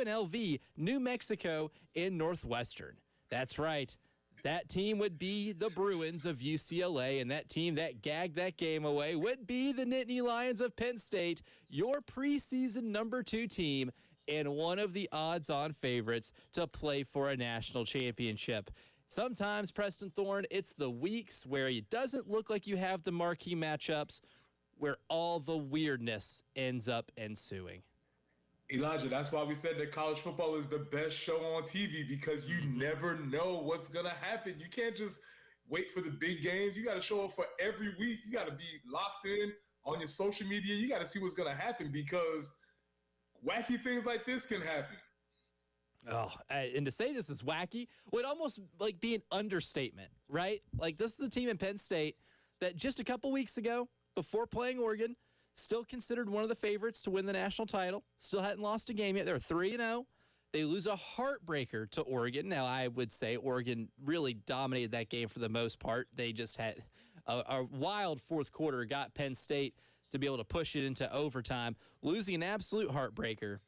UNLV, New Mexico, and Northwestern. That's right. That team would be the Bruins of UCLA, and that team that gagged that game away would be the Nittany Lions of Penn State, your preseason number 2 team and one of the odds-on favorites to play for a national championship. Sometimes, Preston Thorne, it's the weeks where it doesn't look like you have the marquee matchups where all the weirdness ends up ensuing. Elijah, that's why we said that college football is the best show on TV, because you never know what's going to happen. You can't just wait for the big games. You got to show up for every week. You got to be locked in on your social media. You got to see what's going to happen, because wacky things like this can happen. Oh, and to say this is wacky would almost like be an understatement, right? Like, this is a team in Penn State that just a couple weeks ago, before playing Oregon, still considered one of the favorites to win the national title. Still hadn't lost a game yet. They're 3-0. They lose a heartbreaker to Oregon. Now, I would say Oregon really dominated that game for the most part. They just had a wild fourth quarter, got Penn State to be able to push it into overtime, losing an absolute heartbreaker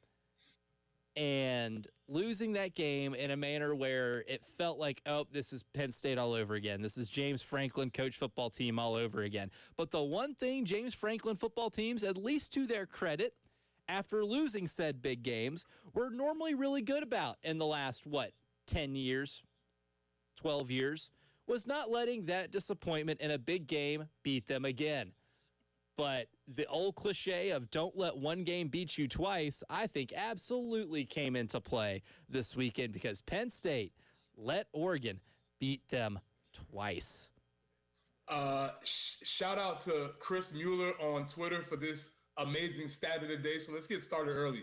and losing that game in a manner where it felt like, oh, this is Penn State all over again. This is James Franklin coach football team all over again. But the one thing James Franklin football teams, at least to their credit, after losing said big games, were normally really good about in the last, 10 years, 12 years, was not letting that disappointment in a big game beat them again. But the old cliche of don't let one game beat you twice, I think absolutely came into play this weekend, because Penn State let Oregon beat them twice. Shout out to Chris Mueller on Twitter for this amazing stat of the day. So let's get started early.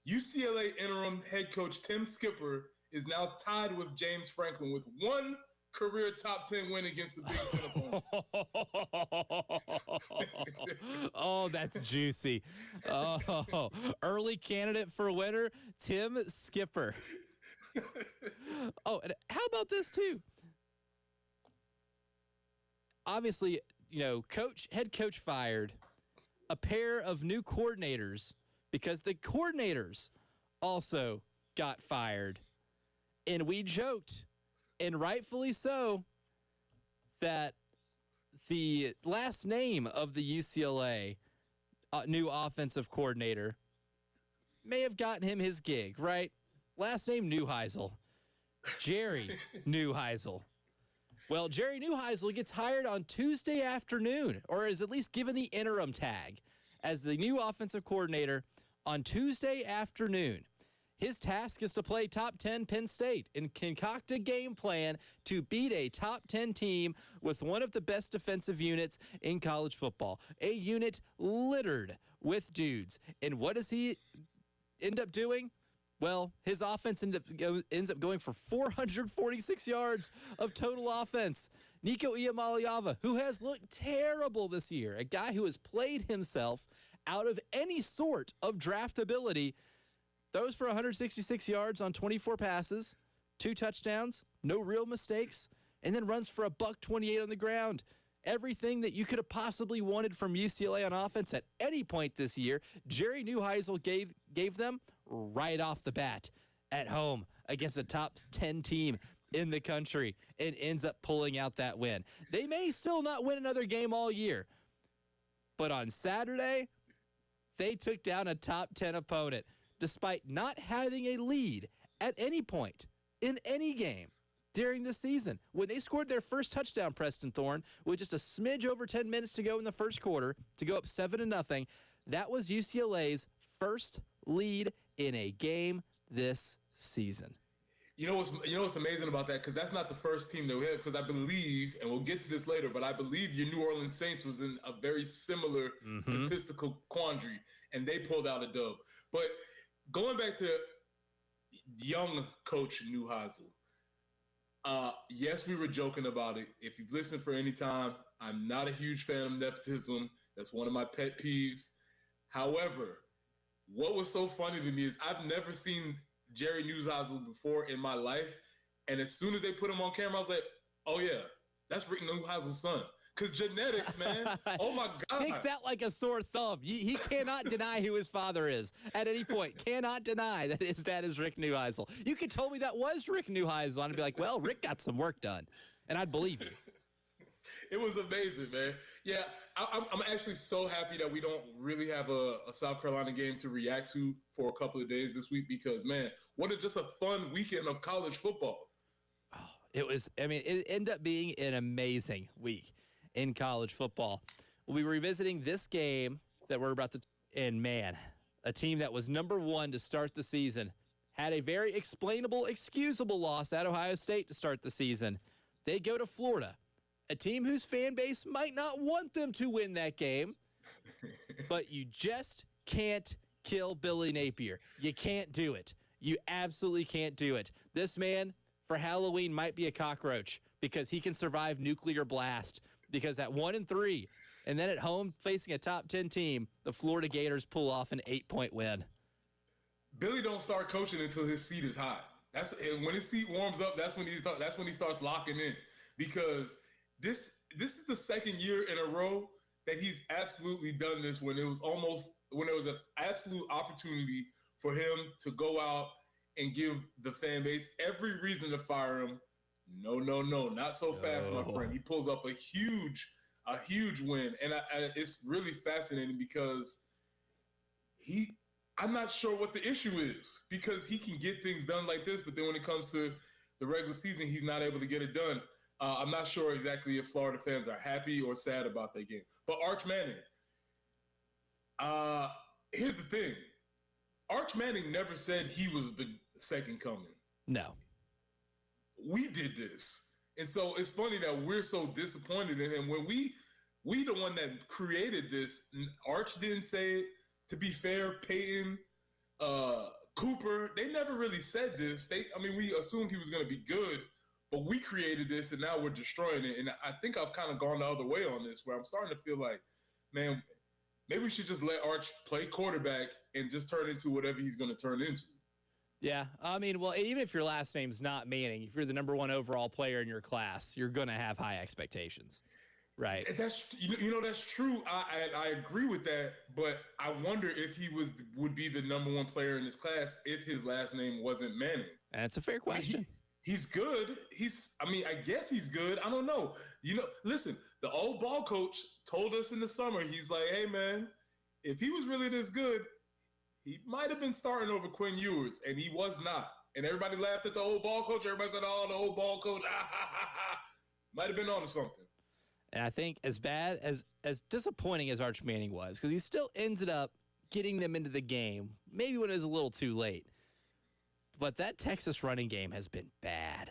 UCLA interim head coach Tim Skipper is now tied with James Franklin with one career top 10 win against the Big Ten opponent. Oh, that's juicy. Oh, early candidate for winner, Tim Skipper. Oh, and how about this too? Obviously, head coach fired, a pair of new coordinators, because the coordinators also got fired. And we joked, and rightfully so, that the last name of the UCLA new offensive coordinator may have gotten him his gig, right? Last name Neuheisel. Jerry Neuheisel. Well, Jerry Neuheisel gets hired on Tuesday afternoon, or is at least given the interim tag as the new offensive coordinator on Tuesday afternoon. His task is to play top 10 Penn State and concoct a game plan to beat a top 10 team with one of the best defensive units in college football, a unit littered with dudes. And what does he end up doing? Well, his offense ends up going for 446 yards of total offense. Nico Iamaleava, who has looked terrible this year, a guy who has played himself out of any sort of draftability, throws for 166 yards on 24 passes, 2 touchdowns, no real mistakes, and then runs for $128 on the ground. Everything that you could have possibly wanted from UCLA on offense at any point this year, Jerry Neuheisel gave them right off the bat at home against a top 10 team in the country, and ends up pulling out that win. They may still not win another game all year, but on Saturday, they took down a top 10 opponent despite not having a lead at any point in any game during the season. When they scored their first touchdown, Preston Thorne, with just a smidge over 10 minutes to go in the first quarter to go up 7-0, that was UCLA's first lead in a game this season. You know what's amazing about that? Because that's not the first team that we had. Because I believe, and we'll get to this later, but I believe your New Orleans Saints was in a very similar statistical quandary, and they pulled out a dub. But going back to young coach Neuheisel, yes, we were joking about it. If you've listened for any time, I'm not a huge fan of nepotism. That's one of my pet peeves. However, what was so funny to me is I've never seen Jerry Neuheisel before in my life, and as soon as they put him on camera, I was like, oh yeah, that's Rick Neuheisel's son. Because genetics, man. Oh my God. Sticks out like a sore thumb. He cannot deny who his father is at any point. Cannot deny that his dad is Rick Neuheisel. You could tell me that was Rick Neuheisel, and I'd be like, well, Rick got some work done, and I'd believe you. It was amazing, man. Yeah, I'm actually so happy that we don't really have a South Carolina game to react to for a couple of days this week because, man, what just a fun weekend of college football. Oh, it was, I mean, it ended up being an amazing week in college football. We'll be revisiting this game that we're about to, and man, a team that was number one to start the season had a very explainable, excusable loss at Ohio State to start the season. They go to Florida, a team whose fan base might not want them to win that game, but you just can't kill Billy Napier. You can't do it. You absolutely can't do it. This man, for Halloween, might be a cockroach because he can survive nuclear blast. Because at 1-3, and then at home facing a top 10 team, the Florida Gators pull off an 8-point win. Billy don't start coaching until his seat is hot. And when his seat warms up. That's when he starts locking in. Because this is the second year in a row that he's absolutely done this when there was an absolute opportunity for him to go out and give the fan base every reason to fire him. No, not so fast, my friend. He pulls up a huge win, and it's really fascinating because I'm not sure what the issue is because he can get things done like this, but then when it comes to the regular season, he's not able to get it done. I'm not sure exactly if Florida fans are happy or sad about that game. But Arch Manning, here's the thing. Arch Manning never said he was the second coming. No. We did this. And so it's funny that we're so disappointed in him when we the one that created this. Arch didn't say it. To be fair, Peyton, Cooper, they never really said this. We assumed he was going to be good, but we created this and now we're destroying it. And I think I've kind of gone the other way on this where I'm starting to feel like, man, maybe we should just let Arch play quarterback and just turn into whatever he's going to turn into. Yeah, I mean, well, even if your last name's not Manning, if you're the number one overall player in your class, you're going to have high expectations, right? That's that's true. I agree with that, but I wonder if he would be the number one player in his class if his last name wasn't Manning. That's a fair question. He's good. I guess he's good. I don't know. Listen, the old ball coach told us in the summer, he's like, hey, man, if he was really this good, he might have been starting over Quinn Ewers, and he was not. And everybody laughed at the old ball coach. Everybody said, oh, the old ball coach, might have been on to something. And I think as bad, as disappointing as Arch Manning was, because he still ended up getting them into the game, maybe when it was a little too late. But that Texas running game has been bad.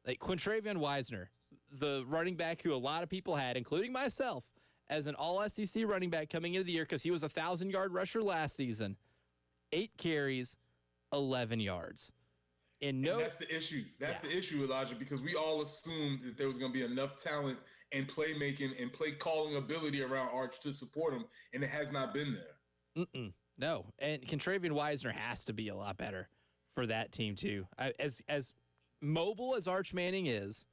Like Quintravion Wisner, the running back who a lot of people had, including myself, as an all-SEC running back coming into the year because he was a 1,000-yard rusher last season. 8 carries, 11 yards. And that's the issue. That's the issue, Elijah, because we all assumed that there was going to be enough talent and playmaking and play-calling ability around Arch to support him, and it has not been there. No, and Quintravion Wisner has to be a lot better for that team, too. As mobile as Arch Manning is,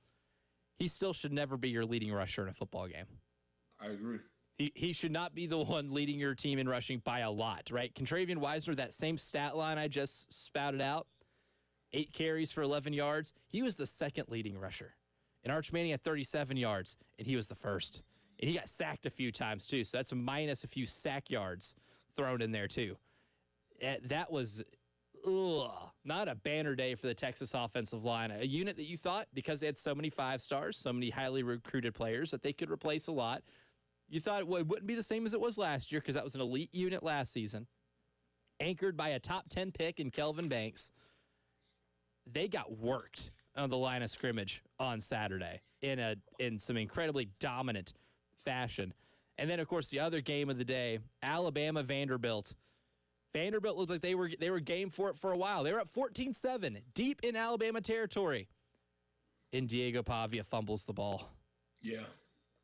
he still should never be your leading rusher in a football game. I agree. He should not be the one leading your team in rushing by a lot, right? Quintravion Wisner, that same stat line I just spouted out, 8 carries for 11 yards. He was the second leading rusher. And Arch Manning had 37 yards, and he was the first. And he got sacked a few times, too, so that's a minus a few sack yards thrown in there, too. That was not a banner day for the Texas offensive line. A unit that you thought, because they had so many 5 stars, so many highly recruited players, that they could replace a lot. You thought it wouldn't be the same as it was last year because that was an elite unit last season, anchored by a top 10 pick in Kelvin Banks. They got worked on the line of scrimmage on Saturday in some incredibly dominant fashion. And then, of course, the other game of the day, Alabama-Vanderbilt. Vanderbilt looked like they were game for it for a while. They were up 14-7, deep in Alabama territory. And Diego Pavia fumbles the ball. Yeah.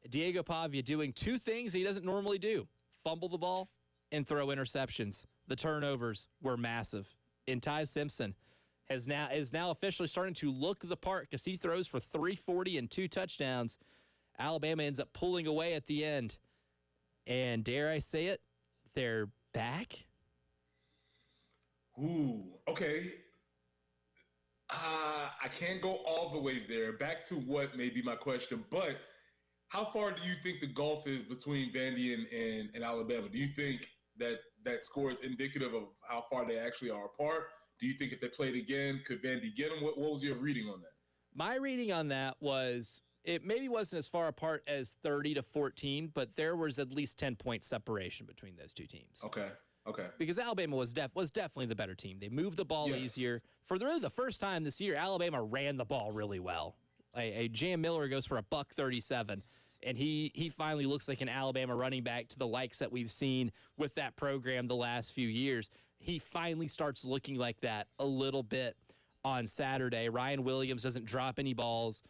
Diego Pavia doing 2 things he doesn't normally do: fumble the ball and throw interceptions. The turnovers were massive. And Ty Simpson is now officially starting to look the part because he throws for 340 and 2 touchdowns. Alabama ends up pulling away at the end. And dare I say it, they're back. Ooh, okay. I can't go all the way there. Back to what may be my question, but how far do you think the gulf is between Vandy and Alabama? Do you think that score is indicative of how far they actually are apart? Do you think if they played again, could Vandy get them? What was your reading on that? My reading on that was it maybe wasn't as far apart as 30-14, but there was at least 10-point separation between those two teams. Okay. Because Alabama was definitely the better team. They moved the ball easier. For really the first time this year, Alabama ran the ball really well. Jam Miller goes for $137, and he finally looks like an Alabama running back to the likes that we've seen with that program the last few years. He finally starts looking like that a little bit on Saturday. Ryan Williams doesn't drop any balls.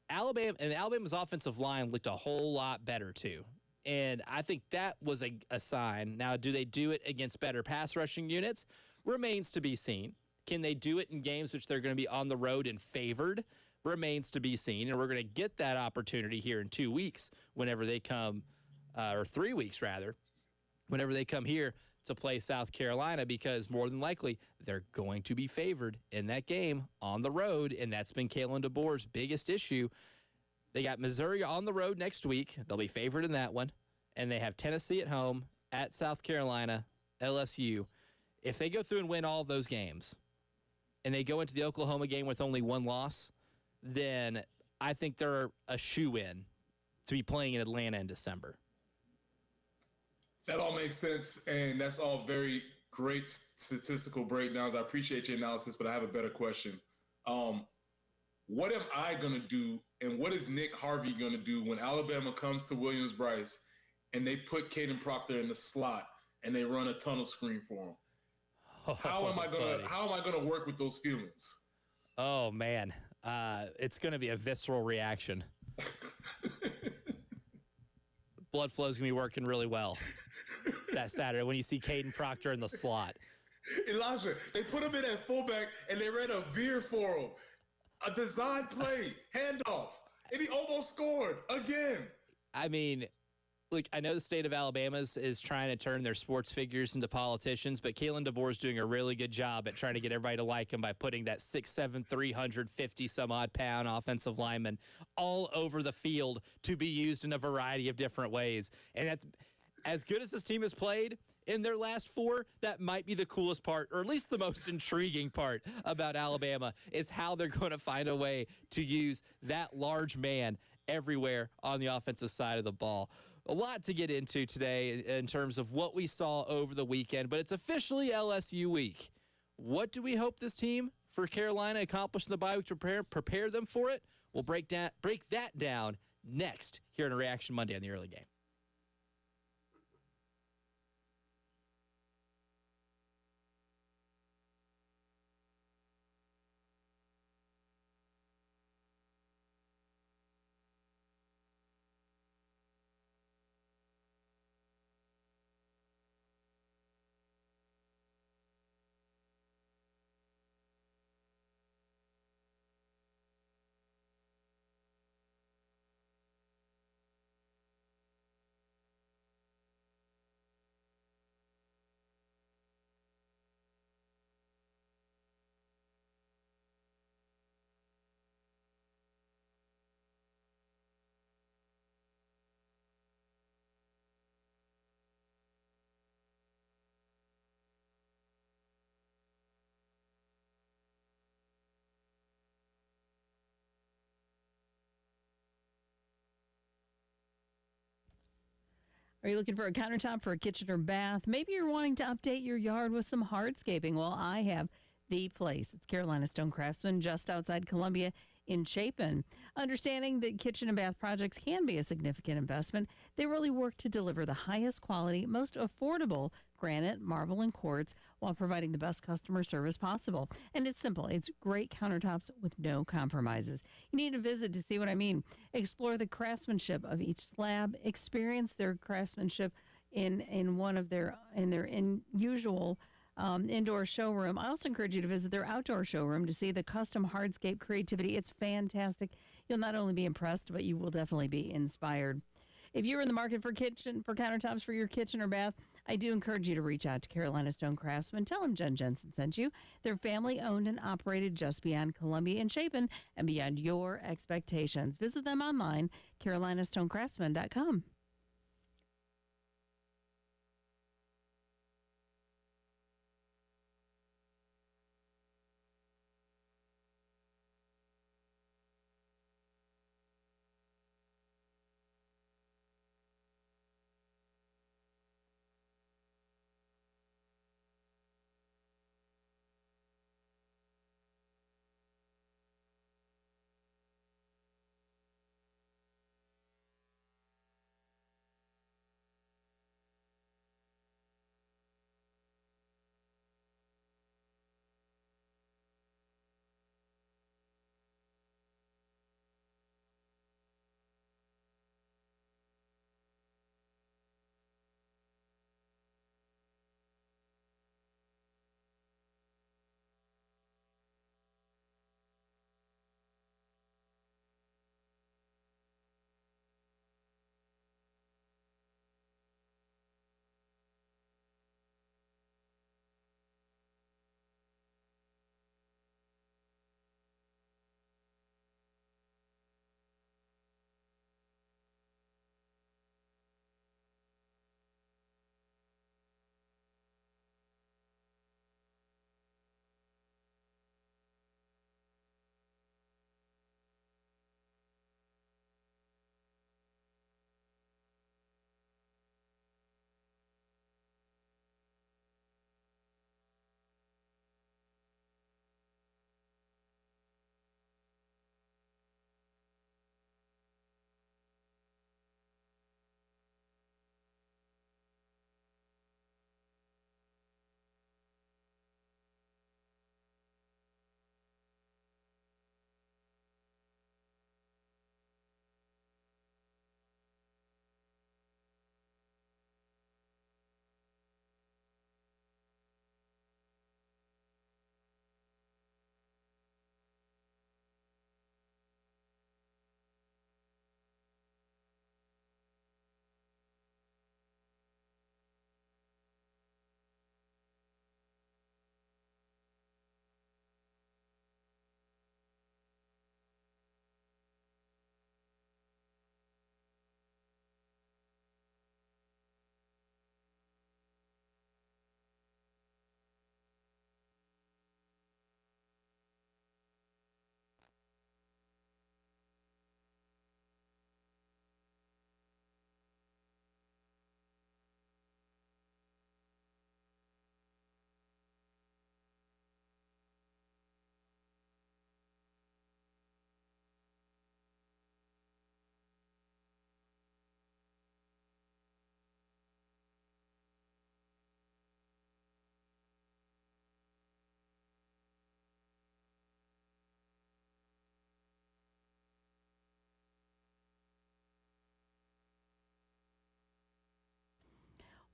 Alabama's offensive line looked a whole lot better too. And I think that was a sign. Now, do they do it against better pass rushing units? Remains to be seen. Can they do it in games which they're going to be on the road and favored? Remains to be seen. And we're going to get that opportunity here in 2 weeks whenever they come, or 3 weeks rather, whenever they come here to play South Carolina, because more than likely they're going to be favored in that game on the road. And that's been Kalen DeBoer's biggest issue. They got Missouri on the road next week. They'll be favored in that one. And they have Tennessee at home, at South Carolina, LSU. If they go through and win all of those games, and they go into the Oklahoma game with only one loss, then I think they're a shoo-in to be playing in Atlanta in December. That all makes sense, and that's all very great statistical breakdowns. I appreciate your analysis, but I have a better question. What am I going to do, and what is Nick Harvey going to do when Alabama comes to Williams-Brice and they put Caden Proctor in the slot and they run a tunnel screen for him? How am I going to work with those feelings? Oh, man. It's going to be a visceral reaction. Blood flow is going to be working really well that Saturday when you see Caden Proctor in the slot. Elijah, they put him in at fullback and they ran a veer for him. A design play, handoff, and he almost scored again. I mean, look, I know the state of Alabama is trying to turn their sports figures into politicians, but Kalen DeBoer is doing a really good job at trying to get everybody to like him by putting that 6'7", 350-some-odd pound offensive lineman all over the field to be used in a variety of different ways. And that's as good as this team has played in their last 4, that might be the coolest part, or at least the most intriguing part about Alabama, is how they're going to find a way to use that large man everywhere on the offensive side of the ball. A lot to get into today in terms of what we saw over the weekend, but it's officially LSU week. What do we hope this team for Carolina accomplished in the bye week to prepare them for it? We'll break that down next here in a Reaction Monday on the early game. Are you looking for a countertop for a kitchen or bath? Maybe you're wanting to update your yard with some hardscaping. Well, I have the place. It's Carolina Stone Craftsman, just outside Columbia in Chapin. Understanding that kitchen and bath projects can be a significant investment, they really work to deliver the highest quality, most affordable granite, marble, and quartz while providing the best customer service possible. And it's simple. It's great countertops with no compromises. You need to visit to see what I mean. Explore the craftsmanship of each slab. Experience their craftsmanship in one of their unusual indoor showroom. I also encourage you to visit their outdoor showroom to see the custom hardscape creativity. It's fantastic. You'll not only be impressed, but you will definitely be inspired. If you're in the market for countertops for your kitchen or bath, I do encourage you to reach out to Carolina Stone Craftsman. Tell them Jen Jensen sent you. They're family owned and operated just beyond Columbia and Chapin and beyond your expectations. Visit them online, carolinastonecraftsman.com.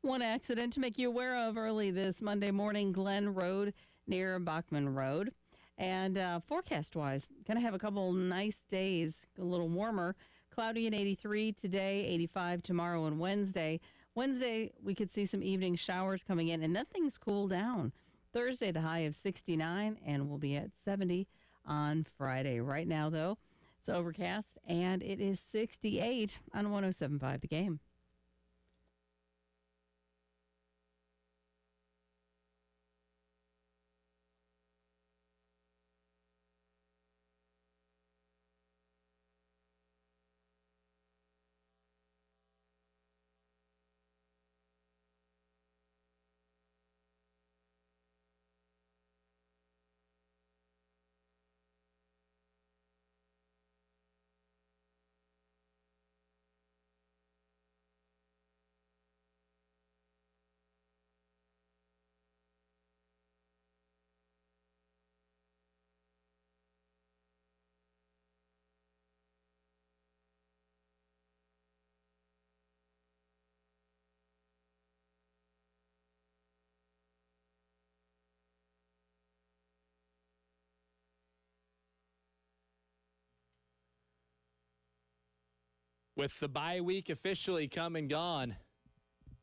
One accident to make you aware of early this Monday morning, Glen Road near Bachman Road. And forecast-wise, going to have a couple nice days, a little warmer. Cloudy and 83 today, 85 tomorrow and Wednesday. Wednesday, we could see some evening showers coming in, and then things cool down. Thursday, the high of 69, and we'll be at 70 on Friday. Right now, though, it's overcast, and it is 68 on 107.5 The Game. With the bye week officially come and gone,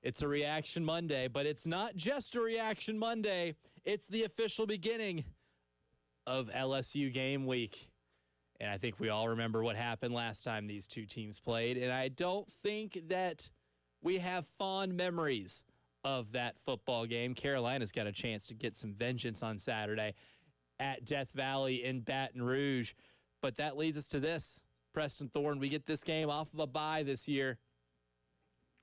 it's a Reaction Monday, but it's not just a Reaction Monday. It's the official beginning of LSU game week. And I think we all remember what happened last time these two teams played. And I don't think that we have fond memories of that football game. Carolina's got a chance to get some vengeance on Saturday at Death Valley in Baton Rouge. But that leads us to this. Preston Thorne, we get this game off of a bye this year.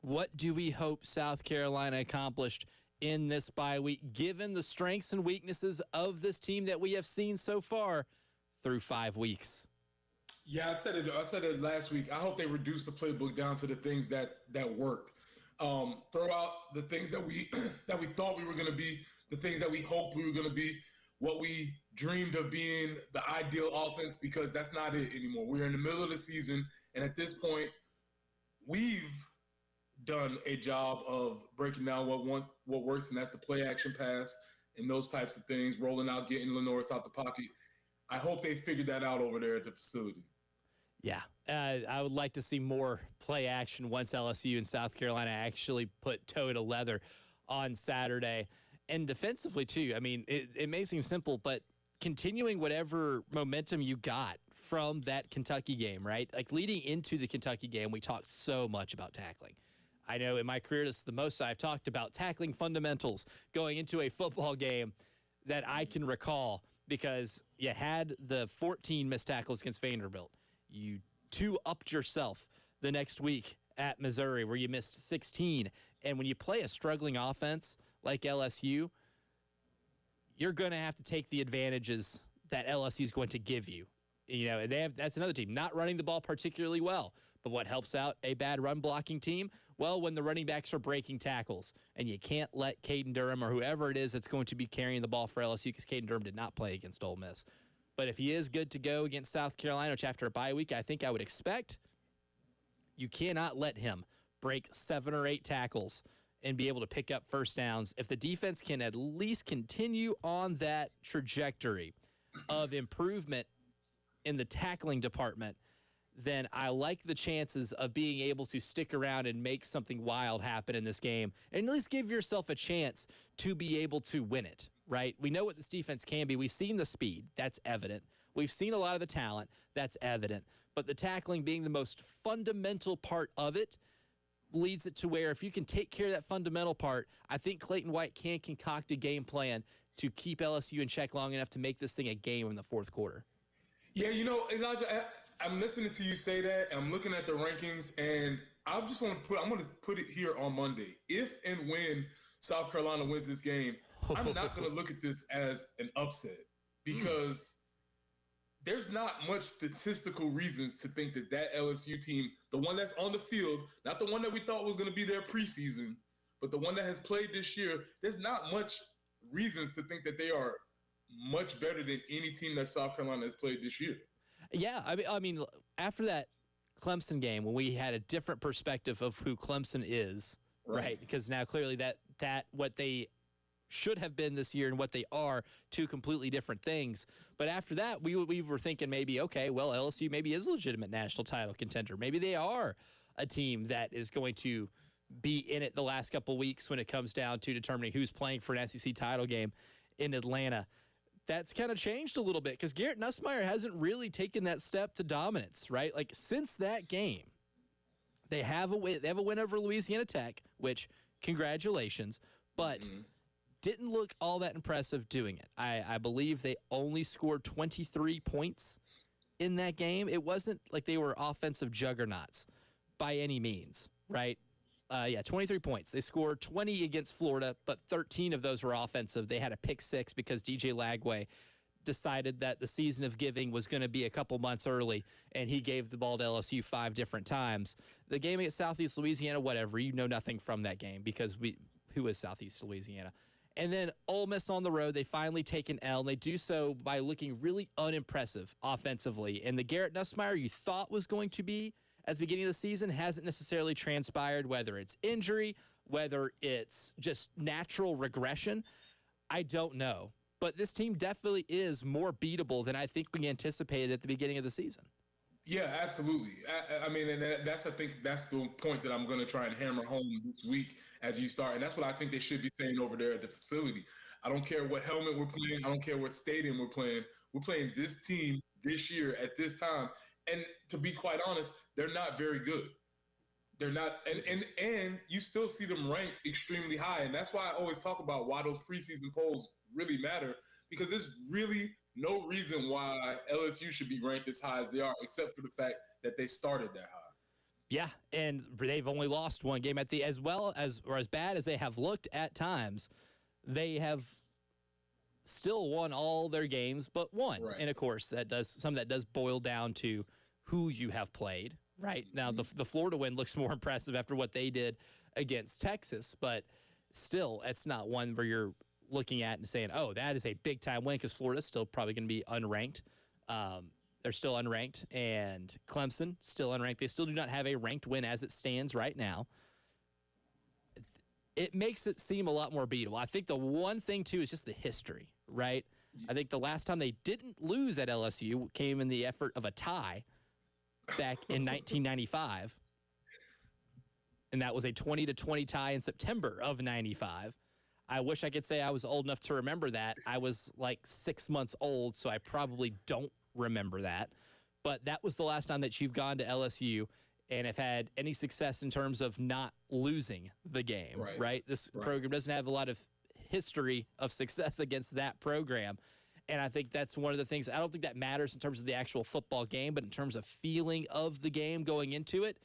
What do we hope South Carolina accomplished in this bye week, given the strengths and weaknesses of this team that we have seen so far through 5 weeks? Yeah, I said it last week. I hope they reduce the playbook down to the things that worked. Throw out the things that we that we thought we were going to be, the things that we hoped we were going to be, what we dreamed of being the ideal offense, because that's not it anymore. We're in the middle of the season, and at this point, we've done a job of breaking down what works, and that's the play action pass and those types of things, rolling out, getting Lenorth out the pocket. I hope they figured that out over there at the facility. Yeah, I would like to see more play action once LSU and South Carolina actually put toe to leather on Saturday. And defensively, too. I mean, it may seem simple, but continuing whatever momentum you got from that Kentucky game, right? Like leading into the Kentucky game, we talked so much about tackling. I know in my career, this is the most I've talked about tackling fundamentals going into a football game that I can recall, because you had the 14 missed tackles against Vanderbilt. You two-upped yourself the next week at Missouri, where you missed 16. And when you play a struggling offense like LSU, you're going to have to take the advantages that LSU is going to give you. You know, that's another team not running the ball particularly well. But what helps out a bad run blocking team? Well, when the running backs are breaking tackles, and you can't let Caden Durham or whoever it is that's going to be carrying the ball for LSU, because Caden Durham did not play against Ole Miss. But if he is good to go against South Carolina, which after a bye week I think I would expect, you cannot let him break 7 or 8 tackles and be able to pick up first downs. If the defense can at least continue on that trajectory of improvement in the tackling department, then I like the chances of being able to stick around and make something wild happen in this game, and at least give yourself a chance to be able to win it, right? We know what this defense can be. We've seen the speed. That's evident. We've seen a lot of the talent. That's evident. But the tackling being the most fundamental part of it leads it to where if you can take care of that fundamental part, I think Clayton White can concoct a game plan to keep LSU in check long enough to make this thing a game in the fourth quarter. Yeah, you know, Elijah, I'm listening to you say that. I'm looking at the rankings, and I just want to I'm going to put it here on Monday. If and when South Carolina wins this game, I'm not going to look at this as an upset, because there's not much statistical reasons to think that LSU team, the one that's on the field, not the one that we thought was going to be there preseason, but the one that has played this year, there's not much reasons to think that they are much better than any team that South Carolina has played this year. Yeah, I mean, after that Clemson game, when we had a different perspective of who Clemson is, right? Because now clearly that what they should have been this year and what they are, two completely different things. But after that, we were thinking maybe, okay, well, LSU maybe is a legitimate national title contender. Maybe they are a team that is going to be in it the last couple weeks when it comes down to determining who's playing for an SEC title game in Atlanta. That's kind of changed a little bit, because Garrett Nussmeier hasn't really taken that step to dominance, right? Like, since that game, they have a win over Louisiana Tech, which, congratulations, but didn't look all that impressive doing it. I believe they only scored 23 points in that game. It wasn't like they were offensive juggernauts by any means, right? 23 points. They scored 20 against Florida, but 13 of those were offensive. They had a pick 6 because DJ Lagway decided that the season of giving was going to be a couple months early, and he gave the ball to LSU 5 different times. The game against Southeast Louisiana, whatever, you know nothing from that game, because who is Southeast Louisiana? And then Ole Miss on the road, they finally take an L, and they do so by looking really unimpressive offensively. And the Garrett Nussmeier you thought was going to be at the beginning of the season hasn't necessarily transpired, whether it's injury, whether it's just natural regression. I don't know. But this team definitely is more beatable than I think we anticipated at the beginning of the season. Yeah, absolutely. I mean, and that's I think that's the point that I'm going to try and hammer home this week as you start, and that's what I think they should be saying over there at the facility. I don't care what helmet we're playing. I don't care what stadium we're playing. We're playing this team this year at this time, and to be quite honest, they're not very good. They're not, and you still see them ranked extremely high, and that's why I always talk about why those preseason polls really matter because there's really no reason why LSU should be ranked as high as they are, except for the fact that they started that high. Yeah, and they've only lost one game at the as well as or as bad as they have looked at times. They have still won all their games but one. Right. And of course, some of that does boil down to who you have played. Right now, the Florida win looks more impressive after what they did against Texas, but still, it's not one where you're looking at and saying, "Oh, that is a big time win," because Florida's still probably going to be unranked. They're still unranked, and Clemson still unranked. They still do not have a ranked win as it stands right now. It makes it seem a lot more beatable. I think the one thing too is just the history, right? I think the last time they didn't lose at LSU came in the effort of a tie back in 1995, and that was a 20-20 tie in September of 95. I wish I could say I was old enough to remember that. I was like 6 months old, so I probably don't remember that. But that was the last time that you've gone to LSU and have had any success in terms of not losing the game, right? This program doesn't have a lot of history of success against that program. And I think that's one of the things. I don't think that matters in terms of the actual football game, but in terms of feeling of the game going into it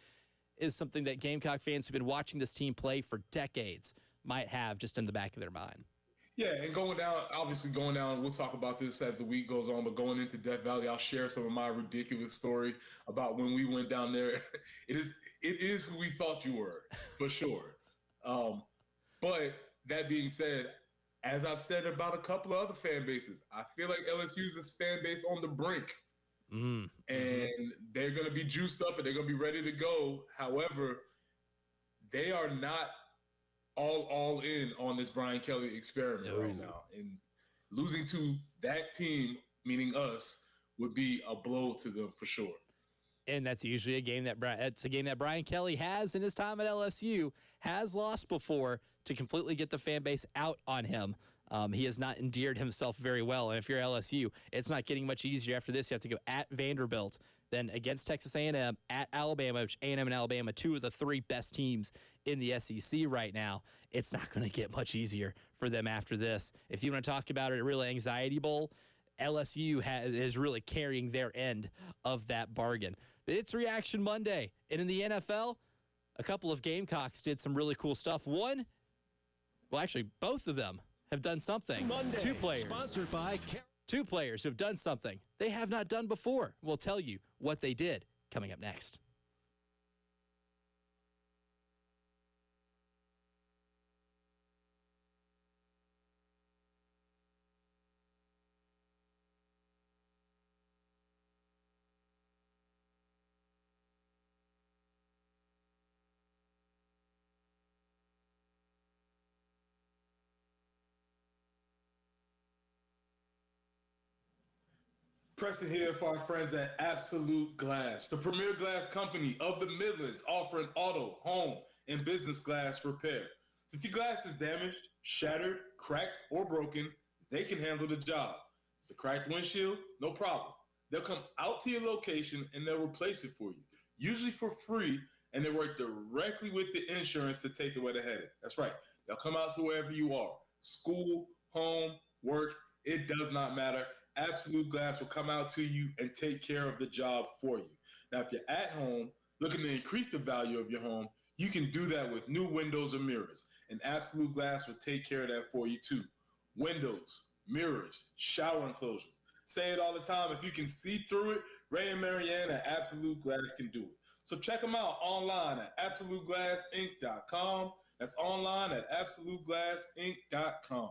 is something that Gamecock fans who've been watching this team play for decades might have just in the back of their mind. Yeah, and going down, we'll talk about this as the week goes on, but going into Death Valley, I'll share some of my ridiculous story about when we went down there. It is who we thought you were, for sure. But that being said, as I've said about a couple of other fan bases, I feel like LSU's this fan base on the brink. And they're going to be juiced up and they're going to be ready to go. However, they are not all in on this Brian Kelly experiment right now. And losing to that team, meaning us, would be a blow to them for sure. And that's usually a game that Brian Kelly has in his time at LSU, has lost before to completely get the fan base out on him. He has not endeared himself very well. And if you're LSU, it's not getting much easier after this. You have to go at Vanderbilt, then against Texas A&M, at Alabama, which A&M and Alabama, two of the three best teams in the SEC right now. It's not going to get much easier for them after this. If you want to talk about a real anxiety bowl, LSU is really carrying their end of that bargain. It's Reaction Monday. And in the NFL, a couple of Gamecocks did some really cool stuff. Both of them have done something. Monday, Two players. Sponsored by Two players who have done something they have not done before. We'll tell you what they did coming up next. Preston here for our friends at Absolute Glass, the premier glass company of the Midlands, offering auto, home, and business glass repair. So if your glass is damaged, shattered, cracked, or broken, they can handle the job. It's a cracked windshield, no problem. They'll come out to your location and they'll replace it for you, usually for free, and they work directly with the insurance to take it where they're headed. That's right. They'll come out to wherever you are, school, home, work, it does not matter. Absolute Glass will come out to you and take care of the job for you. Now, if you're at home looking to increase the value of your home, you can do that with new windows or mirrors. And Absolute Glass will take care of that for you too. Windows, mirrors, shower enclosures. Say it all the time. If you can see through it, Ray and Marianne at Absolute Glass can do it. So check them out online at AbsoluteGlassInc.com. That's online at AbsoluteGlassInc.com.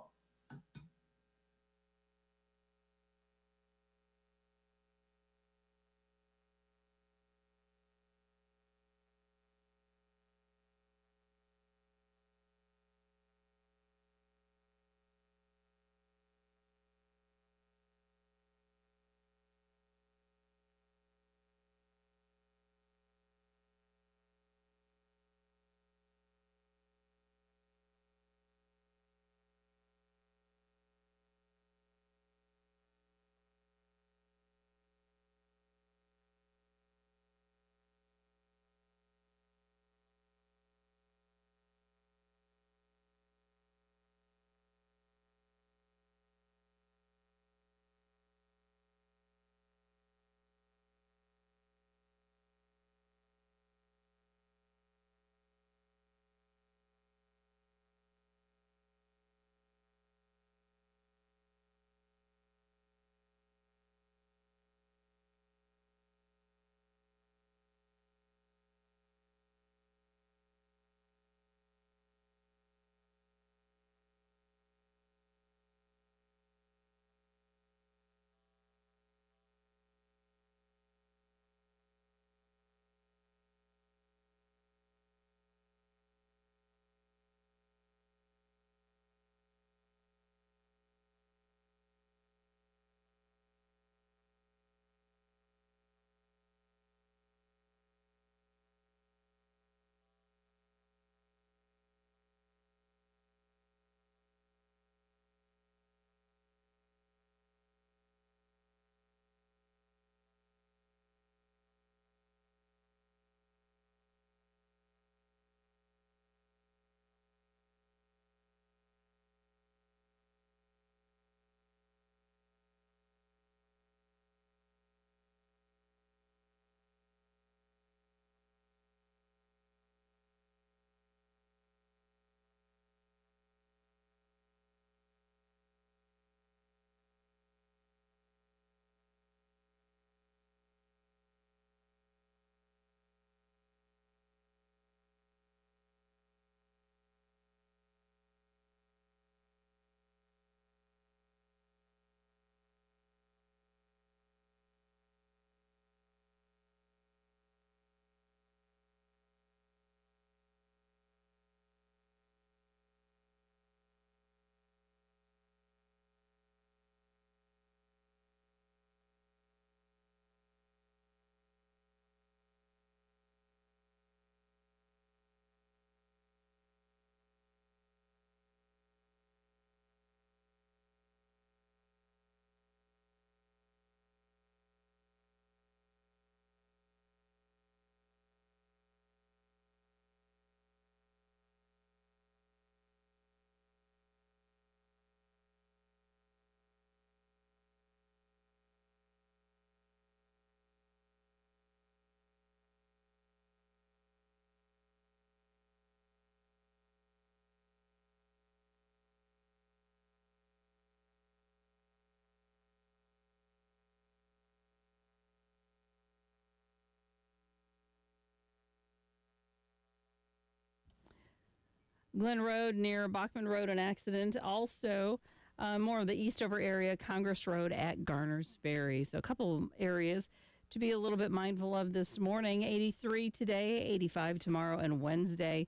Glen Road near Bachman Road, an accident. Also, more of the Eastover area, Congress Road at Garner's Ferry. So a couple areas to be a little bit mindful of this morning. 83 today, 85 tomorrow and Wednesday.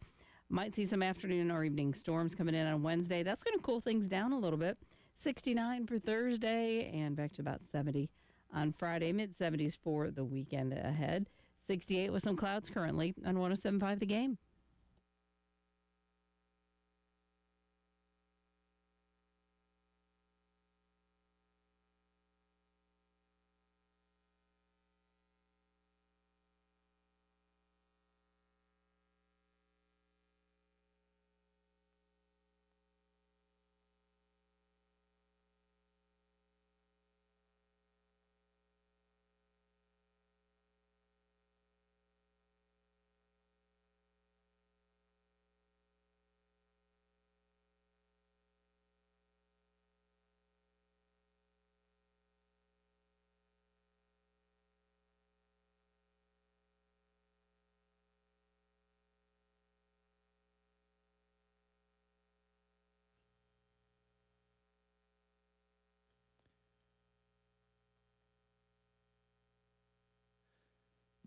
Might see some afternoon or evening storms coming in on Wednesday. That's going to cool things down a little bit. 69 for Thursday and back to about 70 on Friday. Mid-70s for the weekend ahead. 68 with some clouds currently on 107.5 The Game.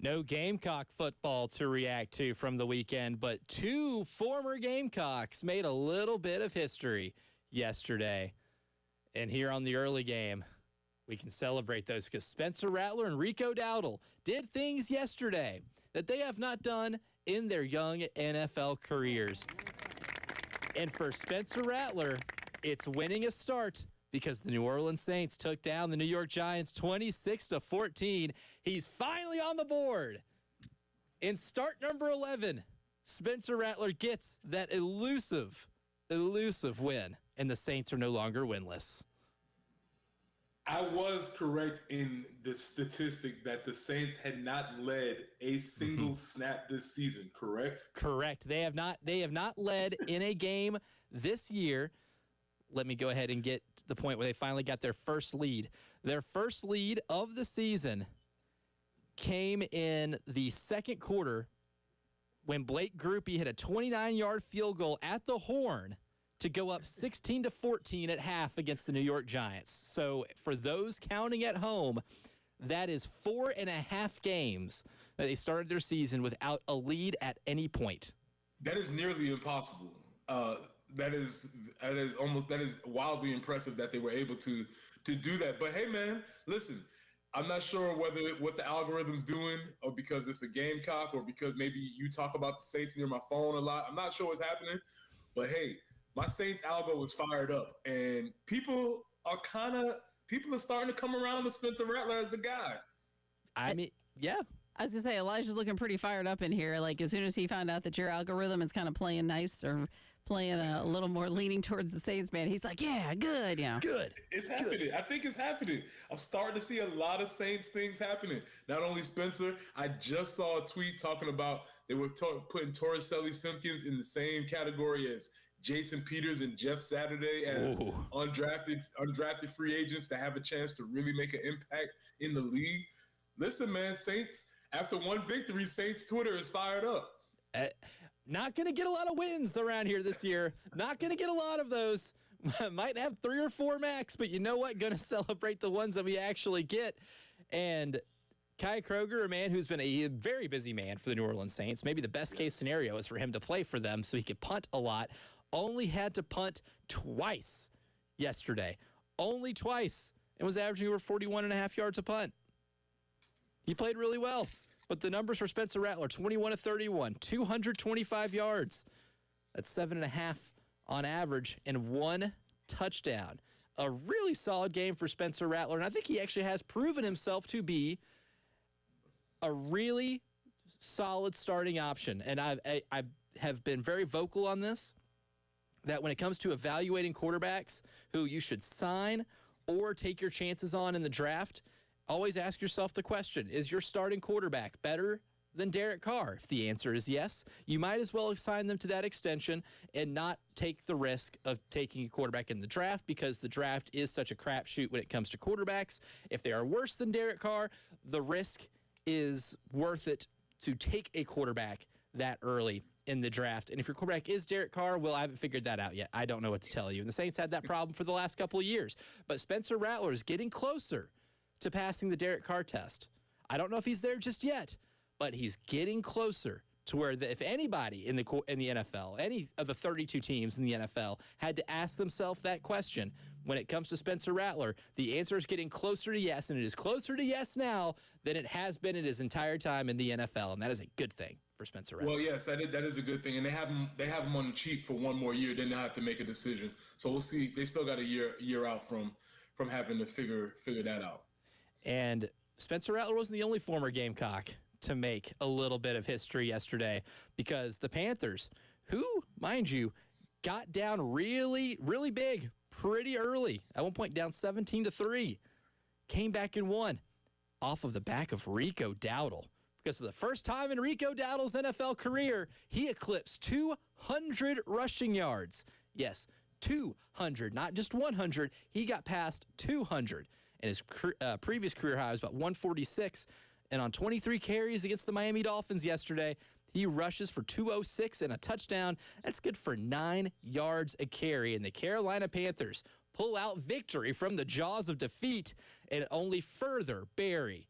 No Gamecock football to react to from the weekend, but two former Gamecocks made a little bit of history yesterday. And here on the early game, we can celebrate those because Spencer Rattler and Rico Dowdle did things yesterday that they have not done in their young NFL careers. And for Spencer Rattler, it's winning a start because the New Orleans Saints took down the New York Giants 26-14. He's finally on the board. In start number 11, Spencer Rattler gets that elusive win, and the Saints are no longer winless. I was correct in the statistic that the Saints had not led a single snap this season, correct? Correct. They have not led in a game this year. Let me go ahead and get to the point where they finally got their first lead. Their first lead of the season came in the second quarter when Blake Grupe hit a 29-yard field goal at the horn to go up 16-14 at half against the New York Giants. So for those counting at home, that is 4.5 games that they started their season without a lead at any point. That is nearly impossible. That is wildly impressive that they were able to do that. But hey, man, listen, I'm not sure what the algorithm's doing, or because it's a Gamecock, or because maybe you talk about the Saints near my phone a lot. I'm not sure what's happening, but hey, my Saints algo is fired up, and people are starting to come around to Spencer Rattler as the guy. I mean, yeah. I was going to say, Elijah's looking pretty fired up in here. Like, as soon as he found out that your algorithm is kind of playing nice or playing a little more leaning towards the Saints, man, he's like, yeah, good, yeah. Good. It's happening. Good. I think it's happening. I'm starting to see a lot of Saints things happening. Not only Spencer, I just saw a tweet talking about they were putting Torricelli Simpkins in the same category as Jason Peters and Jeff Saturday as undrafted free agents to have a chance to really make an impact in the league. Listen, man, Saints, after one victory, Saints Twitter is fired up. Not going to get a lot of wins around here this year. Not going to get a lot of those. Might have 3 or 4 max, but you know what? Going to celebrate the ones that we actually get. And Kai Kroger, a man who's been a very busy man for the New Orleans Saints, maybe the best case scenario is for him to play for them so he could punt a lot. Only had to punt twice yesterday. Only twice. And was averaging over 41.5 yards a punt. He played really well. But the numbers for Spencer Rattler, 21-31, 225 yards. That's 7.5 on average and 1 touchdown. A really solid game for Spencer Rattler. And I think he actually has proven himself to be a really solid starting option. And I have been very vocal on this, that when it comes to evaluating quarterbacks who you should sign or take your chances on in the draft, always ask yourself the question, is your starting quarterback better than Derek Carr? If the answer is yes, you might as well assign them to that extension and not take the risk of taking a quarterback in the draft, because the draft is such a crapshoot when it comes to quarterbacks. If they are worse than Derek Carr, the risk is worth it to take a quarterback that early in the draft. And if your quarterback is Derek Carr, well, I haven't figured that out yet. I don't know what to tell you. And the Saints had that problem for the last couple of years. But Spencer Rattler is getting closer to passing the Derek Carr test. I don't know if he's there just yet, but he's getting closer to where if anybody in the NFL, any of the 32 teams in the NFL, had to ask themselves that question when it comes to Spencer Rattler, the answer is getting closer to yes, and it is closer to yes now than it has been in his entire time in the NFL, and that is a good thing for Spencer Rattler. Well, yes, that is a good thing, and they have him on the cheap for one more year. Then they have to make a decision. So we'll see. They still got a year out from having to figure that out. And Spencer Rattler wasn't the only former Gamecock to make a little bit of history yesterday, because the Panthers, who, mind you, got down really, really big pretty early, at one point down 17-3, came back and won off of the back of Rico Dowdle. Because for the first time in Rico Dowdle's NFL career, he eclipsed 200 rushing yards. Yes, 200, not just 100. He got past 200. And his previous career high was about 146. And on 23 carries against the Miami Dolphins yesterday, he rushes for 206 and a touchdown. That's good for 9 yards a carry. And the Carolina Panthers pull out victory from the jaws of defeat and only further bury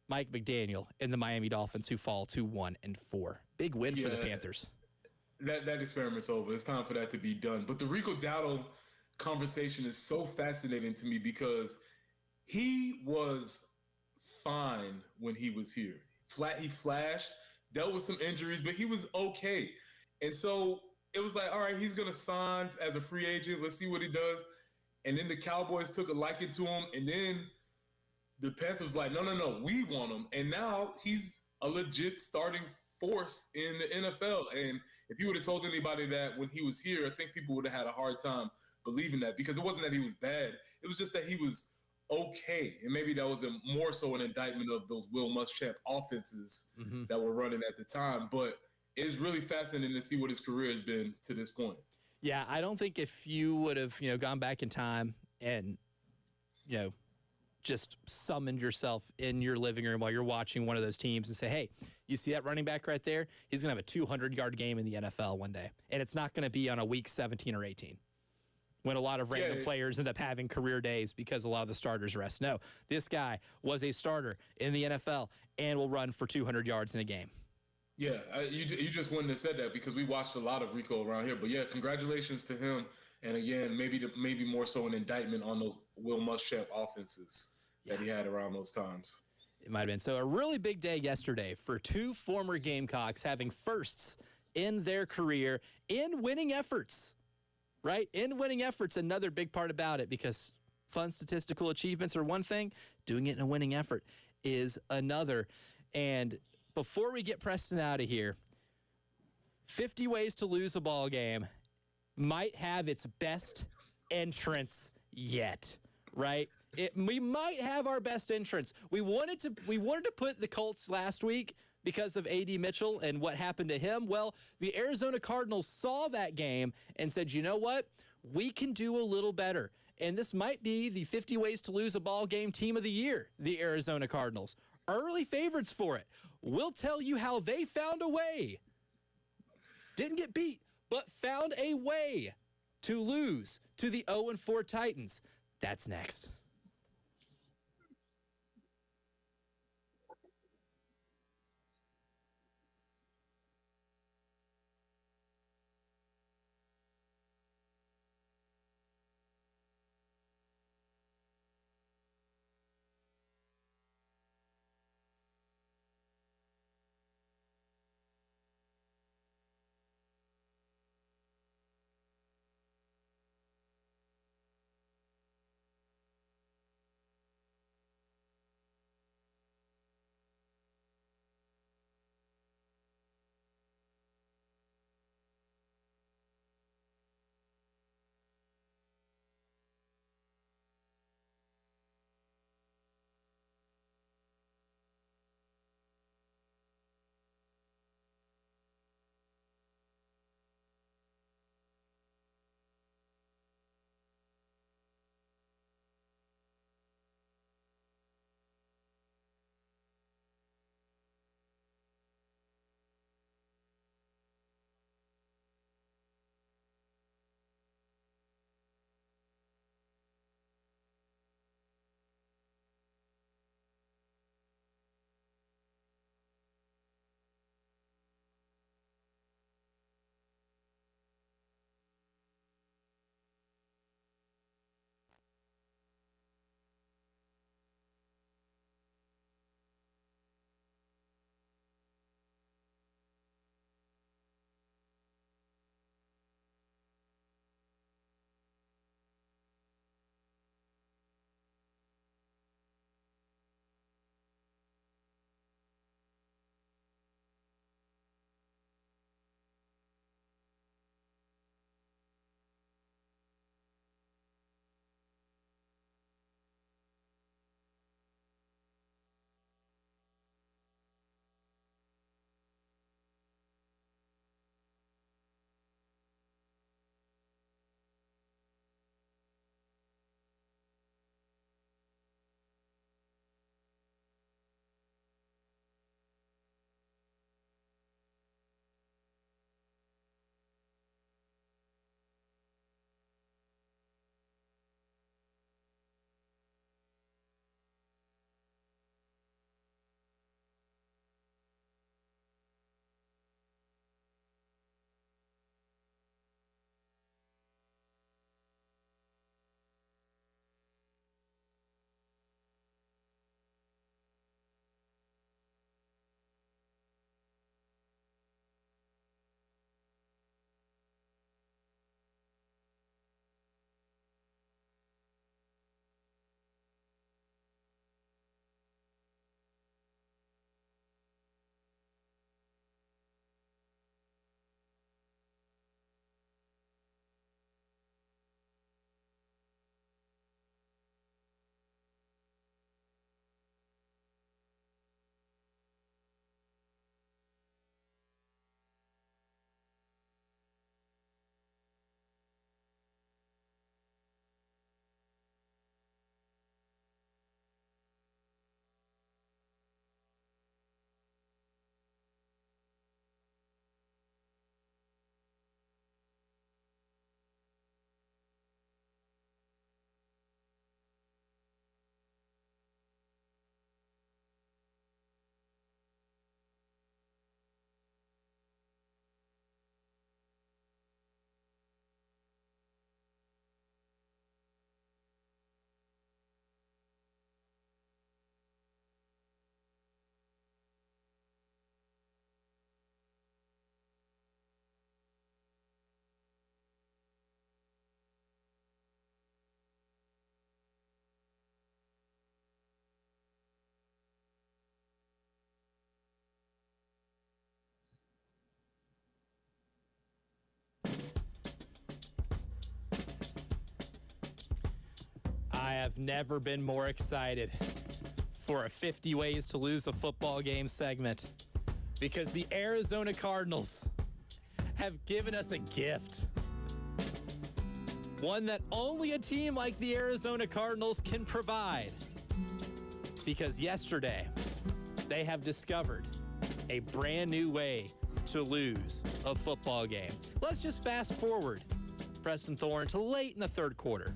Mike McDaniel and the Miami Dolphins, who fall to 1-4. Big win for the Panthers. That experiment's over. It's time for that to be done. But the Rico Dowdle conversation is so fascinating to me because he was fine when he was here. He flashed, dealt with some injuries, but he was okay. And so it was like, all right, he's going to sign as a free agent. Let's see what he does. And then the Cowboys took a liking to him. And then the Panthers like, no, we want him. And now he's a legit starting force in the NFL. And if you would have told anybody that when he was here, I think people would have had a hard time believing that, because it wasn't that he was bad. It was just that he was okay. And maybe that was more so an indictment of those Will Muschamp offenses that were running at the time. But it's really fascinating to see what his career has been to this point. Yeah, I don't think if you would have, gone back in time and, just summoned yourself in your living room while you're watching one of those teams and say, hey, you see that running back right there? He's going to have a 200-yard game in the NFL one day. And it's not going to be on a week 17 or 18 when a lot of random players end up having career days because a lot of the starters rest. No, this guy was a starter in the NFL and will run for 200 yards in a game. Yeah, you just wouldn't have said that because we watched a lot of Rico around here. But, yeah, congratulations to him. And, again, maybe more so an indictment on those Will Muschamp offenses that he had around those times. It might have been. So a really big day yesterday for two former Gamecocks having firsts in their career in winning efforts, right? In winning efforts, another big part about it, because fun statistical achievements are one thing, doing it in a winning effort is another. And before we get Preston out of here, 50 Ways to Lose a Ball Game might have its best entrance yet, right? We might have our best entrance. We wanted to put the Colts last week because of A.D. Mitchell and what happened to him. Well, the Arizona Cardinals saw that game and said, you know what? We can do a little better. And this might be the 50 Ways to Lose a Ball Game Team of the Year, the Arizona Cardinals. Early favorites for it. We'll tell you how they found a way. Didn't get beat, but found a way to lose to the 0-4 Titans. That's next. I have never been more excited for a 50 Ways to Lose a Football Game segment because the Arizona Cardinals have given us a gift. One that only a team like the Arizona Cardinals can provide. Because yesterday, they have discovered a brand new way to lose a football game. Let's just fast forward, Preston Thorne, to late in the third quarter.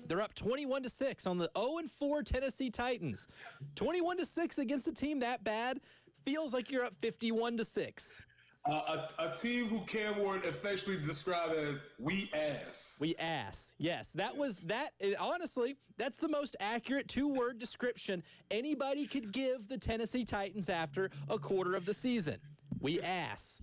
They're up 21-6 on the 0-4 Tennessee Titans. 21-6 against a team that bad feels like you're up 51-6. A team who Cam Ward affectionately described as "we ass." We ass. Yes, that was that. Honestly, that's the most accurate two-word description anybody could give the Tennessee Titans after a quarter of the season. We ass.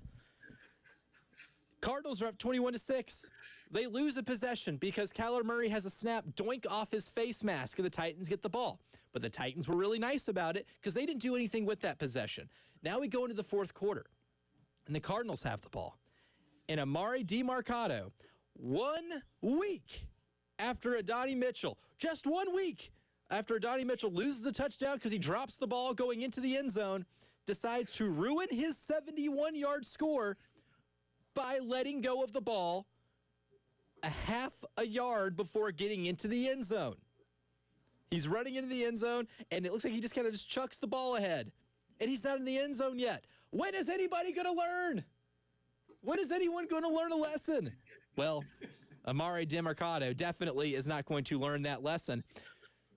Cardinals are up 21-6. They lose a possession because Kyler Murray has a snap doink off his face mask and the Titans get the ball. But the Titans were really nice about it because they didn't do anything with that possession. Now we go into the fourth quarter, and the Cardinals have the ball. And Amari DiMercato, 1 week after Adonai Mitchell, just 1 week after Adonai Mitchell loses a touchdown because he drops the ball going into the end zone, decides to ruin his 71-yard score by letting go of the ball a half a yard before getting into the end zone. He's running into the end zone, and it looks like he just kind of chucks the ball ahead. And he's not in the end zone yet. When is anybody going to learn? When is anyone going to learn a lesson? Well, Amari DiMercato definitely is not going to learn that lesson.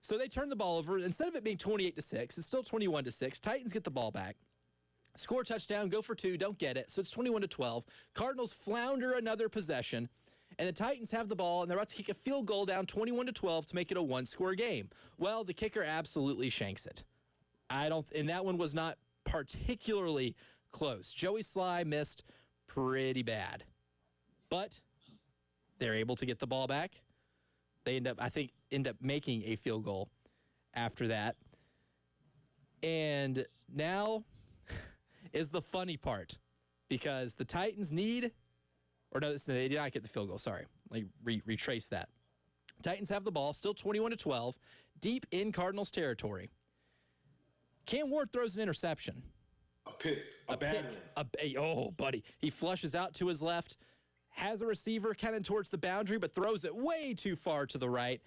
So they turn the ball over. Instead of it being 28-6, it's still 21-6. Titans get the ball back. Score touchdown, go for two, don't get it. So it's 21-12. Cardinals flounder another possession. And the Titans have the ball, and they're about to kick a field goal down 21-12 to make it a one-score game. Well, the kicker absolutely shanks it. And that one was not particularly close. Joey Sly missed pretty bad. But they're able to get the ball back. They end up making a field goal after that. And now is the funny part because the Titans they did not get the field goal. Sorry. Retrace that. Titans have the ball, still 21-12, deep in Cardinals territory. Cam Ward throws an interception. A pick. Oh, buddy. He flushes out to his left, has a receiver kind of towards the boundary, but throws it way too far to the right.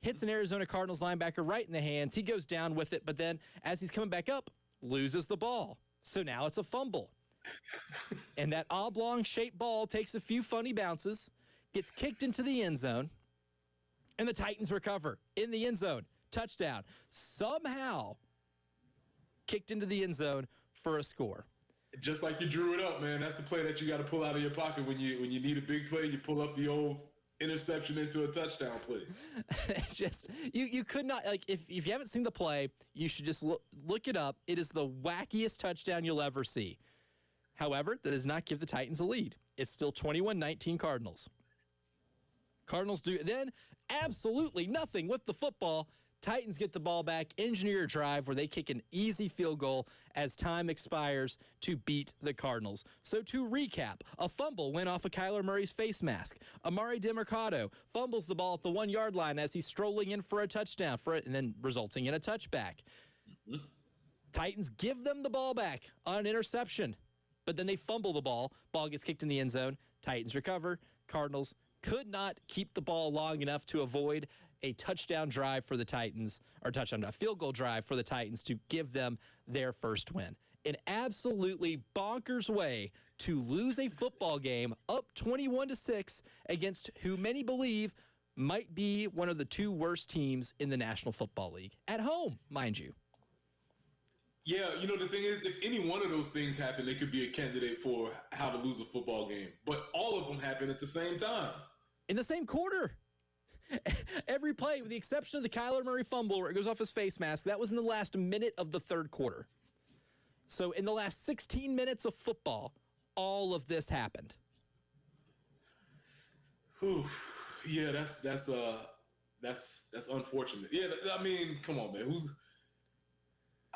Hits an Arizona Cardinals linebacker right in the hands. He goes down with it, but then as he's coming back up, loses the ball. So now it's a fumble. And that oblong-shaped ball takes a few funny bounces, gets kicked into the end zone, and the Titans recover in the end zone. Touchdown. Somehow kicked into the end zone for a score. Just like you drew it up, man. That's the play that you got to pull out of your pocket when you need a big play. You pull up the old interception into a touchdown play. Just you could not, like, if you haven't seen the play, you should just look it up. It is the wackiest touchdown you'll ever see. However, that does not give the Titans a lead. It's still 21-19 Cardinals. Cardinals do then absolutely nothing with the football. Titans get the ball back, engineer a drive where they kick an easy field goal as time expires to beat the Cardinals. So to recap, a fumble went off of Kyler Murray's face mask. Amari DiMercato fumbles the ball at the 1 yard line as he's strolling in for a touchdown and then resulting in a touchback. Mm-hmm. Titans give them the ball back on an interception, but then they fumble the ball. Ball gets kicked in the end zone. Titans recover. Cardinals could not keep the ball long enough to avoid a touchdown drive for the Titans, or a field goal drive for the Titans to give them their first win. An absolutely bonkers way to lose a football game up 21-6 against who many believe might be one of the two worst teams in the National Football League. At home, mind you. Yeah, the thing is, if any one of those things happen, they could be a candidate for how to lose a football game. But all of them happen at the same time. In the same quarter. Every play, with the exception of the Kyler Murray fumble where it goes off his face mask, that was in the last minute of the third quarter. So in the last 16 minutes of football, all of this happened. Whew. Yeah, that's unfortunate. Yeah, I mean, come on, man.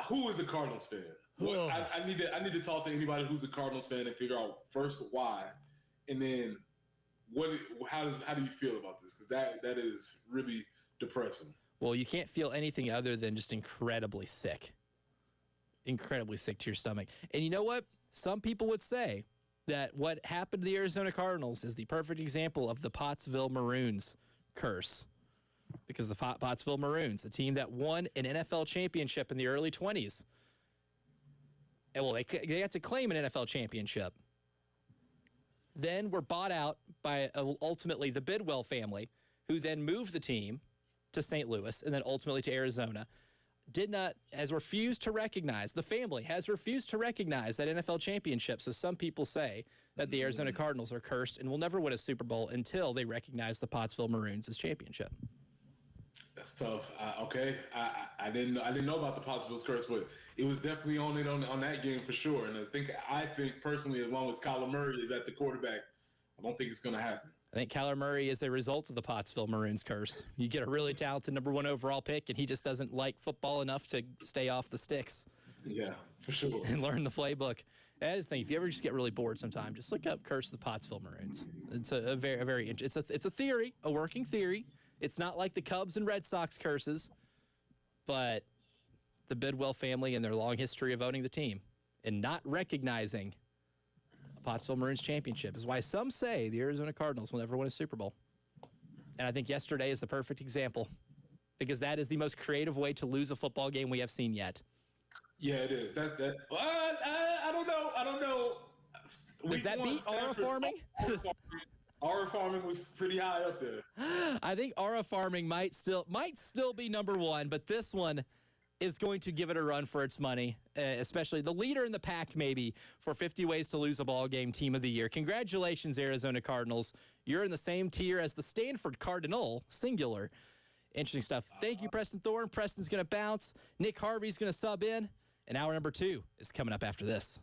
Who is a Cardinals fan? I need to talk to anybody who's a Cardinals fan and figure out first why, and then how do you feel about this? Because that is really depressing. Well, you can't feel anything other than just incredibly sick to your stomach. And you know what? Some people would say that what happened to the Arizona Cardinals is the perfect example of the Pottsville Maroons curse. Because the Pottsville Maroons, a team that won an NFL championship in the early 20s, and well, they got to claim an NFL championship. Then were bought out by ultimately the Bidwell family, who then moved the team to St. Louis and then ultimately to Arizona. Has refused to recognize, the family has refused to recognize that NFL championship. So some people say that the Arizona Cardinals are cursed and will never win a Super Bowl until they recognize the Pottsville Maroons as championship. That's tough. I didn't know about the Pottsville's curse, but it was definitely on that game for sure. And I think personally, as long as Kyler Murray is at the quarterback, I don't think it's going to happen. I think Kyler Murray is a result of the Pottsville Maroons curse. You get a really talented number 1 overall pick, and he just doesn't like football enough to stay off the sticks. Yeah, for sure. And learn the playbook. That is the thing. If you ever just get really bored sometime, just look up Curse of the Pottsville Maroons. It's a very it's a theory, a working theory. It's not like the Cubs and Red Sox curses, but the Bidwell family and their long history of owning the team and not recognizing Pottsville Maroons championship is why some say the Arizona Cardinals will never win a Super Bowl. And I think yesterday is the perfect example because that is the most creative way to lose a football game we have seen yet. Yeah, it is. That's that. I don't know. Does that beat Aura Farming? Aura Farming was pretty high up there. I think Aura Farming might still be number 1, but this one is going to give it a run for its money, especially the leader in the pack maybe for 50 Ways to Lose a Ball Game Team of the Year. Congratulations, Arizona Cardinals. You're in the same tier as the Stanford Cardinal, singular. Interesting stuff. Thank you, Preston Thorne. Preston's going to bounce. Nick Harvey's going to sub in. And hour number 2 is coming up after this.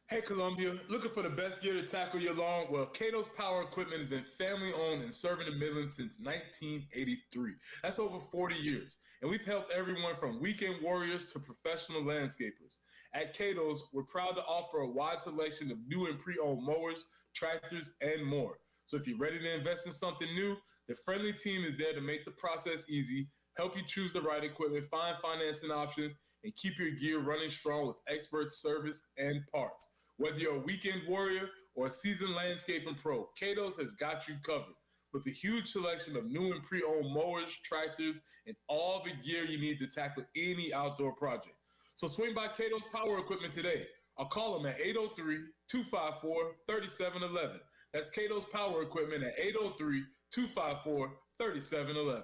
Hey, Columbia, looking for the best gear to tackle your lawn? Well, Cato's Power Equipment has been family-owned and serving the Midlands since 1983. That's over 40 years. And we've helped everyone from weekend warriors to professional landscapers. At Cato's, we're proud to offer a wide selection of new and pre-owned mowers, tractors, and more. So if you're ready to invest in something new, the friendly team is there to make the process easy, help you choose the right equipment, find financing options, and keep your gear running strong with expert service and parts. Whether you're a weekend warrior or a seasoned landscaping pro, Cato's has got you covered with a huge selection of new and pre-owned mowers, tractors, and all the gear you need to tackle any outdoor project. So swing by Cato's Power Equipment today. I'll call them at 803-254-3711. That's Cato's Power Equipment at 803-254-3711.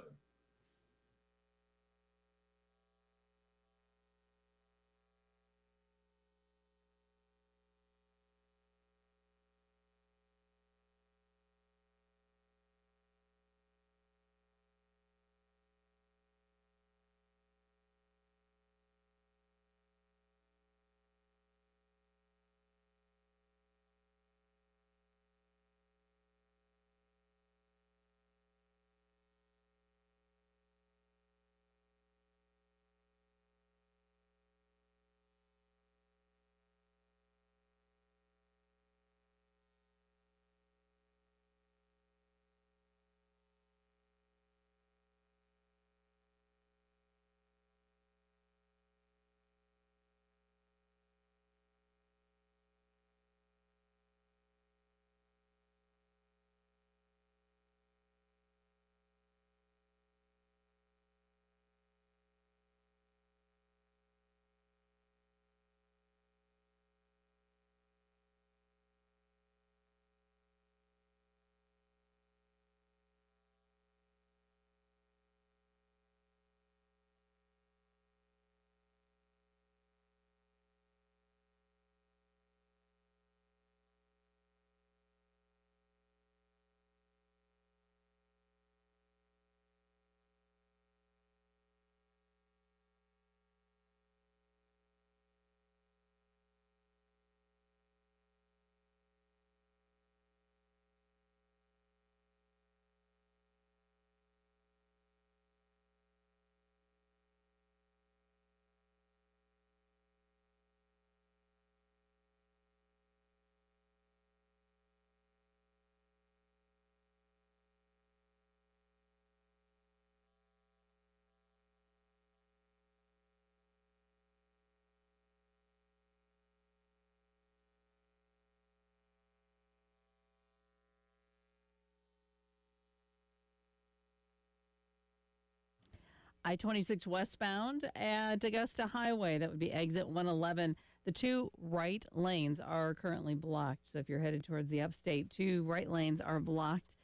I-26 westbound at Augusta Highway. That would be exit 111. The two right lanes are currently blocked. So if you're headed towards the upstate, two right lanes are blocked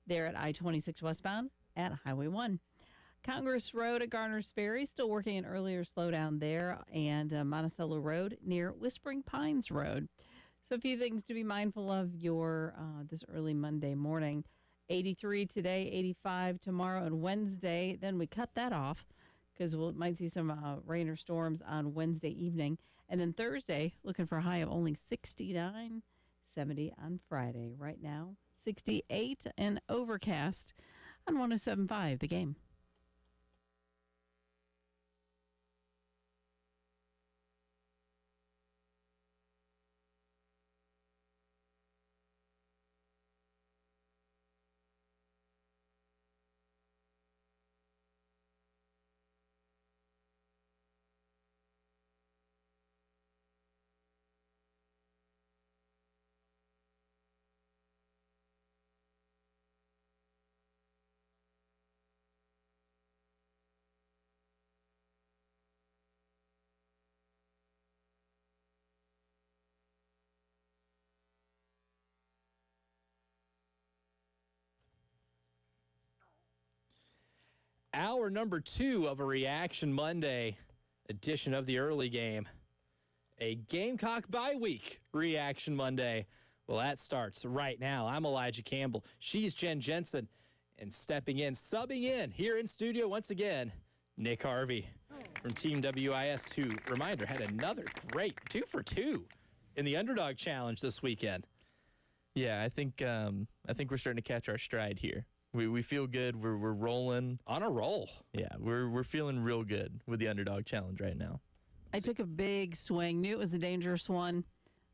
there at I-26 westbound at Highway 1. Congress Road at Garner's Ferry, still working an earlier slowdown there, and Monticello Road near Whispering Pines Road. So a few things to be mindful of your this early Monday morning. 83 today, 85 tomorrow, and Wednesday. Then we cut that off because we might see some rain or storms on Wednesday evening. And then Thursday, looking for a high of only 69, 70 on Friday. Right now, 68 and overcast on 107.5 The Game. Hour number 2 of a Reaction Monday edition of the early game. A Gamecock bye week Reaction Monday. Well, that starts right now. I'm Elijah Campbell. She's Jen Jensen. And stepping in, subbing in here in studio once again, Nick Harvey from Team WIS, who, reminder, had another great 2 for 2 in the Underdog Challenge this weekend. Yeah, I think we're starting to catch our stride here. We feel good. We're rolling on a roll. Yeah, we're feeling real good with the Underdog Challenge right now. I took a big swing. Knew it was a dangerous one.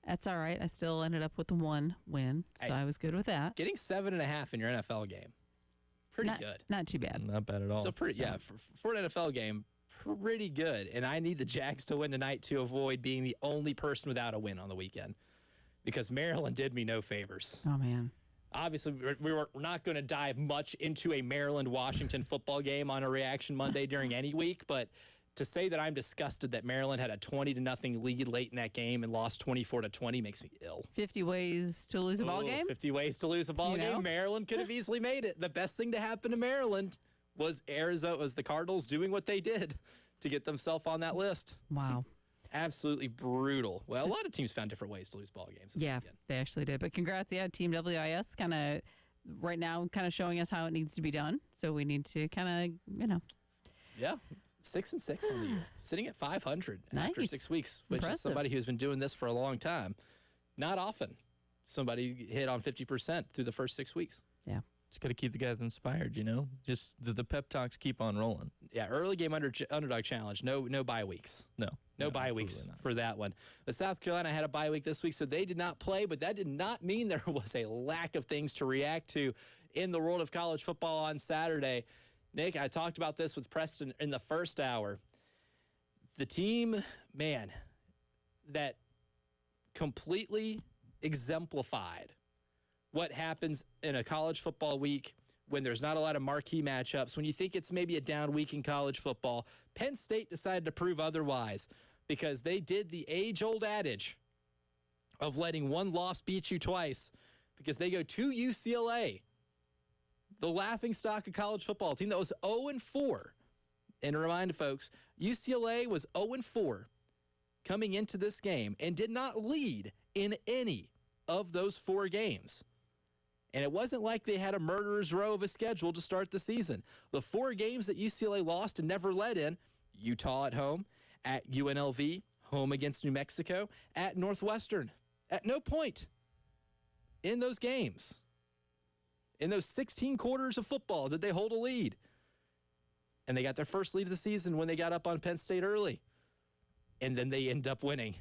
That's all right. I still ended up with 1 win, so I was good with that. Getting 7.5 in your NFL game, pretty good. Not too bad. Not bad at all. So for an NFL game, pretty good. And I need the Jags to win tonight to avoid being the only person without a win on the weekend, because Maryland did me no favors. Oh man. Obviously, we're not going to dive much into a Maryland-Washington football game on a Reaction Monday during any week, but to say that I'm disgusted that Maryland had a 20-0 lead late in that game and lost 24-20 makes me ill. 50 ways to lose a ball game? 50 ways to lose a ball game. Maryland could have easily made it. The best thing to happen to Maryland was the Cardinals doing what they did to get themselves on that list. Wow. Absolutely brutal. Well, a lot of teams found different ways to lose ball games this weekend. They actually did. But congrats, Team WIS kind of right now kind of showing us how it needs to be done. So we need to kind of, Yeah. 6-6 on the year. Sitting at 500 after 6 weeks, which Impressive. is somebody who's been doing this for a long time. Not often somebody hit on 50% through the first 6 weeks. Yeah. Just got to keep the guys inspired, Just the pep talks keep on rolling. Yeah, early game underdog challenge. No bye weeks. No bye weeks for that one. But South Carolina had a bye week this week, so they did not play, but that did not mean there was a lack of things to react to in the world of college football on Saturday. Nick, I talked about this with Preston in the first hour. The team, man, that completely exemplified what happens in a college football week when there's not a lot of marquee matchups, when you think it's maybe a down week in college football. Penn State decided to prove otherwise because they did the age-old adage of letting one loss beat you twice, because they go to UCLA, the laughingstock of college football, a team that was 0-4. And to remind folks, UCLA was 0-4 coming into this game and did not lead in any of those 4 games. And it wasn't like they had a murderer's row of a schedule to start the season. The 4 games that UCLA lost and never led in: Utah at home, at UNLV, home against New Mexico, at Northwestern. At no point in those games, in those 16 quarters of football, did they hold a lead. And they got their first lead of the season when they got up on Penn State early. And then they end up winning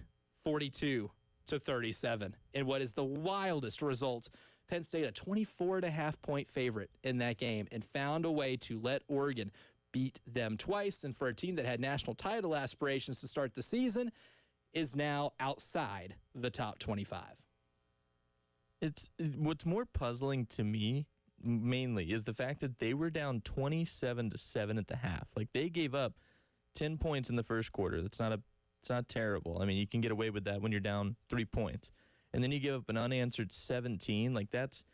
42-37 in what is the wildest result. Penn State, a 24.5-point favorite in that game, and found a way to let Oregon beat them twice. And for a team that had national title aspirations to start the season, is now outside the top 25. What's more puzzling to me mainly is the fact that they were down 27-7 at the half. Like, they gave up 10 points in the first quarter. It's not terrible. I mean, you can get away with that when you're down 3 points. And then you give up an unanswered 17. Like, that's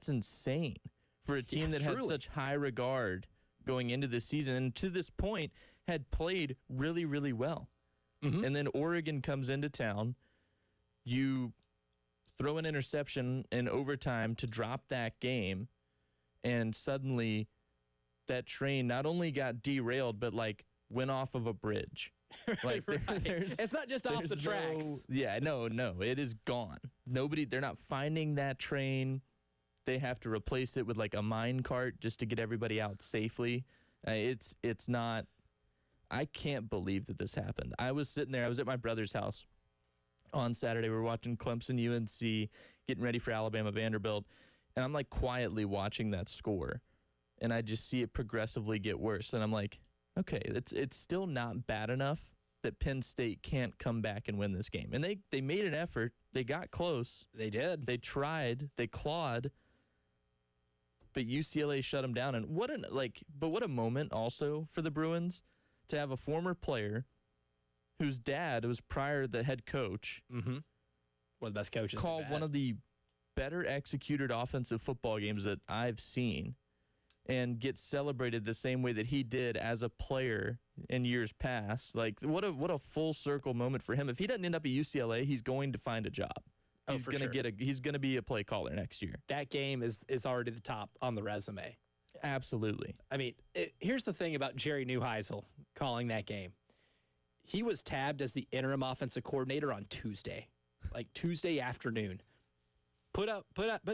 insane for a team that had such high regard going into this season and to this point had played really, really well. Mm-hmm. And then Oregon comes into town. You throw an interception in overtime to drop that game, and suddenly that train not only got derailed, but like went off of a bridge. Like right. It's not just off the tracks. No, it is gone. They're not finding that train. They have to replace it with like a mine cart just to get everybody out safely. It's not. I can't believe that this happened. I was sitting there. I was at my brother's house on Saturday. We were watching Clemson UNC, getting ready for Alabama Vanderbilt, and I'm like quietly watching that score, and I just see it progressively get worse. And I'm like, okay, it's still not bad enough that Penn State can't come back and win this game. And they made an effort. They got close. They did. They tried. They clawed. But UCLA shut them down. And what a moment also for the Bruins to have a former player whose dad was prior the head coach. Mm-hmm. One of the best coaches. Called one of the better executed offensive football games that I've seen, and get celebrated the same way that he did as a player in years past. Like, what a full circle moment for him. If he doesn't end up at UCLA, he's going to find a job. He's gonna be a play caller next year. That game is already the top on the resume. Absolutely. I mean, here's the thing about Jerry Neuheisel calling that game. He was tabbed as the interim offensive coordinator on Tuesday, like Tuesday afternoon. Put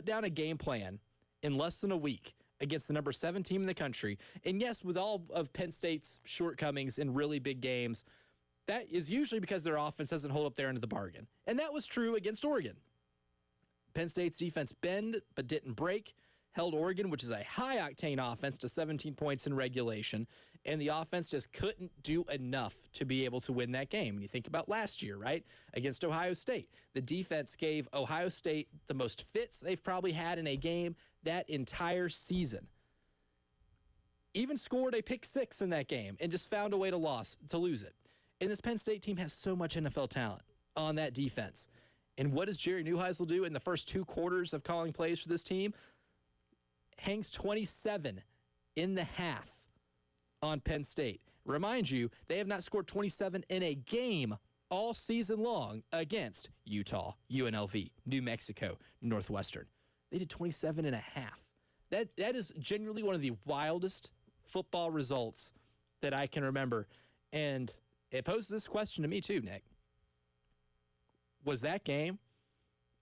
down a game plan in less than a week against the number 7 team in the country. And yes, with all of Penn State's shortcomings in really big games, that is usually because their offense doesn't hold up their end of the bargain. And that was true against Oregon. Penn State's defense bend but didn't break, held Oregon, which is a high-octane offense, to 17 points in regulation, and the offense just couldn't do enough to be able to win that game. When you think about last year, right, against Ohio State, the defense gave Ohio State the most fits they've probably had in a game that entire season. Even scored a pick 6 in that game and just found a way to lose it. And this Penn State team has so much NFL talent on that defense. And what does Jerry Neuheisel do in the first 2 quarters of calling plays for this team? Hangs 27 in the half on Penn State. Remind you, they have not scored 27 in a game all season long against Utah, UNLV, New Mexico, Northwestern. They did 27 and a half. That is genuinely one of the wildest football results that I can remember. And it poses this question to me too, Nick. Was that game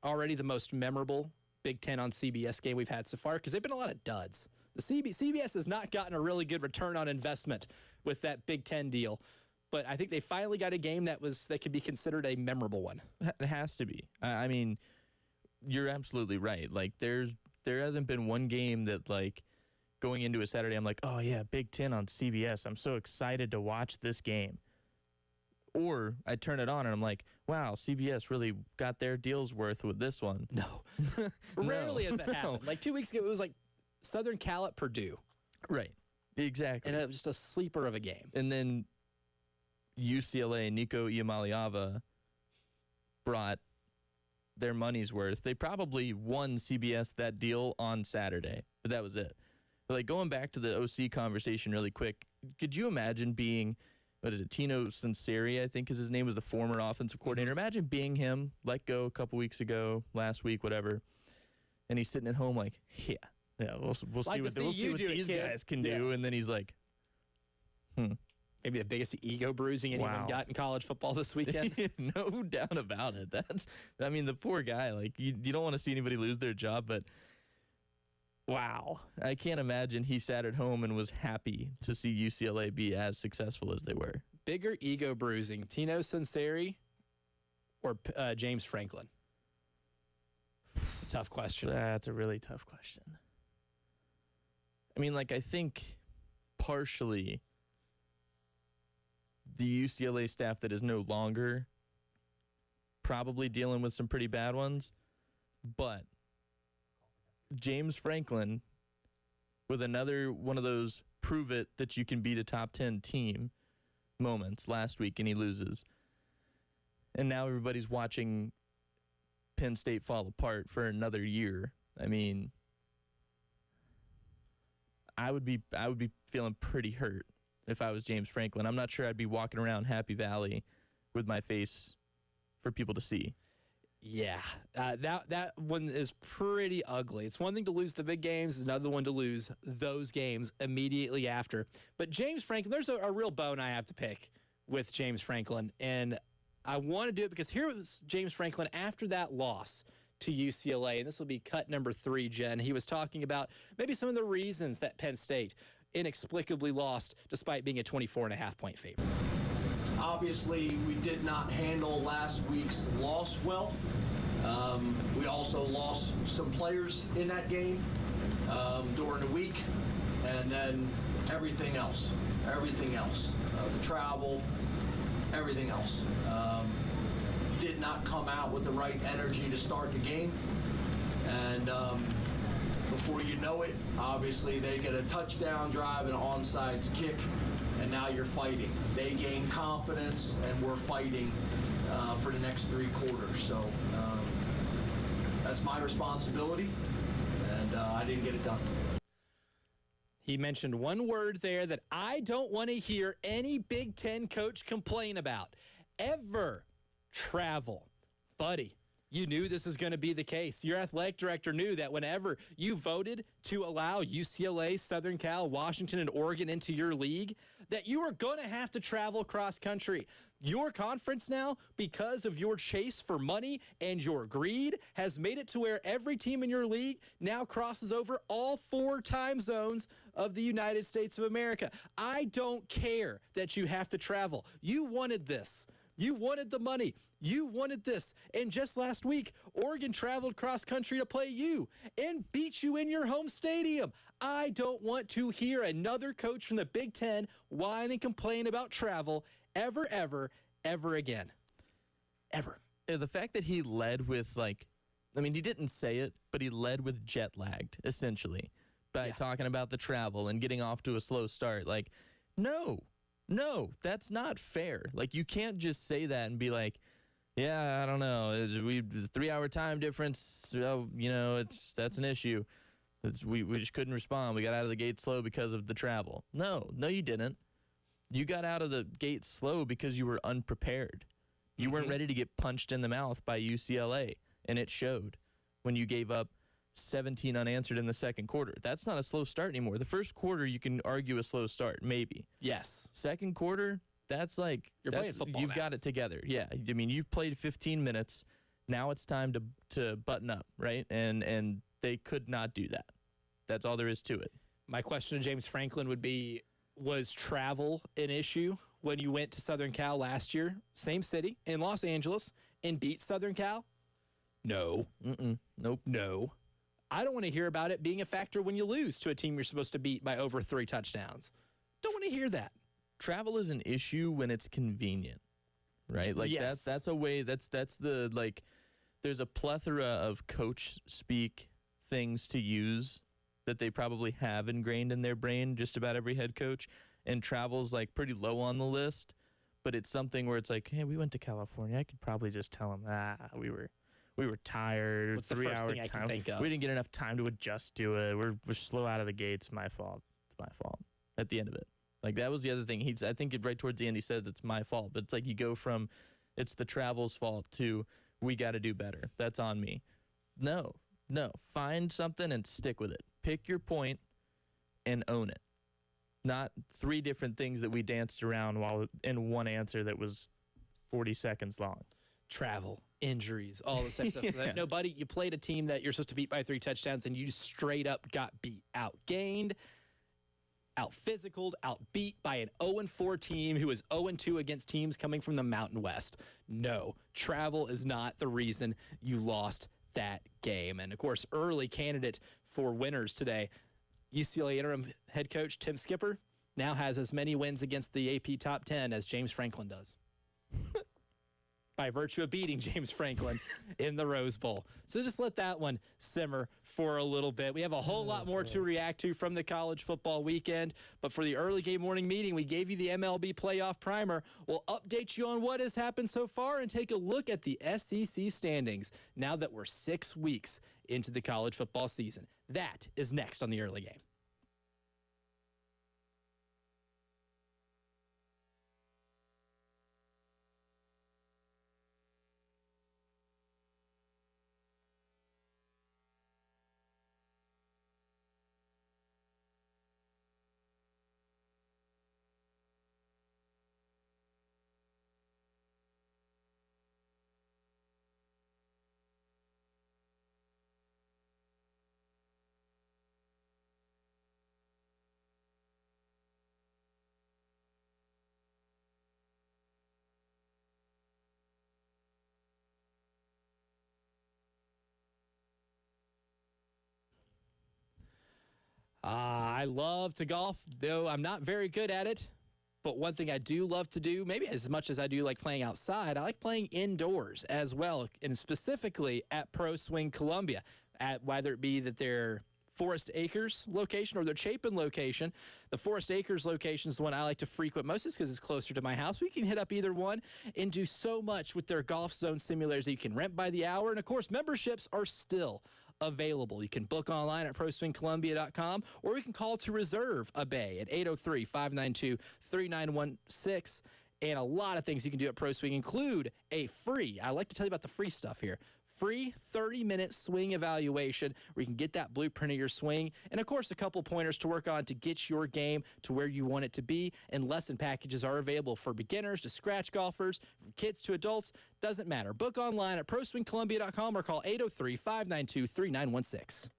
already the most memorable Big Ten on CBS game we've had so far? Because they've been a lot of duds. The CBS has not gotten a really good return on investment with that Big Ten deal. But I think they finally got a game that could be considered a memorable one. It has to be. I mean, you're absolutely right. Like, there hasn't been one game that, like, going into a Saturday, I'm like, oh yeah, Big Ten on CBS. I'm so excited to watch this game. Or I turn it on and I'm like, wow, CBS really got their deal's worth with this one. No. Rarely has that happened. Like 2 weeks ago, it was like Southern Cal at Purdue. Right. Exactly. And it was just a sleeper of a game. And then UCLA, Nico Iamaleava brought their money's worth. They probably won CBS that deal on Saturday, but that was it. But like, going back to the OC conversation really quick, could you imagine being, Tino Sunseri, I think is his name, was the former offensive coordinator. Imagine being him, let go a couple weeks ago, last week, whatever, and he's sitting at home like, yeah, we'll see what these guys can do. And then he's like, Maybe the biggest ego bruising anyone got in college football this weekend. No doubt about it. The poor guy, like, you don't want to see anybody lose their job, but wow. I can't imagine he sat at home and was happy to see UCLA be as successful as they were. Bigger ego bruising, Tino Sunseri or James Franklin? It's a tough question. That's a really tough question. I mean, like, I think partially the UCLA staff that is no longer probably dealing with some pretty bad ones, but James Franklin with another one of those prove it that you can beat a top 10 team moments last week, and he loses. And now everybody's watching Penn State fall apart for another year. I mean, I would be feeling pretty hurt if I was James Franklin. I'm not sure I'd be walking around Happy Valley with my face for people to see. Yeah, that one is pretty ugly. It's one thing to lose the big games, it's another one to lose those games immediately after. But James Franklin, there's a real bone I have to pick with James Franklin, and I want to do it because here was James Franklin after that loss to UCLA, and this will be cut number 3, Jen. He was talking about maybe some of the reasons that Penn State inexplicably lost despite being a 24.5-point favorite. Obviously, we did not handle last week's loss well. We also lost some players in that game during the week, and then everything else, the travel, everything else. Did not come out with the right energy to start the game, and before you know it, obviously they get a touchdown drive and an onside kick, and now you're fighting. They gain confidence, and we're fighting for the next 3 quarters. So that's my responsibility, and I didn't get it done. He mentioned one word there that I don't want to hear any Big Ten coach complain about ever: travel. Buddy, you knew this was going to be the case. Your athletic director knew that whenever you voted to allow UCLA, Southern Cal, Washington, and Oregon into your league, that you were going to have to travel cross country. Your conference now, because of your chase for money and your greed, has made it to where every team in your league now crosses over all 4 time zones of the United States of America. I don't care that you have to travel. You wanted this. You wanted the money. You wanted this. And just last week, Oregon traveled cross country to play you and beat you in your home stadium. I don't want to hear another coach from the Big Ten whine and complain about travel ever again. Ever. The fact that he led with, he didn't say it, but he led with jet lagged, essentially, by talking about the travel and getting off to a slow start. No, that's not fair. You can't just say that and be like, yeah, I don't know. The 3-hour time difference, that's an issue. We just couldn't respond. We got out of the gate slow because of the travel. No, you didn't. You got out of the gate slow because you were unprepared. You weren't ready to get punched in the mouth by UCLA, and it showed when you gave up 17 unanswered in the second quarter. That's not a slow start anymore. The first quarter, you can argue a slow start, maybe. Yes. Second quarter, that's you're playing football. You've now. got it together. Yeah. I mean, you've played 15 minutes. Now it's time to button up, right? And they could not do that. That's all there is to it. My question to James Franklin would be, was travel an issue when you went to Southern Cal last year, same city, in Los Angeles, and beat Southern Cal? No. Nope. No. I don't want to hear about it being a factor when you lose to a team you're supposed to beat by over 3 touchdowns. Don't want to hear that. Travel is an issue when it's convenient, right? Yes. That's a way. That's the there's a plethora of coach speak things to use that they probably have ingrained in their brain, just about every head coach, and travel's pretty low on the list, but it's something where it's hey, we went to California. I could probably just tell them, we were tired. What's the 3 first hour thing I time. can think of? We didn't get enough time to adjust to it. We're slow out of the gate. It's my fault. It's my fault. At the end of it. That was the other thing. I think right towards the end he said it's my fault. But it's you go from it's the travel's fault to we got to do better. That's on me. No. Find something and stick with it. Pick your point and own it. Not 3 different things that we danced around while in one answer that was 40 seconds long. Travel, injuries, all this type of stuff. Yeah. No, buddy, you played a team that you're supposed to beat by 3 touchdowns, and you straight up got beat, outgained, out-physicaled, outbeat by an 0-4 team who is 0-2 against teams coming from the Mountain West. No, travel is not the reason you lost that game. And, of course, early candidate for winners today, UCLA interim head coach Tim Skipper now has as many wins against the AP top 10 as James Franklin does. by virtue of beating James Franklin in the Rose Bowl. So just let that one simmer for a little bit. We have a whole lot more to react to from the college football weekend, but for the early game morning meeting, we gave you the MLB playoff primer. We'll update you on what has happened so far and take a look at the SEC standings now that we're 6 weeks into the college football season. That is next on the early game. I love to golf, though I'm not very good at it. But one thing I do love to do, maybe as much as I do like playing outside, I like playing indoors as well, and specifically at Pro Swing Columbia, at whether it be that they're Forest Acres location or their Chapin location. The Forest Acres location is the one I like to frequent most because it's closer to my house. We can hit up either one and do so much with their golf zone simulators that you can rent by the hour. And, of course, memberships are still available. You can book online at proswingcolumbia.com, or you can call to reserve a bay at 803-592-3916. And a lot of things you can do at Pro Swing include a free, I like to tell you about the free stuff here, free 30-minute swing evaluation where you can get that blueprint of your swing. And, of course, a couple pointers to work on to get your game to where you want it to be. And lesson packages are available for beginners to scratch golfers, from kids to adults. Doesn't matter. Book online at proswingcolumbia.com or call 803-592-3916.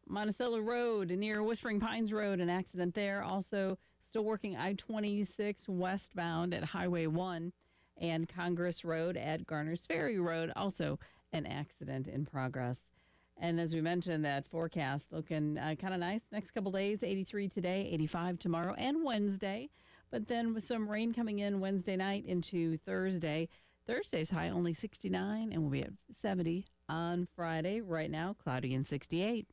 Monticello Road near Whispering Pines Road, an accident there. Also, still working I-26 westbound at Highway 1 and Congress Road at Garner's Ferry Road. Also, an accident in progress. And as we mentioned, that forecast looking kind of nice. Next couple days, 83 today, 85 tomorrow and Wednesday. But then with some rain coming in Wednesday night into Thursday. Thursday's high only 69 and we'll be at 70 on Friday. Right now, cloudy and 68.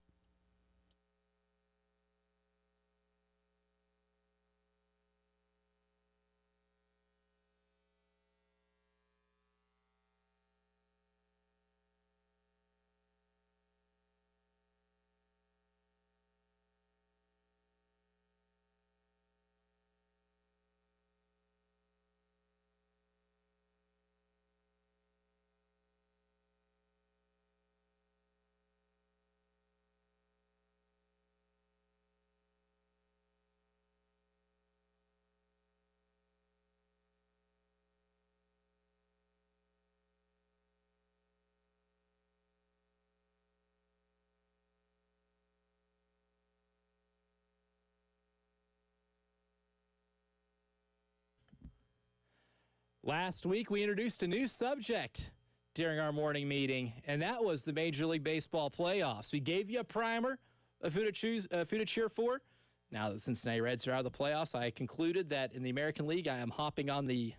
Last week, we introduced a new subject during our morning meeting, and that was the Major League Baseball playoffs. We gave you a primer of who to cheer for. Now that the Cincinnati Reds are out of the playoffs, I concluded that in the American League, I am hopping on the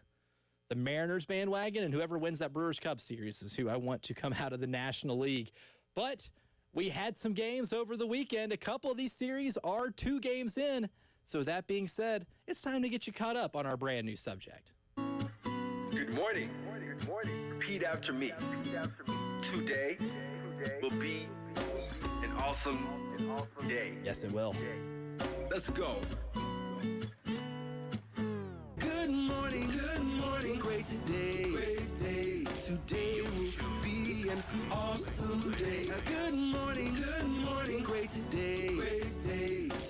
Mariners bandwagon, and whoever wins that Brewers Cup series is who I want to come out of the National League. But we had some games over the weekend. A couple of these series are 2 games in. So that being said, it's time to get you caught up on our brand new subject. Good morning. Good morning. Repeat after me. Today will be an awesome day. Yes, it will. Let's go. Good morning, great today. Today will be an awesome day. Good morning, great today.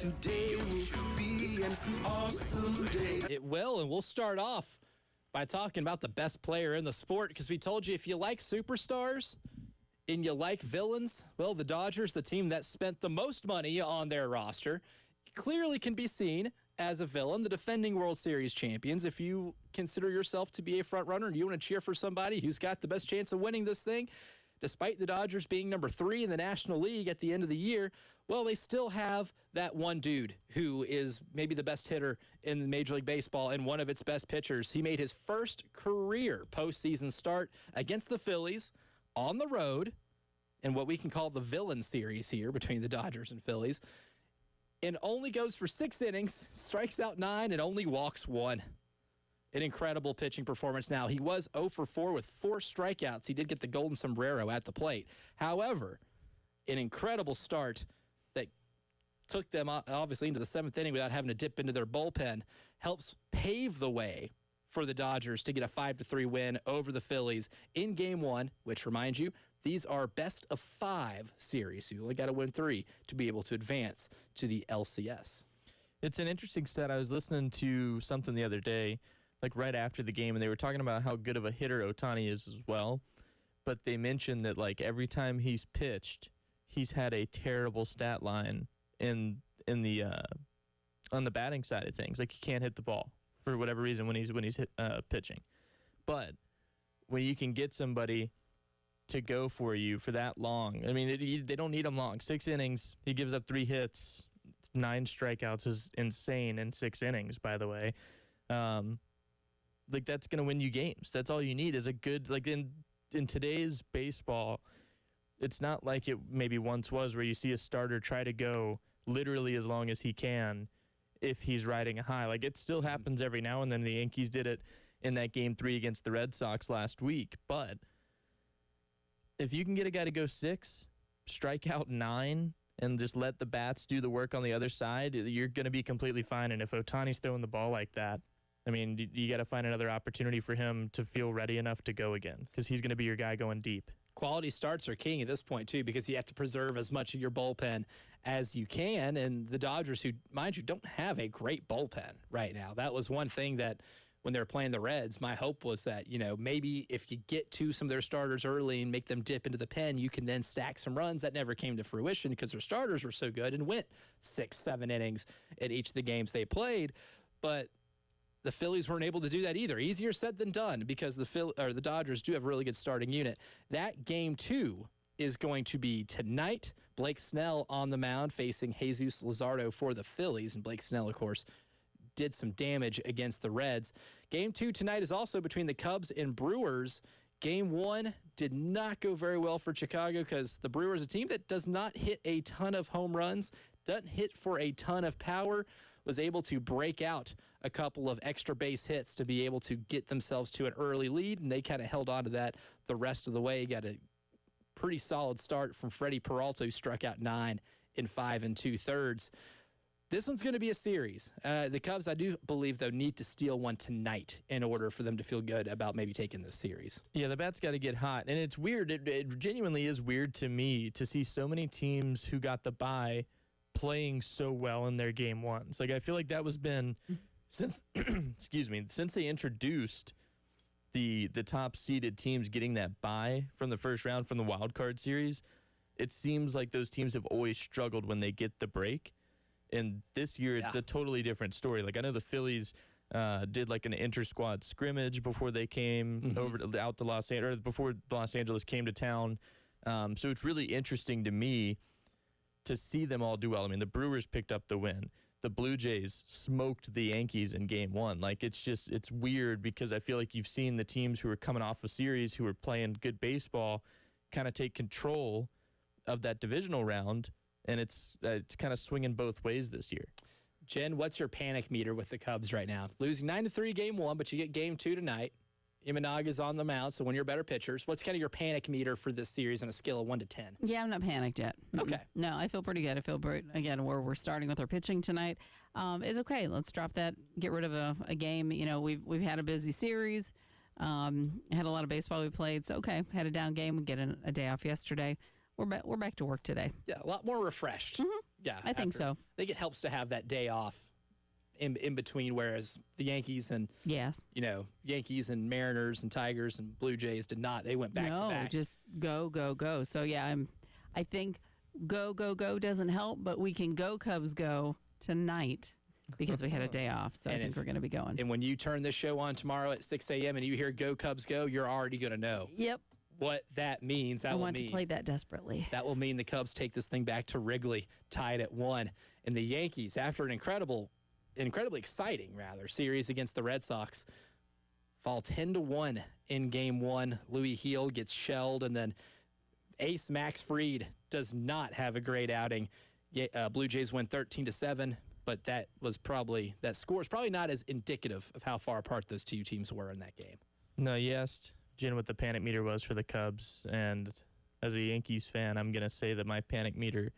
Today will be an awesome day. It will, and we'll start off by talking about the best player in the sport, because we told you if you like superstars and you like villains, well, the Dodgers, the team that spent the most money on their roster, clearly can be seen as a villain. The defending World Series champions, if you consider yourself to be a front runner and you want to cheer for somebody who's got the best chance of winning this thing, despite the Dodgers being number 3 in the National League at the end of the year, well, they still have that one dude who is maybe the best hitter in Major League Baseball and one of its best pitchers. He made his first career postseason start against the Phillies on the road in what we can call the villain series here between the Dodgers and Phillies, and only goes for 6 innings, strikes out 9, and only walks 1. An incredible pitching performance. Now, he was 0 for 4 with 4 strikeouts. He did get the golden sombrero at the plate. However, an incredible start that took them obviously into the 7th inning without having to dip into their bullpen helps pave the way for the Dodgers to get a 5-3 win over the Phillies in Game 1, which, remind you, these are best of 5 series. So you only got to win 3 to be able to advance to the LCS. It's an interesting stat. I was listening to something the other day, like right after the game, and they were talking about how good of a hitter Ohtani is as well. But they mentioned that, like, every time he's pitched, he's had a terrible stat line in the on the batting side of things. Like, he can't hit the ball for whatever reason when he's pitching. But when you can get somebody to go for you for that long, I mean, they don't need him long. 6 innings, he gives up 3 hits, 9 strikeouts is insane in 6 innings, by the way. Like, that's going to win you games. That's all you need is a good, like, in today's baseball, it's not like it maybe once was where you see a starter try to go literally as long as he can if he's riding a high. Like, it still happens every now and then. The Yankees did it in that Game 3 against the Red Sox last week. But if you can get a guy to go 6, strike out 9, and just let the bats do the work on the other side, you're going to be completely fine. And if Ohtani's throwing the ball like that, I mean, you got to find another opportunity for him to feel ready enough to go again, because he's going to be your guy going deep. Quality starts are king at this point, too, because you have to preserve as much of your bullpen as you can. And the Dodgers, who, mind you, don't have a great bullpen right now. That was one thing that when they're playing the Reds, my hope was that, maybe if you get to some of their starters early and make them dip into the pen, you can then stack some runs. That never came to fruition because their starters were so good and went 6-7 innings in each of the games they played. But the Phillies weren't able to do that either. Easier said than done because the Dodgers do have a really good starting unit. That game 2 is going to be tonight. Blake Snell on the mound facing Jesus Luzardo for the Phillies. And Blake Snell, of course, did some damage against the Reds. Game 2 tonight is also between the Cubs and Brewers. Game 1 did not go very well for Chicago because the Brewers, a team that does not hit a ton of home runs, doesn't hit for a ton of power, was able to break out a couple of extra base hits to be able to get themselves to an early lead, and they kind of held on to that the rest of the way. Got a pretty solid start from Freddie Peralta, who struck out 9 in 5 2/3. This one's going to be a series. The Cubs, I do believe, though, need to steal one tonight in order for them to feel good about maybe taking this series. Yeah, the bat's got to get hot. And it's weird. It genuinely is weird to me to see so many teams who got the bye playing so well in their game ones. Like, I feel like that was been since, since they introduced the top seeded teams getting that bye from the first round from the wild card series, it seems like those teams have always struggled when they get the break. And this year, it's a totally different story. Like, I know the Phillies did like an inter-squad scrimmage before they came out to Los Angeles, or before Los Angeles came to town. So it's really interesting to me to see them all do well. I mean, the Brewers picked up the win. The Blue Jays smoked the Yankees in game 1. Like, it's weird because I feel like you've seen the teams who are coming off a series who are playing good baseball kind of take control of that divisional round. And it's kind of swinging both ways this year. Jen, what's your panic meter with the Cubs right now? Losing 9-3 game 1, but you get game 2 tonight. Imanaga's on the mound, so one of your better pitchers. What's kind of your panic meter for this series on a scale of 1 to 10? Yeah, I'm not panicked yet. Okay. No, I feel pretty good. I feel, again, where we're starting with our pitching tonight is okay. Let's drop that, get rid of a game. We've had a busy series, had a lot of baseball we played. So, okay, had a down game. We get a day off yesterday. We're back to work today. Yeah, a lot more refreshed. Yeah, I think so. I think it helps to have that day off in between, whereas the Yankees and Yankees and Mariners and Tigers and Blue Jays did not. They went back to back. No, just go, go, go. So yeah, I think go, go, go doesn't help, but we can go Cubs go tonight because we had a day off. So I think we're going to be going. And when you turn this show on tomorrow at 6 a.m. and you hear "Go Cubs Go," you're already going to know. Yep. What that means. I want to play that desperately. That will mean the Cubs take this thing back to Wrigley, tied at 1. And the Yankees, after an incredibly exciting series against the Red Sox, fall 10-1 in game 1. Louis Heel gets shelled, and then ace Max Fried does not have a great outing. Blue Jays win 13-7, but that score is probably not as indicative of how far apart those two teams were in that game. No, you asked Jen what the panic meter was for the Cubs, and as a Yankees fan, I'm going to say that my panic meter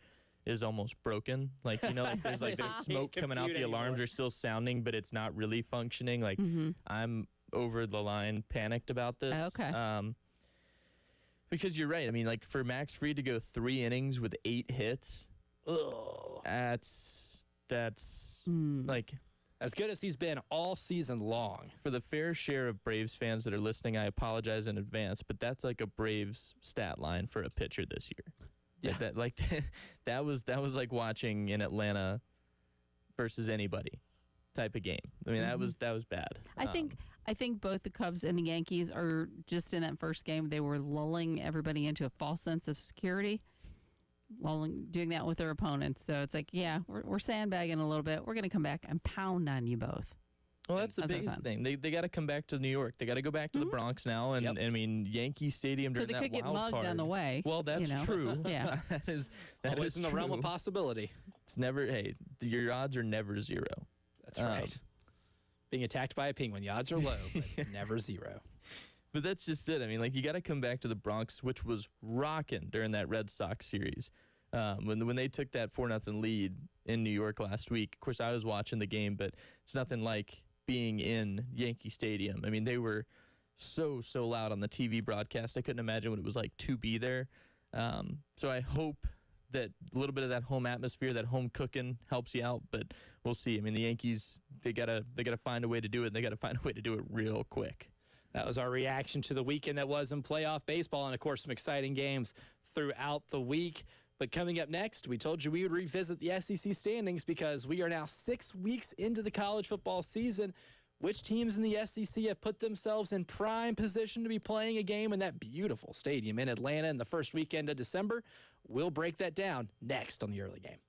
is almost broken. Like, there's smoke coming out, the alarms are still sounding, but it's not really functioning. Like, I'm over the line panicked about this. Okay. Because you're right. I mean, like, for Max Fried to go 3 innings with 8 hits, that's like, as good as he's been all season long. For the fair share of Braves fans that are listening, I apologize in advance, but that's like a Braves stat line for a pitcher this year. Yeah. That was like watching in Atlanta versus anybody type of game. I mean, that was bad. I think both the Cubs and the Yankees are just in that first game. They were lulling everybody into a false sense of security, doing that with their opponents. So it's like, yeah, we're sandbagging a little bit. We're going to come back and pound on you both. Well, that's the biggest thing. They got to come back to New York. They got to go back to the Bronx now. And I mean, Yankee Stadium during that wild card. So they could get mugged on the way. Well, that's true. Yeah. that is in the realm of possibility. It's never, your odds are never 0. That's right. Being attacked by a penguin, the odds are low, but it's never 0. But that's just it. I mean, like, you got to come back to the Bronx, which was rocking during that Red Sox series. When they took that 4-0 lead in New York last week. Of course, I was watching the game, but it's nothing like being in Yankee Stadium. I mean, they were so loud on the TV broadcast. I couldn't imagine what it was like to be there. So I hope that little bit of that home atmosphere, that home cooking helps you out. But we'll see. I mean, the Yankees, they gotta find a way to do it. And they gotta find a way to do it real quick. That was our reaction to the weekend that was in playoff baseball, and of course some exciting games throughout the week. But coming up next, we told you we would revisit the SEC standings because we are now 6 weeks into the college football season. Which teams in the SEC have put themselves in prime position to be playing a game in that beautiful stadium in Atlanta in the first weekend of December? We'll break that down next on the early game.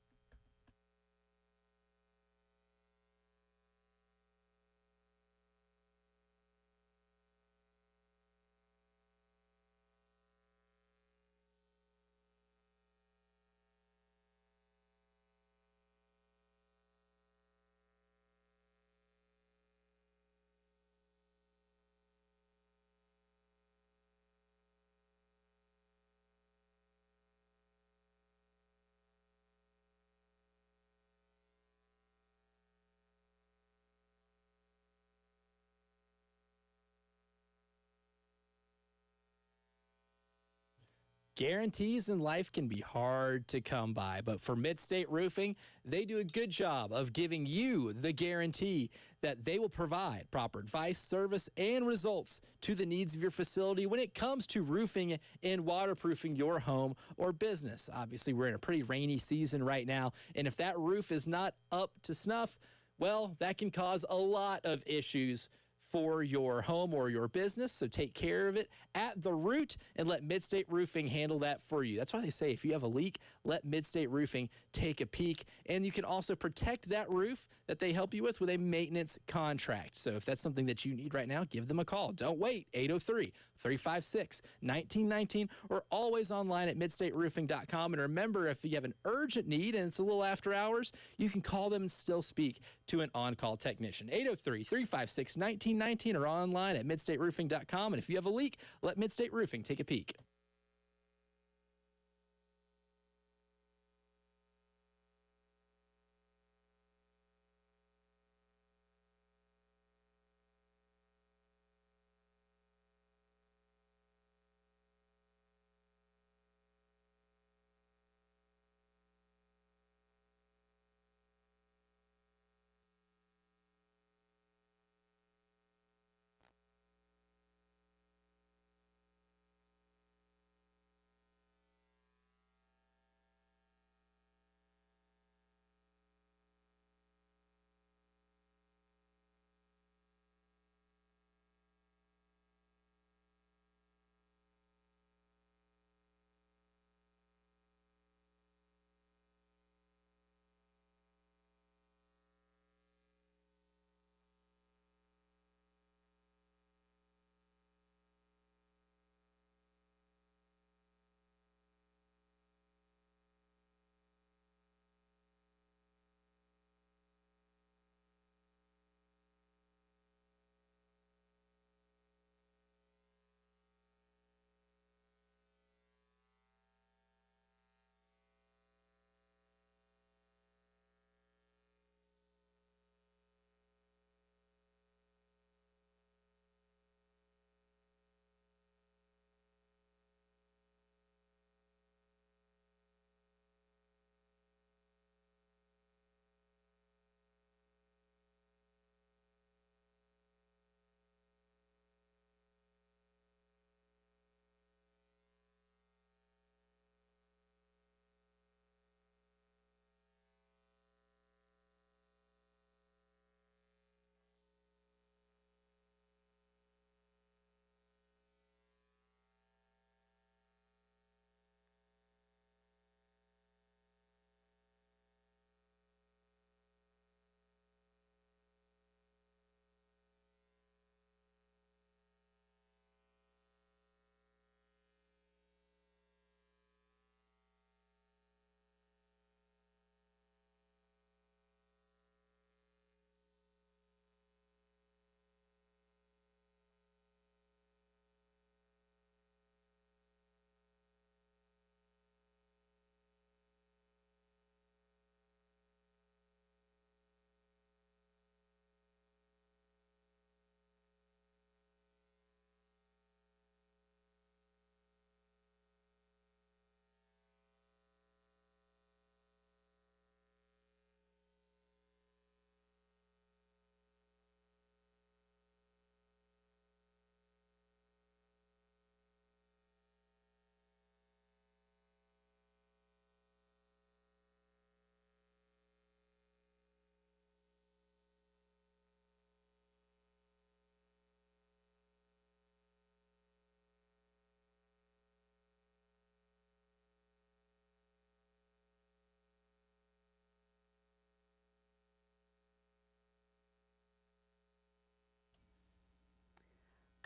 Guarantees in life can be hard to come by, but for Midstate Roofing, they do a good job of giving you the guarantee that they will provide proper advice, service, and results to the needs of your facility when it comes to roofing and waterproofing your home or business. Obviously, we're in a pretty rainy season right now, and if that roof is not up to snuff, well, that can cause a lot of issues for your home or your business. So take care of it at the root and let Midstate Roofing handle that for you. That's why they say if you have a leak, let Midstate Roofing take a peek. And you can also protect that roof that they help you with a maintenance contract. So if that's something that you need right now, give them a call. Don't wait. 803-356-1919 or always online at midstateroofing.com. And remember, if you have an urgent need and it's a little after hours, you can call them and still speak to an on-call technician. 803-356-1919 or online at midstateroofing.com. And if you have a leak, let Midstate Roofing take a peek.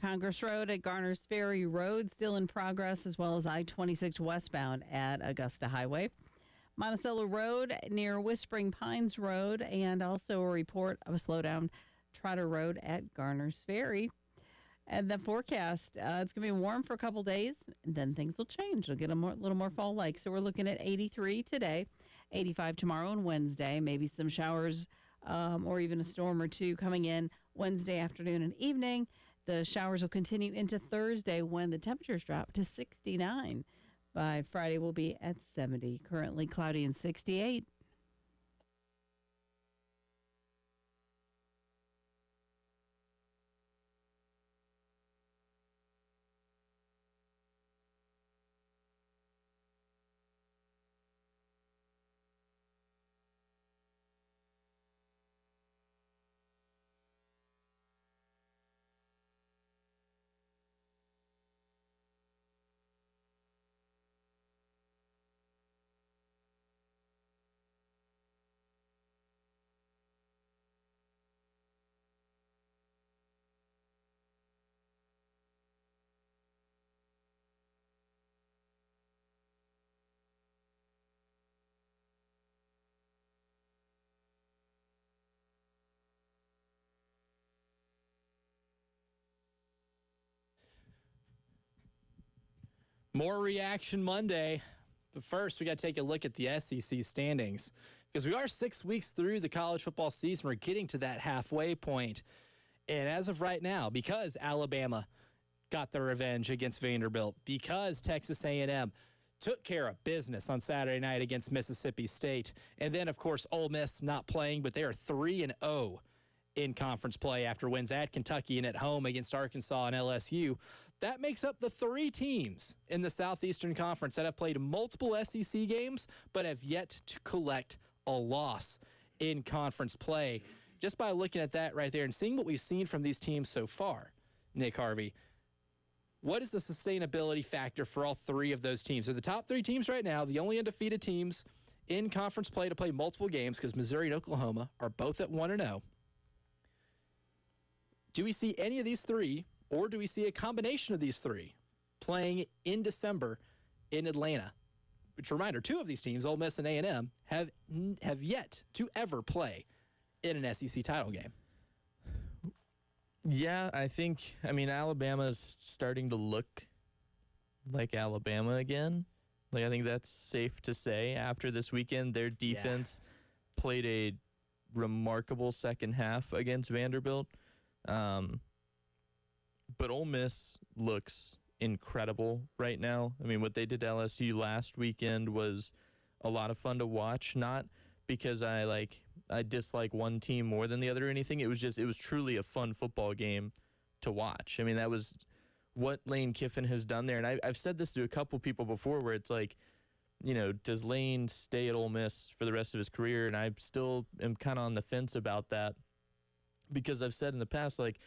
Congress Road at Garner's Ferry Road still in progress, as well as I-26 westbound at Augusta Highway. Monticello Road near Whispering Pines Road, and also a report of a slowdown Trotter Road at Garner's Ferry. And the forecast, it's going to be warm for a couple days, and then things will change. It'll get a little more fall-like. So we're looking at 83 today, 85 tomorrow and Wednesday, maybe some showers or even a storm or two coming in Wednesday afternoon and evening. The showers will continue into Thursday when the temperatures drop to 69. By Friday, we'll be at 70. Currently cloudy and 68. More Reaction Monday. But first, we got to take a look at the SEC standings because we are 6 weeks through the college football season. We're getting to that halfway point. And as of right now, because Alabama got their revenge against Vanderbilt, because Texas A&M took care of business on Saturday night against Mississippi State, and then, of course, Ole Miss not playing, but they are 3-0 in conference play after wins at Kentucky and at home against Arkansas and LSU. That makes up the 3 teams in the Southeastern Conference that have played multiple SEC games but have yet to collect a loss in conference play. Just by looking at that right there and seeing what we've seen from these teams so far, Nick Harvey, what is the sustainability factor for all 3 of those teams? So the top 3 teams right now, the only undefeated teams in conference play to play multiple games, because Missouri and Oklahoma are both at 1-0. Do we see any of these 3, or do we see a combination of these 3 playing in December in Atlanta? Which, reminder, 2 of these teams, Ole Miss and A&M, have yet to ever play in an SEC title game. Yeah, I mean, Alabama's starting to look like Alabama again. Like, I think that's safe to say. After this weekend, their defense played a remarkable second half against Vanderbilt. But Ole Miss looks incredible right now. I mean, what they did to LSU last weekend was a lot of fun to watch. Not because I dislike one team more than the other or anything. It was truly a fun football game to watch. I mean, that was what Lane Kiffin has done there. And I've said this to a couple people before where it's like, you know, does Lane stay at Ole Miss for the rest of his career? And I still am kind of on the fence about that. Because I've said in the past, like,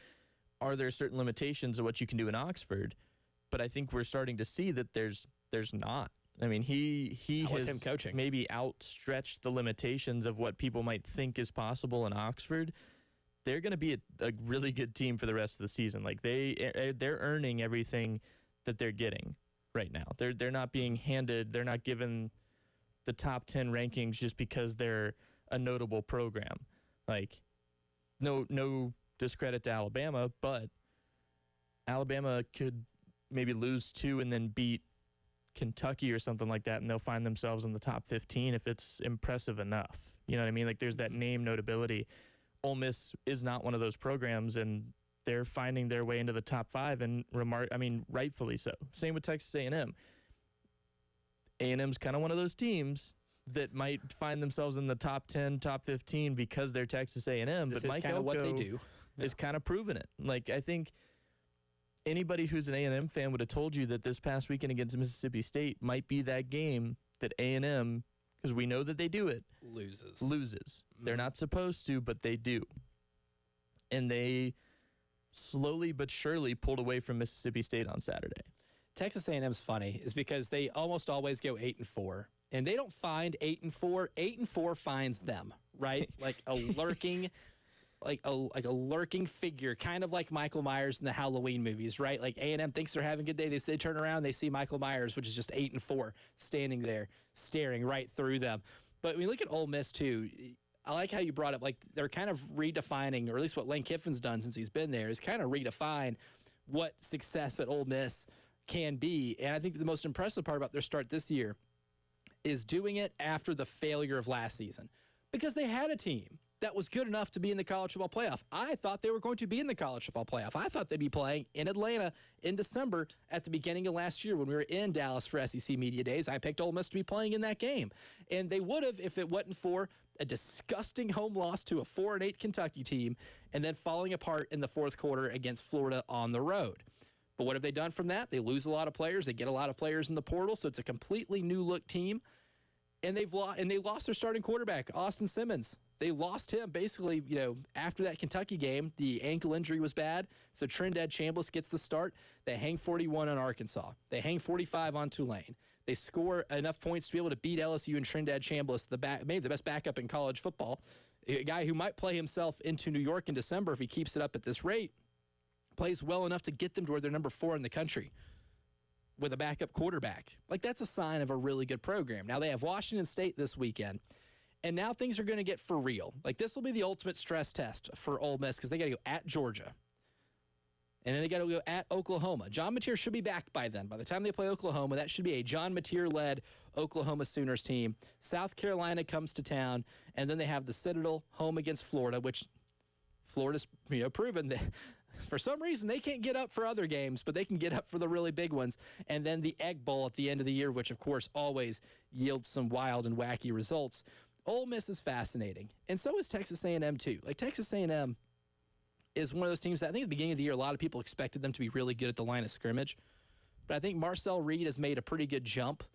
are there certain limitations of what you can do in Oxford? But I think we're starting to see that there's not. I mean, he has maybe outstretched the limitations of what people might think is possible in Oxford. They're going to be a really good team for the rest of the season. Like, they're earning everything that they're getting right now. They're not being handed. They're not given the top 10 rankings just because they're a notable program. Like, no discredit to Alabama, but Alabama could maybe lose 2 and then beat Kentucky or something like that, and they'll find themselves in the top 15 if it's impressive enough. You know what I mean? Like, there's that name notability. Ole Miss is not one of those programs, and they're finding their way into the top 5, and rightfully so. Same with Texas A&M. A&M's kind of one of those teams that might find themselves in the top 10, top 15 because they're Texas A&M. This but is Mike kind of what they do. Is kind of proving it. Like, I think anybody who's an A&M fan would have told you that this past weekend against Mississippi State might be that game that A&M, because we know that they do it, loses. Mm-hmm. They're not supposed to, but they do. And they slowly but surely pulled away from Mississippi State on Saturday. Texas A&M's funny is because they almost always go 8-4. And they don't find 8-4. 8-4 finds them, right? Like a lurking like a lurking figure, kind of like Michael Myers in the Halloween movies, right? Like A&M thinks they're having a good day. They turn around, they see Michael Myers, which is just 8-4, standing there, staring right through them. But when you look at Ole Miss too, I like how you brought up, like, they're kind of redefining, or at least what Lane Kiffin's done since he's been there, is kind of redefine what success at Ole Miss can be. And I think the most impressive part about their start this year is doing it after the failure of last season, because they had a team that was good enough to be in the college football playoff. I thought they were going to be in the college football playoff. I thought they'd be playing in Atlanta in December at the beginning of last year when we were in Dallas for SEC Media Days. I picked Ole Miss to be playing in that game. And they would have if it wasn't for a disgusting home loss to a 4-8 Kentucky team and then falling apart in the fourth quarter against Florida on the road. But what have they done from that? They lose a lot of players. They get a lot of players in the portal, so it's a completely new look team. And they lost their starting quarterback, Austin Simmons. They lost him basically, after that Kentucky game. The ankle injury was bad, so Trinidad Chambliss gets the start. They hang 41 on Arkansas. They hang 45 on Tulane. They score enough points to be able to beat LSU and Trinidad Chambliss, maybe the best backup in college football, a guy who might play himself into New York in December if he keeps it up at this rate, plays well enough to get them to where they're number 4 in the country with a backup quarterback. Like, that's a sign of a really good program. Now, they have Washington State this weekend. And now things are going to get for real. Like, this will be the ultimate stress test for Ole Miss because they got to go at Georgia. And then they got to go at Oklahoma. John Mateer should be back by then. By the time they play Oklahoma, that should be a John Mateer-led Oklahoma Sooners team. South Carolina comes to town, and then they have the Citadel home against Florida, which Florida's proven that for some reason they can't get up for other games, but they can get up for the really big ones. And then the Egg Bowl at the end of the year, which, of course, always yields some wild and wacky results. Ole Miss is fascinating, and so is Texas A&M too. Like, Texas A&M is one of those teams that I think at the beginning of the year a lot of people expected them to be really good at the line of scrimmage, but I think Marcel Reed has made a pretty good jump,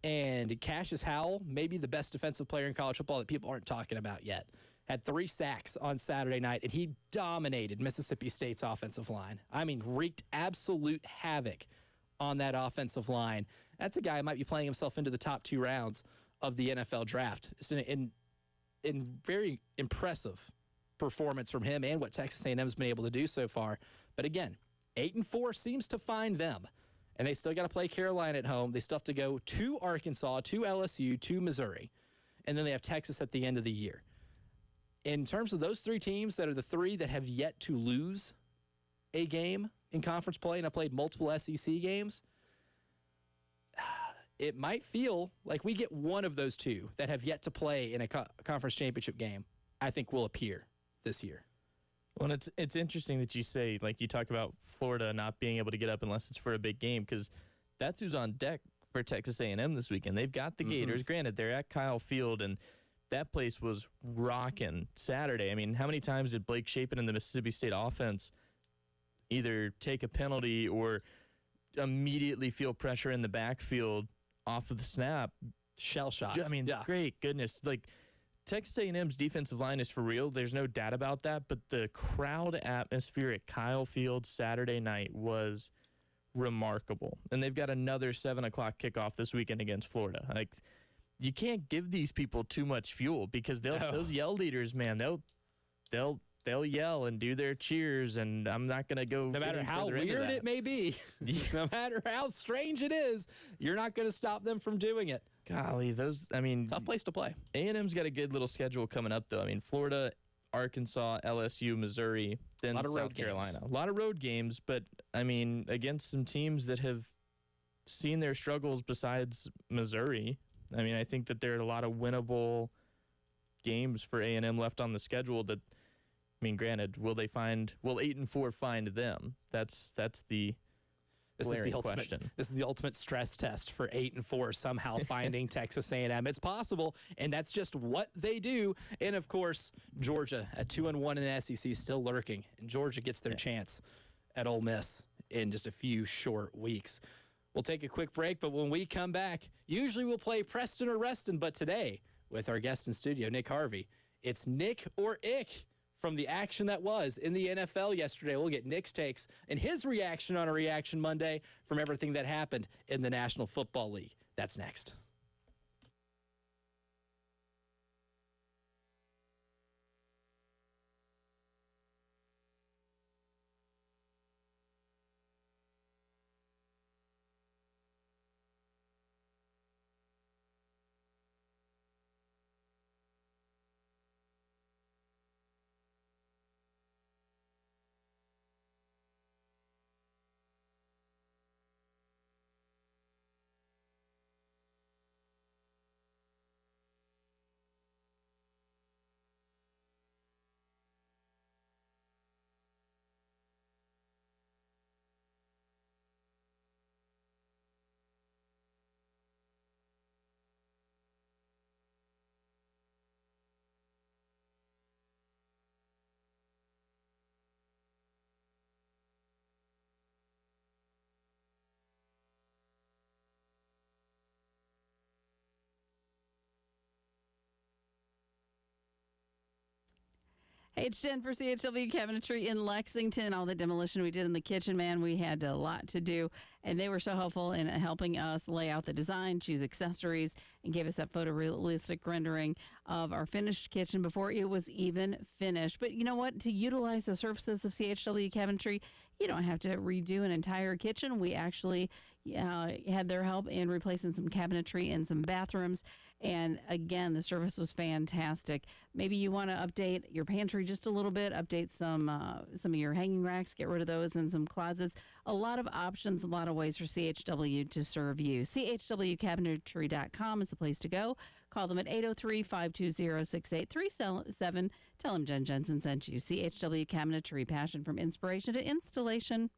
and Cassius Howell, maybe the best defensive player in college football that people aren't talking about yet, had 3 sacks on Saturday night, and he dominated Mississippi State's offensive line. I mean, wreaked absolute havoc on that offensive line. That's a guy who might be playing himself into the top 2 rounds of the NFL draft. It's in very impressive performance from him and what Texas A&M's been able to do so far. But again, 8-4 seems to find them. And they still got to play Carolina at home. They still have to go to Arkansas, to LSU, to Missouri. And then they have Texas at the end of the year. In terms of those 3 teams that are the 3 that have yet to lose a game in conference play and have played multiple SEC games, it might feel like we get one of those 2 that have yet to play in a conference championship game, I think, will appear this year. Well, it's interesting that you say, like, you talk about Florida not being able to get up unless it's for a big game, because that's who's on deck for Texas A&M this weekend. They've got the Gators. Granted, they're at Kyle Field, and that place was rocking Saturday. I mean, how many times did Blake Shapen and the Mississippi State offense either take a penalty or immediately feel pressure in the backfield off of the snap? Shell shocked. I mean, great goodness. Like, Texas A&M's defensive line is for real. There's no doubt about that. But the crowd atmosphere at Kyle Field Saturday night was remarkable. And they've got another 7 o'clock kickoff this weekend against Florida. Like, you can't give these people too much fuel because those yell leaders, man, they'll yell and do their cheers, and I'm not going to go. No matter how weird it may be, no matter how strange it is, you're not going to stop them from doing it. Golly, tough place to play. A&M's got a good little schedule coming up, though. I mean, Florida, Arkansas, LSU, Missouri, then South Carolina. A lot of road games, but, I mean, against some teams that have seen their struggles besides Missouri. I mean, I think that there are a lot of winnable games for A&M left on the schedule that, I mean, granted, will 8-4 find them? That's the question. This is the ultimate stress test for 8-4 somehow finding Texas A&M. It's possible, and that's just what they do. And of course, Georgia at 2-1 in the SEC still lurking, and Georgia gets their chance at Ole Miss in just a few short weeks. We'll take a quick break, but when we come back, usually we'll play Preston or Reston, but today, with our guest in studio, Nick Harvey, it's Nick or Ick from the action that was in the NFL yesterday. We'll get Nick's takes and his reaction on a Reaction Monday from everything that happened in the National Football League. That's next. Hey, it's Jen for CHW Cabinetry in Lexington. All the demolition we did in the kitchen, man, we had a lot to do. And they were so helpful in helping us lay out the design, choose accessories, and gave us that photorealistic rendering of our finished kitchen before it was even finished. But you know what? To utilize the surfaces of CHW Cabinetry, you don't have to redo an entire kitchen. We actually had their help in replacing some cabinetry in some bathrooms. And again, the service was fantastic. Maybe you want to update your pantry just a little bit, update some of your hanging racks, get rid of those, and some closets. A lot of options, a lot of ways for CHW to serve you. CHWCabinetry.com is the place to go. Call them at 803-520-6837. Tell them Jen Jensen sent you. CHW Cabinetry, passion from inspiration to installation.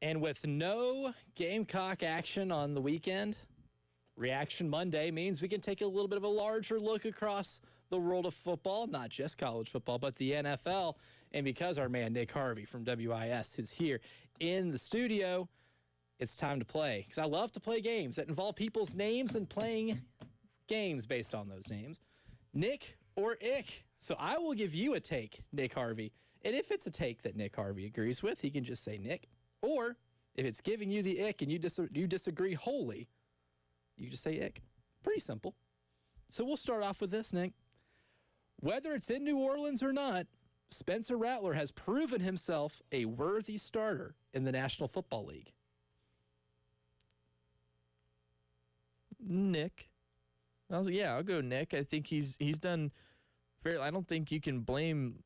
And with no Gamecock action on the weekend, Reaction Monday means we can take a little bit of a larger look across the world of football, not just college football, but the NFL. And because our man Nick Harvey from WIS is here in the studio, it's time to play. Because I love to play games that involve people's names and playing games based on those names. Nick or Ick. So I will give you a take, Nick Harvey, And if it's a take that Nick Harvey agrees with, he can just say Nick. Or if it's giving you the ick and you disagree wholly, you just say ick. Pretty simple. So we'll start off with this, Nick. Whether it's in New Orleans or not, Spencer Rattler has proven himself a worthy starter in the National Football League. Nick. I'll go Nick. I think he's done fairly. I don't think you can blame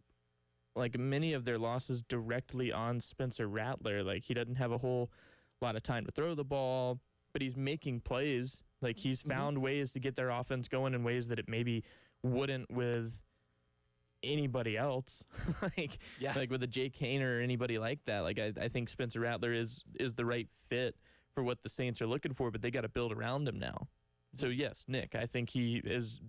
like many of their losses directly on Spencer Rattler. Like, he doesn't have a whole lot of time to throw the ball, but he's making plays. Like, he's found ways to get their offense going in ways that it maybe wouldn't with anybody else. like with a Jake Haener or anybody like that. Like, I think Spencer Rattler is the right fit for what the Saints are looking for, but they got to build around him now. So yes, Nick, I think he's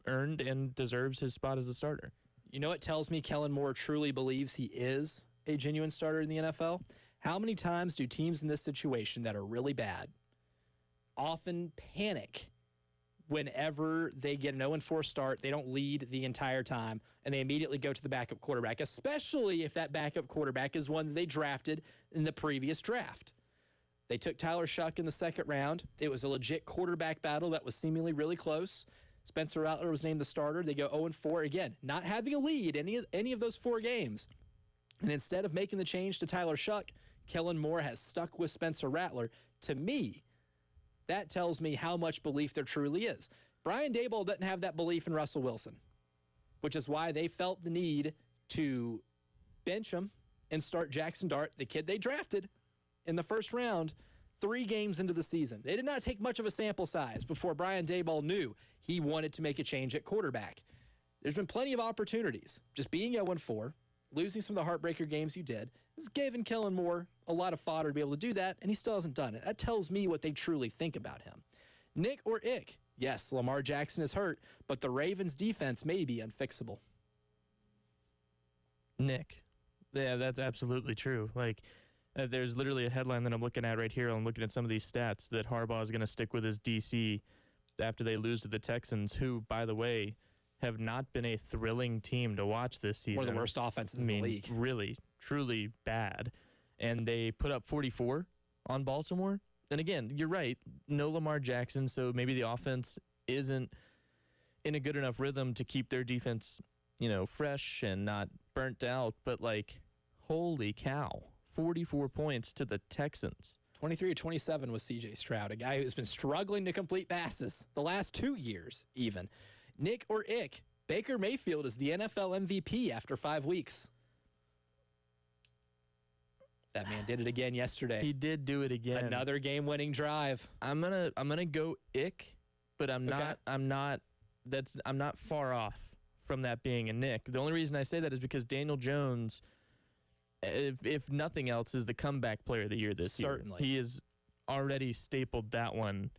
earned and deserves his spot as a starter. You know what tells me Kellen Moore truly believes he is a genuine starter in the NFL? How many times do teams in this situation that are really bad often panic whenever they get an 0-4 start, they don't lead the entire time, and they immediately go to the backup quarterback, especially if that backup quarterback is one that they drafted in the previous draft. They took Tyler Shuck in the second round. It was a legit quarterback battle that was seemingly really close. Spencer Rattler was named the starter. They go 0-4. Again, not having a lead any of those 4 games. And instead of making the change to Tyler Shuck, Kellen Moore has stuck with Spencer Rattler. To me, that tells me how much belief there truly is. Brian Daboll doesn't have that belief in Russell Wilson, which is why they felt the need to bench him and start Jackson Dart, the kid they drafted in the first round, 3 games into the season. They did not take much of a sample size before Brian Daboll knew he wanted to make a change at quarterback. There's been plenty of opportunities. Just being 0-4, losing some of the heartbreaker games you did, has given Kellen Moore a lot of fodder to be able to do that, and he still hasn't done it. That tells me what they truly think about him. Nick or ick? Yes, Lamar Jackson is hurt, but the Ravens' defense may be unfixable. Nick. Yeah, that's absolutely true. Like, there's literally a headline that I'm looking at right here. I'm looking at some of these stats that Harbaugh is going to stick with his DC after they lose to the Texans, who, by the way, have not been a thrilling team to watch this season. One of the worst offenses in the league. Really, truly bad. And they put up 44 on Baltimore. And again, you're right, no Lamar Jackson, so maybe the offense isn't in a good enough rhythm to keep their defense, fresh and not burnt out. But, like, holy cow, 44 points to the Texans. 23-27 was C.J. Stroud, a guy who's been struggling to complete passes the last 2 years even. Nick or ick? Baker Mayfield is the NFL MVP after 5 weeks. That man did it again yesterday. He did do it again. Another game-winning drive. I'm gonna go ick, but I'm not far off from that being a Nick. The only reason I say that is because Daniel Jones, if nothing else, is the comeback player of the year this year. Certainly. He has already stapled that one.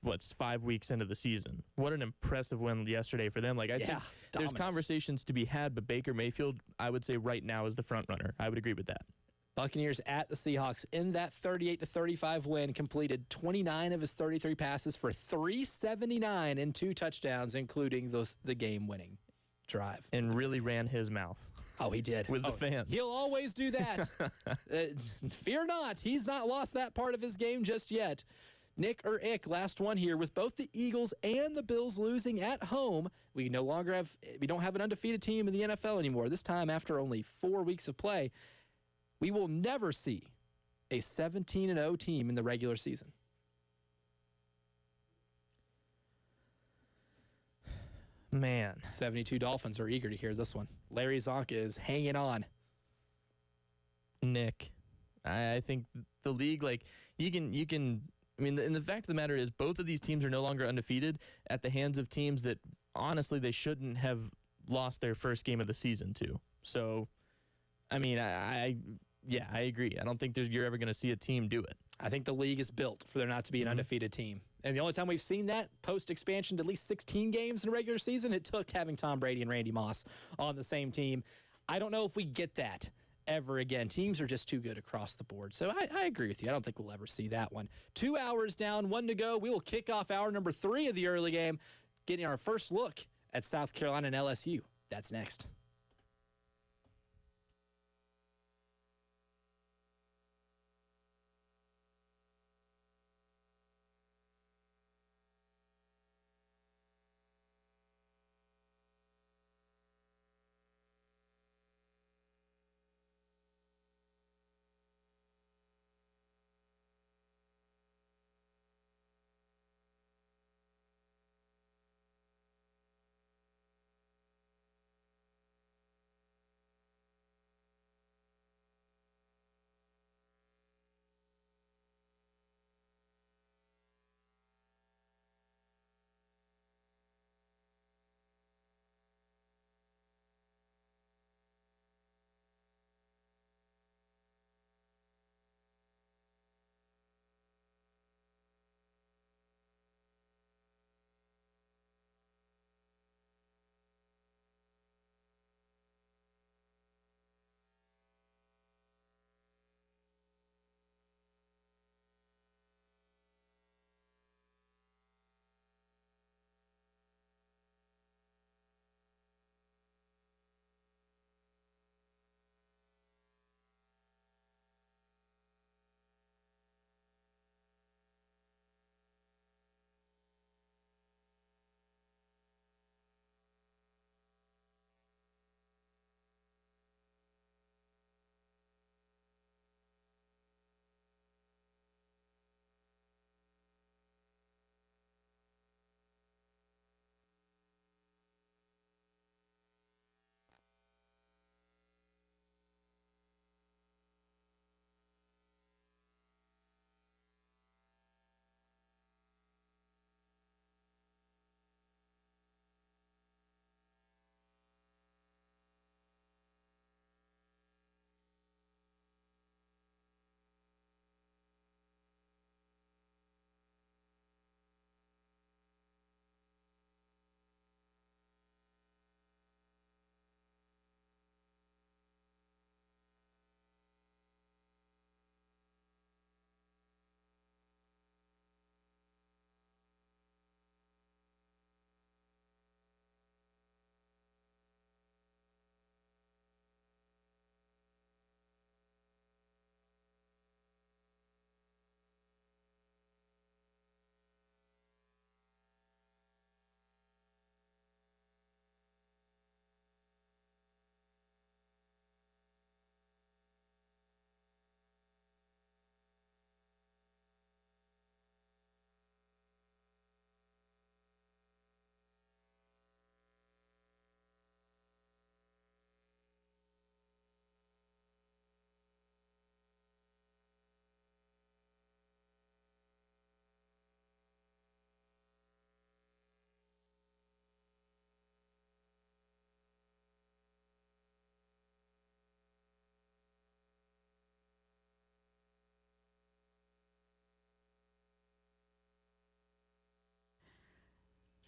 What's 5 weeks into the season? What an impressive win yesterday for them. Like, I think there's dominance. Conversations to be had, but Baker Mayfield, I would say right now, is the front runner. I would agree with that. Buccaneers at the Seahawks in that 38-35 win, completed 29 of his 33 passes for 379 and 2 touchdowns, including the game-winning drive. And really ran his mouth. Oh, he did. With the fans. He'll always do that. Fear not. He's not lost that part of his game just yet. Nick or ick, last one here. With both the Eagles and the Bills losing at home, we don't have an undefeated team in the NFL anymore. This time, after only 4 weeks of play, we will never see a 17-0 team in the regular season. Man. 72 Dolphins are eager to hear this one. Larry Zonka is hanging on. Nick. I think the league, like, you can. I mean, and the fact of the matter is both of these teams are no longer undefeated at the hands of teams that, honestly, they shouldn't have lost their first game of the season to. So, I mean, I agree. I don't think you're ever going to see a team do it. I think the league is built for there not to be an undefeated team. And the only time we've seen that post-expansion to at least 16 games in a regular season, it took having Tom Brady and Randy Moss on the same team. I don't know if we get that ever again. Teams are just too good across the board. So I agree with you. I don't think we'll ever see that one. 2 hours down, 1 to go. We will kick off hour number 3 of the early game, getting our first look at South Carolina and LSU. That's next.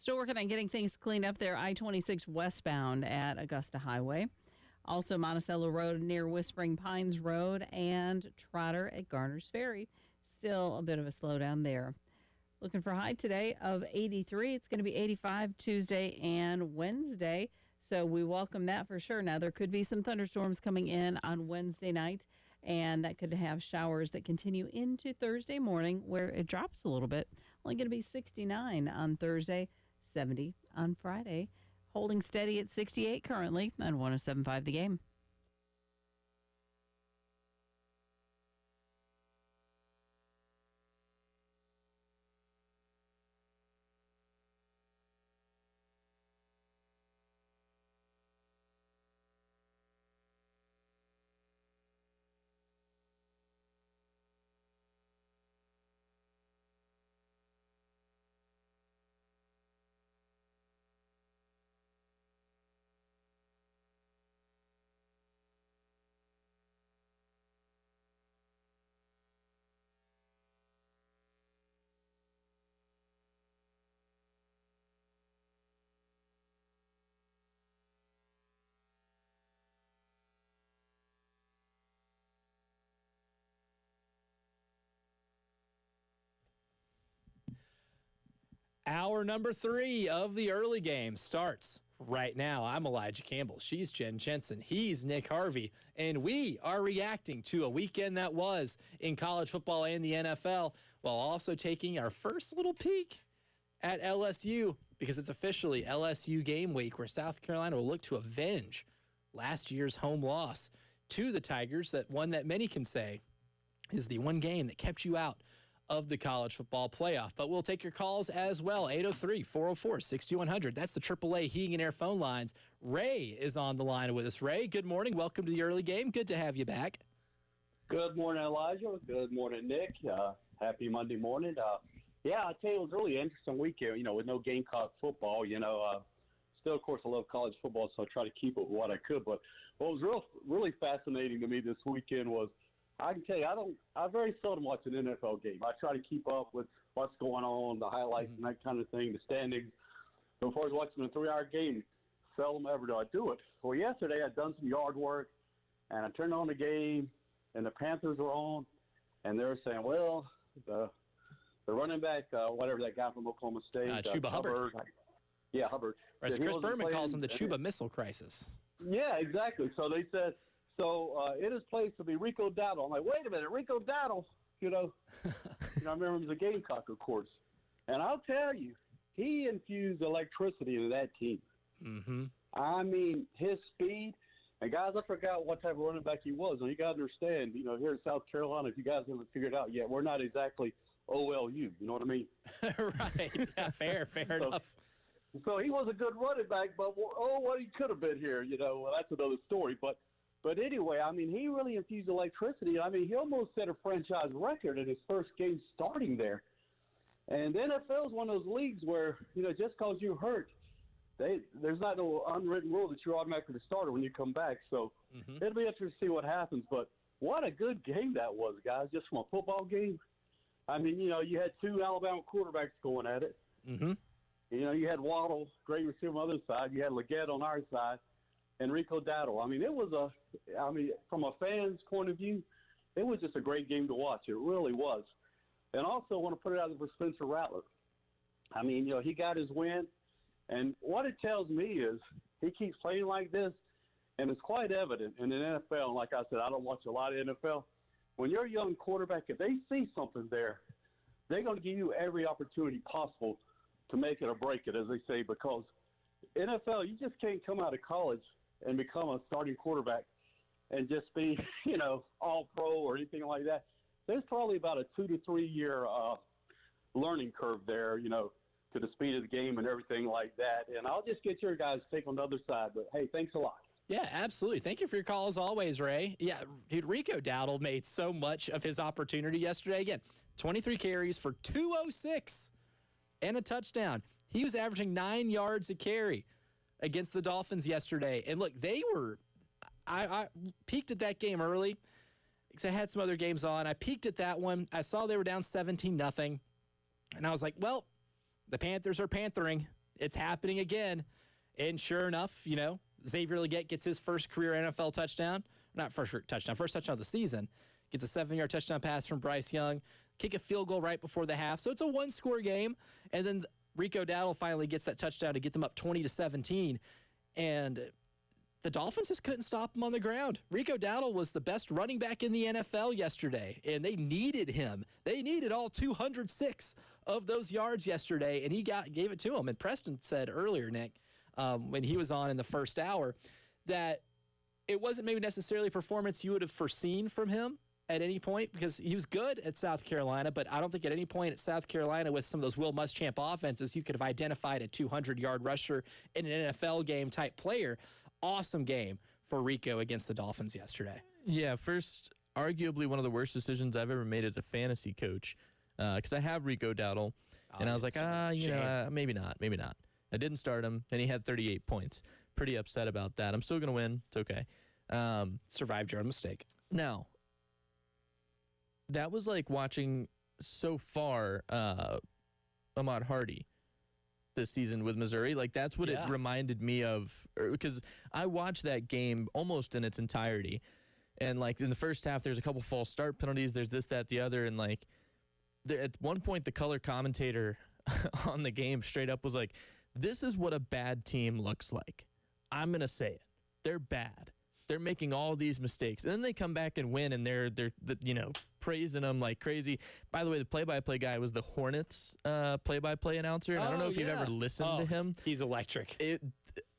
Still working on getting things cleaned up there. I-26 westbound at Augusta Highway. Also Monticello Road near Whispering Pines Road and Trotter at Garner's Ferry. Still a bit of a slowdown there. Looking for a high today of 83. It's going to be 85 Tuesday and Wednesday. So we welcome that for sure. Now, there could be some thunderstorms coming in on Wednesday night, and that could have showers that continue into Thursday morning where it drops a little bit. Only going to be 69 on Thursday, 70 on Friday. Holding steady at 68 currently on 107.5 The Game. Hour number 3 of the early game starts right now. I'm Elijah Campbell. She's Jen Jensen. He's Nick Harvey. And we are reacting to a weekend that was in college football and the NFL, while also taking our first little peek at LSU, because it's officially LSU game week, where South Carolina will look to avenge last year's home loss to the Tigers, that one that many can say is the one game that kept you out of the college football playoff. But we'll take your calls as well. 803-404-6100. That's the AAA Heating and Air phone lines. Ray is on the line with us. Ray, good morning. Welcome to the early game. Good to have you back. Good morning, Elijah. Good morning, Nick. Happy Monday morning. Yeah, I tell you, it was a really interesting weekend, with no Gamecock football, Still, of course, I love college football, so I try to keep it what I could. But what was really fascinating to me this weekend was, I can tell you, I very seldom watch an NFL game. I try to keep up with what's going on, the highlights and that kind of thing, the standings. So as far as watching a 3-hour game, seldom ever do I do it. Well, yesterday I'd done some yard work, and I turned on the game, and the Panthers were on, and they were saying, well, the running back, whatever that guy from Oklahoma State. Chuba Hubbard. Yeah, Hubbard. Or as Chris Berman calls him, the Chuba Missile Crisis. Yeah, exactly. So they said, it is placed to be Rico Dowdle. I'm like, wait a minute, Rico Dowdle, I remember he was a Gamecock, of course. And I'll tell you, he infused electricity into that team. Mm-hmm. I mean, his speed. And, guys, I forgot what type of running back he was. And you got to understand, here in South Carolina, if you guys haven't figured out yet, we're not exactly OLU. You know what I mean? Right. Yeah, fair enough. So he was a good running back, but, what he could have been here, that's another story. But anyway, I mean, he really infused electricity. I mean, he almost set a franchise record in his first game starting there. And the NFL is one of those leagues where, just because you're hurt, there's not no unwritten rule that you're automatically the starter when you come back. So it'll be interesting to see what happens. But what a good game that was, guys, just from a football game. I mean, you had 2 Alabama quarterbacks going at it. Mm-hmm. You had Waddle, great receiver on the other side. You had Leggett on our side. And Rico Dowdle. I mean, from a fan's point of view, it was just a great game to watch. It really was. And also, I want to put it out there for Spencer Rattler. I mean, he got his win. And what it tells me is he keeps playing like this, and it's quite evident in the NFL. And like I said, I don't watch a lot of NFL. When you're a young quarterback, if they see something there, they're going to give you every opportunity possible to make it or break it, as they say, because NFL, you just can't come out of college and become a starting quarterback and just be, all pro or anything like that. There's probably about a 2 to 3 year learning curve there, to the speed of the game and everything like that. And I'll just get your guys' take on the other side. But, hey, thanks a lot. Yeah, absolutely. Thank you for your call as always, Ray. Yeah, dude, Rico Dowdle made so much of his opportunity yesterday. Again, 23 carries for 206 and a touchdown. He was averaging 9 yards a carry against the Dolphins yesterday. And look, I peeked at that game early because I had some other games on. I peeked at that one. I saw they were down 17-0. And I was like, well, the Panthers are panthering. It's happening again. And sure enough, Xavier Legette gets his first career NFL touchdown. Not first touchdown of the season. Gets a 7-yard touchdown pass from Bryce Young. Kick a field goal right before the half. So it's a one-score game. And then Rico Dowdle finally gets that touchdown to get them up 20-17. And the Dolphins just couldn't stop him on the ground. Rico Dowdle was the best running back in the NFL yesterday, and they needed him. They needed all 206 of those yards yesterday, and he gave it to him. And Preston said earlier, Nick, when he was on in the first hour, that it wasn't maybe necessarily a performance you would have foreseen from him at any point, because he was good at South Carolina, but I don't think at any point at South Carolina with some of those Will Muschamp offenses, you could have identified a 200-yard rusher in an NFL game type player. Awesome game for Rico against the Dolphins yesterday. Yeah, first, arguably one of the worst decisions I've ever made as a fantasy coach, because I have Rico Dowdle, and I was like, maybe not. I didn't start him, and he had 38 points. Pretty upset about that. I'm still going to win. It's okay. Survived your own mistake. Now, that was like watching so far Ahmad Hardy this season with Missouri. Like, that's what it reminded me of, because I watched that game almost in its entirety. And, like, in the first half, there's a couple false start penalties. There's this, that, the other. And, like, at one point, the color commentator on the game straight up was like, this is what a bad team looks like. I'm going to say it. They're bad. They're making all these mistakes. And then they come back and win, and they're praising them like crazy. By the way, the play-by-play guy was the Hornets play-by-play announcer. And I don't know if you've ever listened to him. He's electric.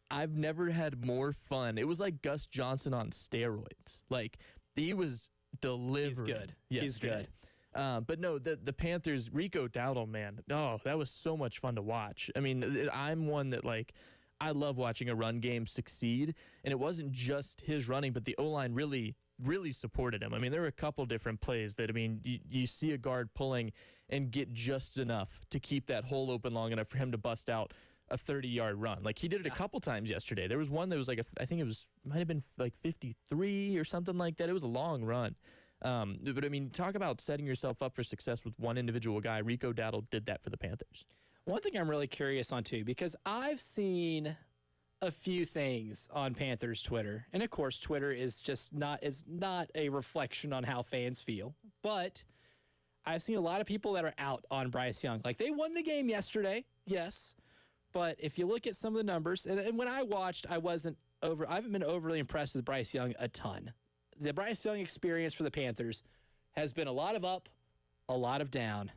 I've never had more fun. It was like Gus Johnson on steroids. Like, he was delivering. He's good. He's good. But no, the Panthers, Rico Dowdle, man, that was so much fun to watch. I mean, I'm one that, like, I love watching a run game succeed, and it wasn't just his running, but the O-line really, really supported him. I mean, there were a couple different plays that, I mean, you see a guard pulling and get just enough to keep that hole open long enough for him to bust out a 30-yard run. Like, he did it a couple times yesterday. There was one that was like, I think it might have been like 53 or something like that. It was a long run. But, I mean, talk about setting yourself up for success with one individual guy. Rico Dowdle did that for the Panthers. One thing I'm really curious on, too, because I've seen a few things on Panthers Twitter, and of course Twitter is not a reflection on how fans feel, but I've seen a lot of people that are out on Bryce Young. Like, they won the game yesterday, yes, but if you look at some of the numbers, and when I watched, I haven't been overly impressed with Bryce Young a ton. The Bryce Young experience for the Panthers has been a lot of up, a lot of down.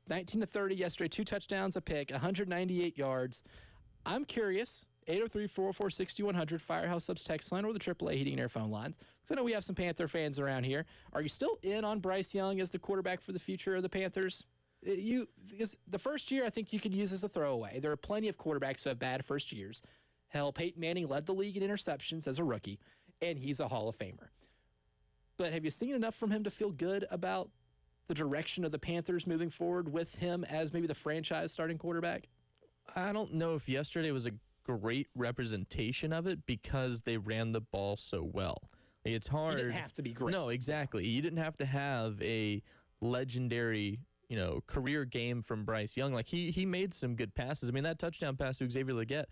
19-30 yesterday, 2 touchdowns, a pick, 198 yards. I'm curious. 803-404-6100, Firehouse Subs text line, or the AAA Heating and Air phone lines. Because I know we have some Panther fans around here. Are you still in on Bryce Young as the quarterback for the future of the Panthers? Because the first year, I think you could use as a throwaway. There are plenty of quarterbacks who have bad first years. Hell, Peyton Manning led the league in interceptions as a rookie, and he's a Hall of Famer. But have you seen enough from him to feel good about the direction of the Panthers moving forward with him as maybe the franchise starting quarterback? I don't know if yesterday was a great representation of it because they ran the ball so well. Like, it's hard. You didn't have to be great. No, exactly. You didn't have to have a legendary, career game from Bryce Young. Like, he made some good passes. I mean, that touchdown pass to Xavier Legette,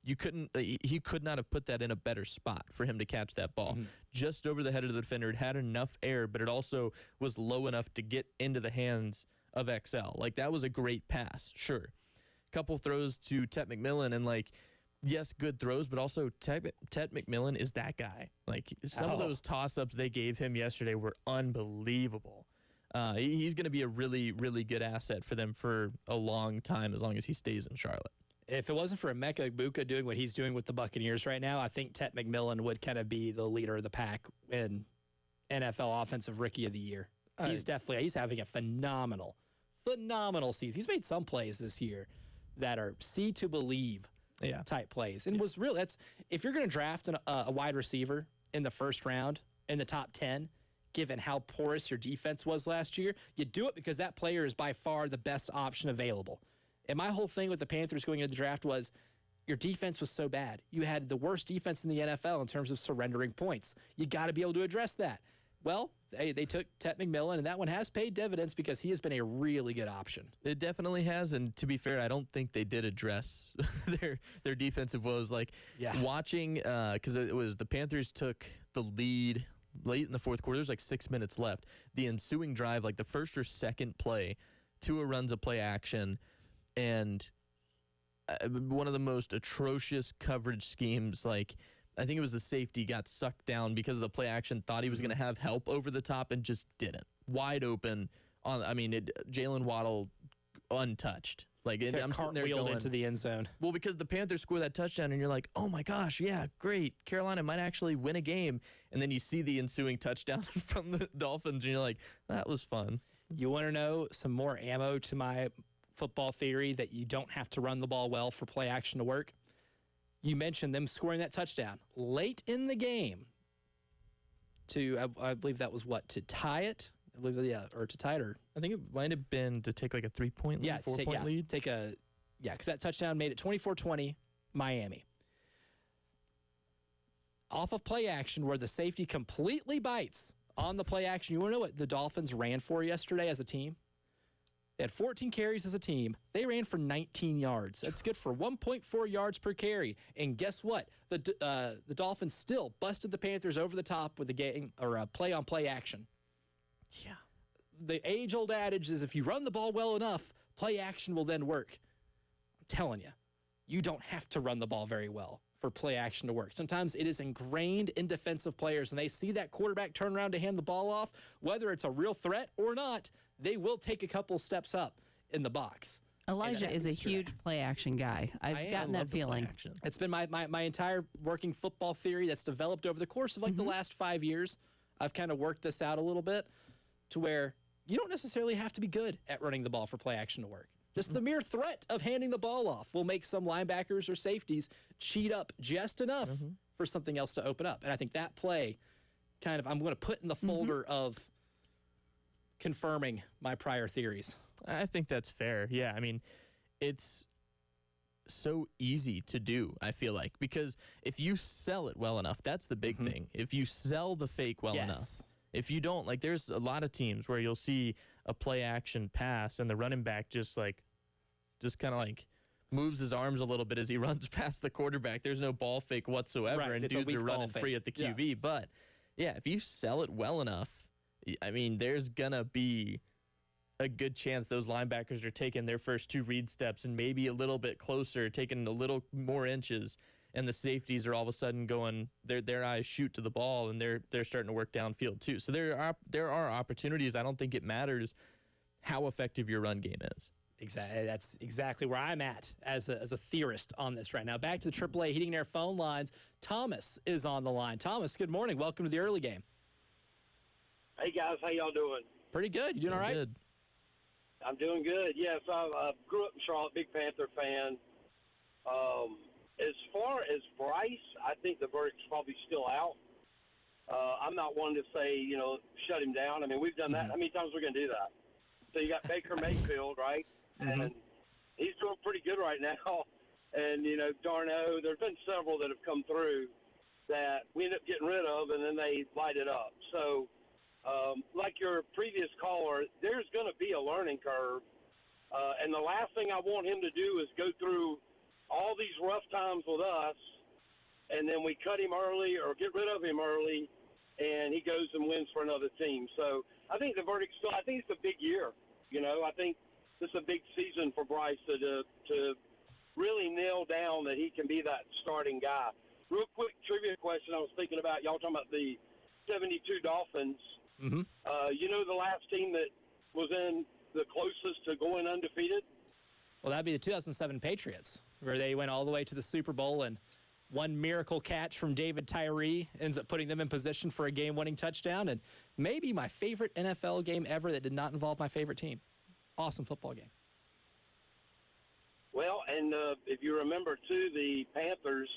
he could not have put that in a better spot for him to catch that ball. Mm-hmm. Just over the head of the defender. It had enough air, but it also was low enough to get into the hands of XL. Like, that was a great pass, sure. Couple throws to Tet McMillan, and, like, yes, good throws, but also Tet McMillan is that guy. Like, some of those toss-ups they gave him yesterday were unbelievable. He's going to be a really, really good asset for them for a long time, as long as he stays in Charlotte. If it wasn't for Emeka Egbuka doing what he's doing with the Buccaneers right now, I think Tet McMillan would kind of be the leader of the pack in NFL Offensive Rookie of the Year. He's having a phenomenal season. He's made some plays this year that are see to believe type plays. And was real. If you're going to draft a wide receiver in the first round in the top 10, given how porous your defense was last year, you do it because that player is by far the best option available. And my whole thing with the Panthers going into the draft was your defense was so bad. You had the worst defense in the NFL in terms of surrendering points. You got to be able to address that. Well, they took Tet McMillan, and that one has paid dividends because he has been a really good option. It definitely has, and to be fair, I don't think they did address their defensive woes. Like watching, because it was the Panthers took the lead late in the fourth quarter. There's like 6 minutes left. The ensuing drive, like the first or second play, Tua runs a play action, and one of the most atrocious coverage schemes. Like I think it was the safety got sucked down because of the play action. Thought he was going to have help over the top and just didn't. Wide open. Jalen Waddle untouched. Like I'm sitting there going into the end zone. Well, because the Panthers score that touchdown, and you're like, oh my gosh, yeah, great. Carolina might actually win a game, and then you see the ensuing touchdown from the Dolphins, and you're like, that was fun. You want to know some more ammo to my football theory that you don't have to run the ball well for play action to work? You mentioned them scoring that touchdown late in the game to, I believe that was what, to tie it? I believe, yeah, or to tie it, or I think it might have been to take like a 3-point lead, 4-point lead. Because that touchdown made it 24-20 Miami. Off of play action where the safety completely bites on the play action. You want to know what the Dolphins ran for yesterday as a team? They had 14 carries as a team. They ran for 19 yards. That's good for 1.4 yards per carry. And guess what? The Dolphins still busted the Panthers over the top with a game or a play-on-play action. Yeah. The age-old adage is if you run the ball well enough, play action will then work. I'm telling you, you don't have to run the ball very well for play action to work. Sometimes it is ingrained in defensive players, and they see that quarterback turn around to hand the ball off, whether it's a real threat or not, they will take a couple steps up in the box. Elijah is a huge play action guy. I've gotten that feeling. It's been my entire working football theory that's developed over the course of like the last 5 years. I've kind of worked this out a little bit to where you don't necessarily have to be good at running the ball for play action to work. Just the mere threat of handing the ball off will make some linebackers or safeties cheat up just enough for something else to open up. And I think that play kind of I'm going to put in the folder of confirming my prior theories. I think that's fair. Yeah, I mean, it's so easy to do, I feel like, because if you sell it well enough, that's the big thing. If you sell the fake well enough. If you don't, like there's a lot of teams where you'll see a play action pass and the running back just kind of like moves his arms a little bit as he runs past the quarterback. There's no ball fake whatsoever, and dudes are running free at the QB. Yeah. But yeah, if you sell it well enough, I mean, there's gonna be a good chance those linebackers are taking their first 2 read steps and maybe a little bit closer, taking a little more inches. And the safeties are all of a sudden going, their eyes shoot to the ball, and they're starting to work downfield too. So there are opportunities. I don't think it matters how effective your run game is. Exactly. That's exactly where I'm at as a theorist on this right now. Back to the AAA Heating and Air phone lines. Thomas is on the line. Thomas, good morning. Welcome to the early game. Hey guys, how y'all doing? Pretty good. You doing all right? Good. I'm doing good. Yes, I grew up in Charlotte, big Panther fan. As far as Bryce, I think the verdict's probably still out. I'm not one to say, shut him down. I mean, we've done that. How many times are we going to do that? So you got Baker Mayfield, right? And he's doing pretty good right now. And, Darno, there's been several that have come through that we end up getting rid of, and then they light it up. So, like your previous caller, there's going to be a learning curve. And the last thing I want him to do is go through all these rough times with us, and then we cut him early or get rid of him early, and he goes and wins for another team. So I think the verdict still, I think it's a big year. I think this is a big season for Bryce to really nail down that he can be that starting guy. Real quick trivia question I was thinking about, y'all talking about the 72 Dolphins. The last team that was in the closest to going undefeated? Well, that'd be the 2007 Patriots, where they went all the way to the Super Bowl, and one miracle catch from David Tyree ends up putting them in position for a game-winning touchdown, and maybe my favorite NFL game ever that did not involve my favorite team. Awesome football game. Well, and if you remember, too, the Panthers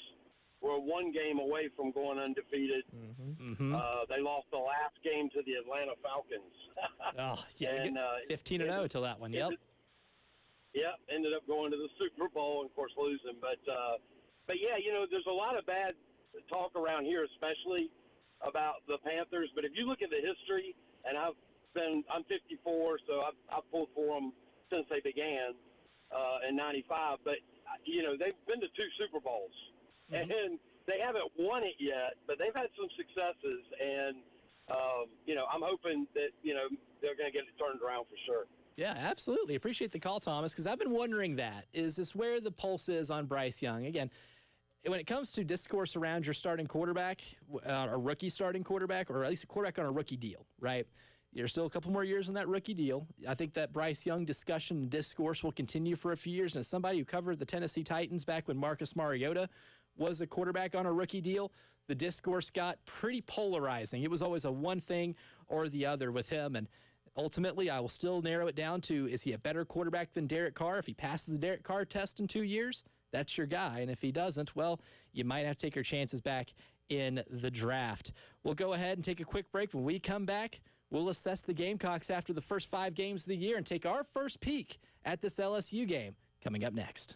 were 1 game away from going undefeated. They lost the last game to the Atlanta Falcons. 15-0 until that one, yep. Ended up going to the Super Bowl and, of course, losing. But yeah, there's a lot of bad talk around here, especially about the Panthers, but if you look at the history, and I'm 54, so I've pulled for them since they began in '95. But they've been to 2 Super Bowls, and they haven't won it yet, but they've had some successes, and I'm hoping that they're going to get it turned around for sure. Yeah, absolutely. Appreciate the call, Thomas, because I've been wondering that. Is this where the pulse is on Bryce Young? Again, when it comes to discourse around your starting quarterback, a rookie starting quarterback, or at least a quarterback on a rookie deal, right? There's still a couple more years on that rookie deal. I think that Bryce Young discussion and discourse will continue for a few years. And as somebody who covered the Tennessee Titans back when Marcus Mariota was a quarterback on a rookie deal, the discourse got pretty polarizing. It was always a one thing or the other with him. And ultimately, I will still narrow it down to, is he a better quarterback than Derek Carr? If he passes the Derek Carr test in 2 years, that's your guy. And if he doesn't, well, you might have to take your chances back in the draft. We'll go ahead and take a quick break. When we come back, we'll assess the Gamecocks after the first 5 games of the year and take our first peek at this LSU game coming up next.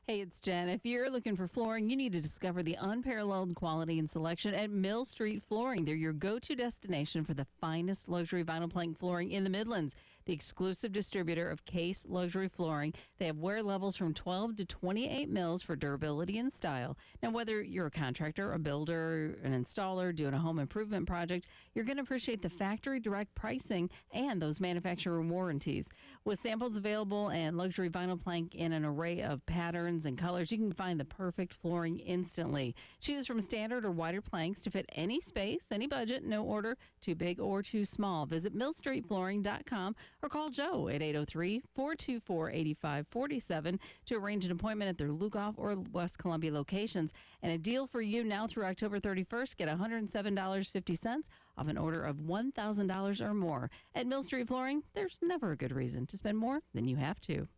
Hey, it's Jen. If you're looking for flooring, you need to discover the unparalleled quality and selection at Mill Street Flooring. They're your go-to destination for the finest luxury vinyl plank flooring in the Midlands. The exclusive distributor of Case Luxury Flooring. They have wear levels from 12 to 28 mils for durability and style. Now, whether you're a contractor, a builder, an installer, doing a home improvement project, you're going to appreciate the factory direct pricing and those manufacturer warranties. With samples available and luxury vinyl plank in an array of patterns and colors, you can find the perfect flooring instantly. Choose from standard or wider planks to fit any space, any budget, no order, too big or too small. Visit millstreetflooring.com or call Joe at 803-424-8547 to arrange an appointment at their Lugoff or West Columbia locations. And a deal for you now through October 31st. Get $107.50 off an order of $1,000 or more. At Mill Street Flooring, there's never a good reason to spend more than you have to.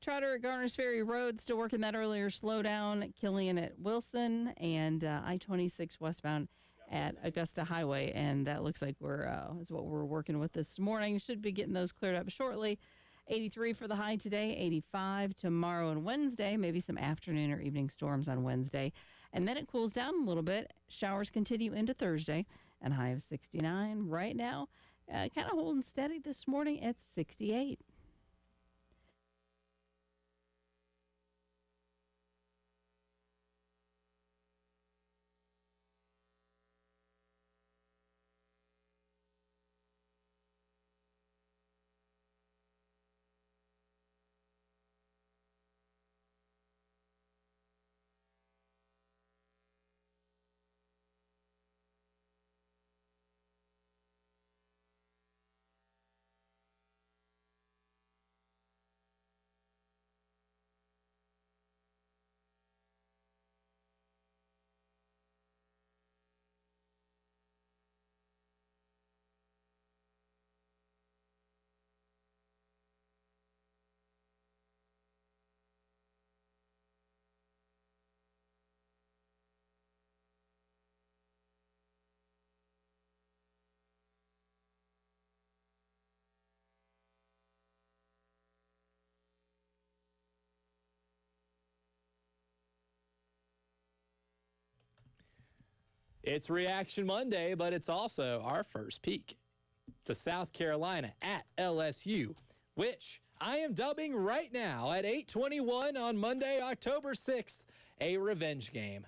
Trotter at Garners Ferry Road, still working that earlier slowdown. Killian at Wilson, and I-26 westbound at Augusta Highway. And that looks like is what we're working with this morning. Should be getting those cleared up shortly. 83 for the high today, 85 tomorrow and Wednesday. Maybe some afternoon or evening storms on Wednesday. And then it cools down a little bit. Showers continue into Thursday, and high of 69 right now. Kind of holding steady this morning at 68. It's Reaction Monday, but it's also our first peek to South Carolina at LSU, which I am dubbing right now at 8:21 on Monday, October 6th, a revenge game.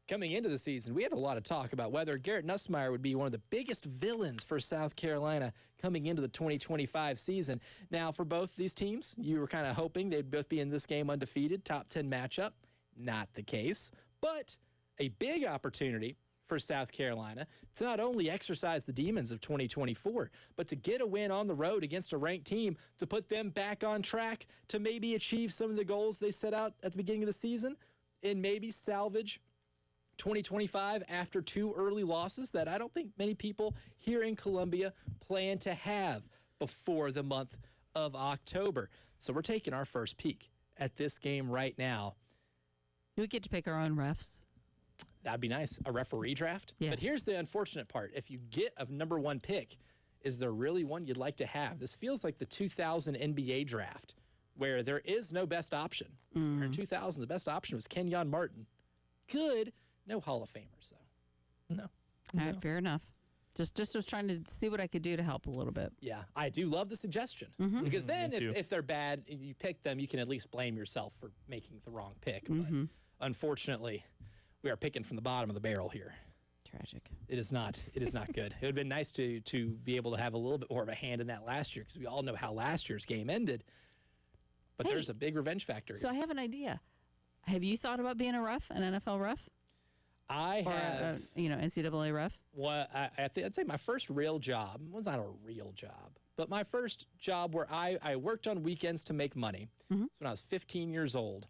Coming into the season, we had a lot of talk about whether Garrett Nussmeier would be one of the biggest villains for South Carolina coming into the 2025 season. Now, for both these teams, you were kind of hoping they'd both be in this game undefeated, top 10 matchup. Not the case, but a big opportunity for South Carolina to not only exercise the demons of 2024, but to get a win on the road against a ranked team to put them back on track to maybe achieve some of the goals they set out at the beginning of the season and maybe salvage 2025 after 2 early losses that I don't think many people here in Columbia plan to have before the month of October. So we're taking our first peek at this game right now. Do we get to pick our own refs? That'd be nice. A referee draft. Yes. But here's the unfortunate part. If you get a number 1 pick, is there really one you'd like to have? This feels like the 2000 NBA draft where there is no best option. In 2000, the best option was Kenyon Martin. Good. No Hall of Famers, though. No. All right, fair enough. Just was trying to see what I could do to help a little bit. Yeah, I do love the suggestion. Because then if they're bad, if you pick them, you can at least blame yourself for making the wrong pick. But unfortunately, we are picking from the bottom of the barrel here. Tragic. It is not good. It would have been nice to be able to have a little bit more of a hand in that last year because we all know how last year's game ended. But there's a big revenge factor. So I have an idea. Have you thought about being a ref, an NFL ref? I Or, have, NCAA ref? what I'd say my first real job was not a real job, but my first job where I worked on weekends to make money. So when I was 15 years old,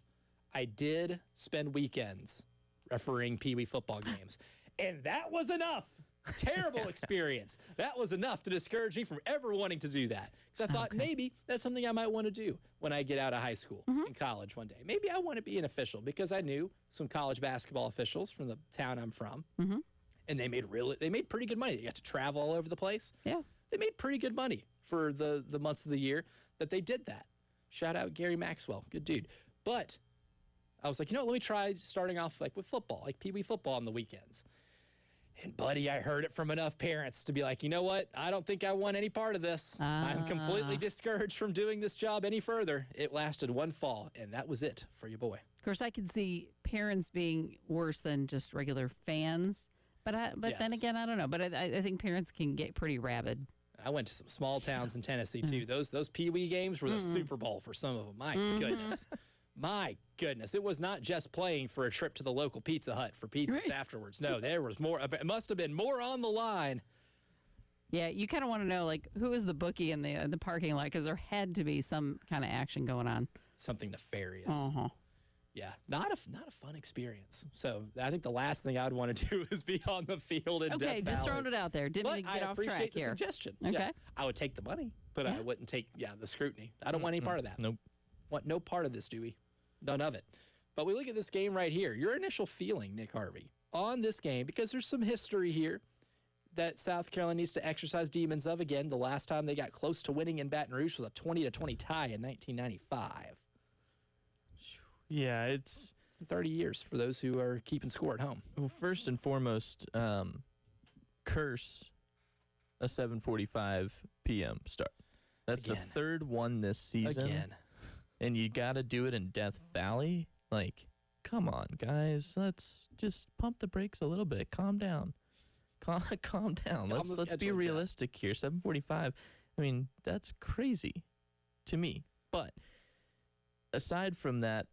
I did spend weekends refereeing Pee Wee football games. And that was enough. Terrible experience. That was enough to discourage me from ever wanting to do that. Because I thought maybe that's something I might want to do when I get out of high school and college one day. Maybe I want to be an official because I knew some college basketball officials from the town I'm from. And they made pretty good money. They got to travel all over the place. Yeah. They made pretty good money for the months of the year that they did that. Shout out Gary Maxwell. Good dude. But I was like, let me try starting off like with football, like Pee Wee football on the weekends. And, buddy, I heard it from enough parents to be like, you know what? I don't think I want any part of this. I'm completely discouraged from doing this job any further. It lasted one fall, and that was it for your boy. Of course, I could see parents being worse than just regular fans. But then again, I don't know. But I think parents can get pretty rabid. I went to some small towns in Tennessee, too. Those Pee Wee games were the Super Bowl for some of them. My goodness. My goodness, it was not just playing for a trip to the local Pizza Hut for pizzas afterwards. No, there was more. It must have been more on the line. Yeah, you kind of want to know, like, who is the bookie in the parking lot? Because there had to be some kind of action going on. Something nefarious. Yeah, not a fun experience. So I think the last thing I'd want to do is be on the field in Death Valley. Okay, just throwing it out there. Didn't get off track here. I appreciate the suggestion. Okay. Yeah, I would take the money, but I wouldn't take the scrutiny. I don't want any part of that. Nope. Want no part of this, Dewey. None of it. But we look at this game right here. Your initial feeling, Nick Harvey, on this game, because there's some history here that South Carolina needs to exercise demons of again. The last time they got close to winning in Baton Rouge was a 20-20 tie in 1995. Yeah, it's 30 years for those who are keeping score at home. Well, first and foremost, curse a 7:45 p.m. start. That's Again. the third one this season. Again. And you got to do it in Death Valley? Like, come on, guys. Let's just pump the brakes a little bit. Calm down. Calm down. Let's be realistic here. 7:45. I mean, that's crazy to me. But aside from that,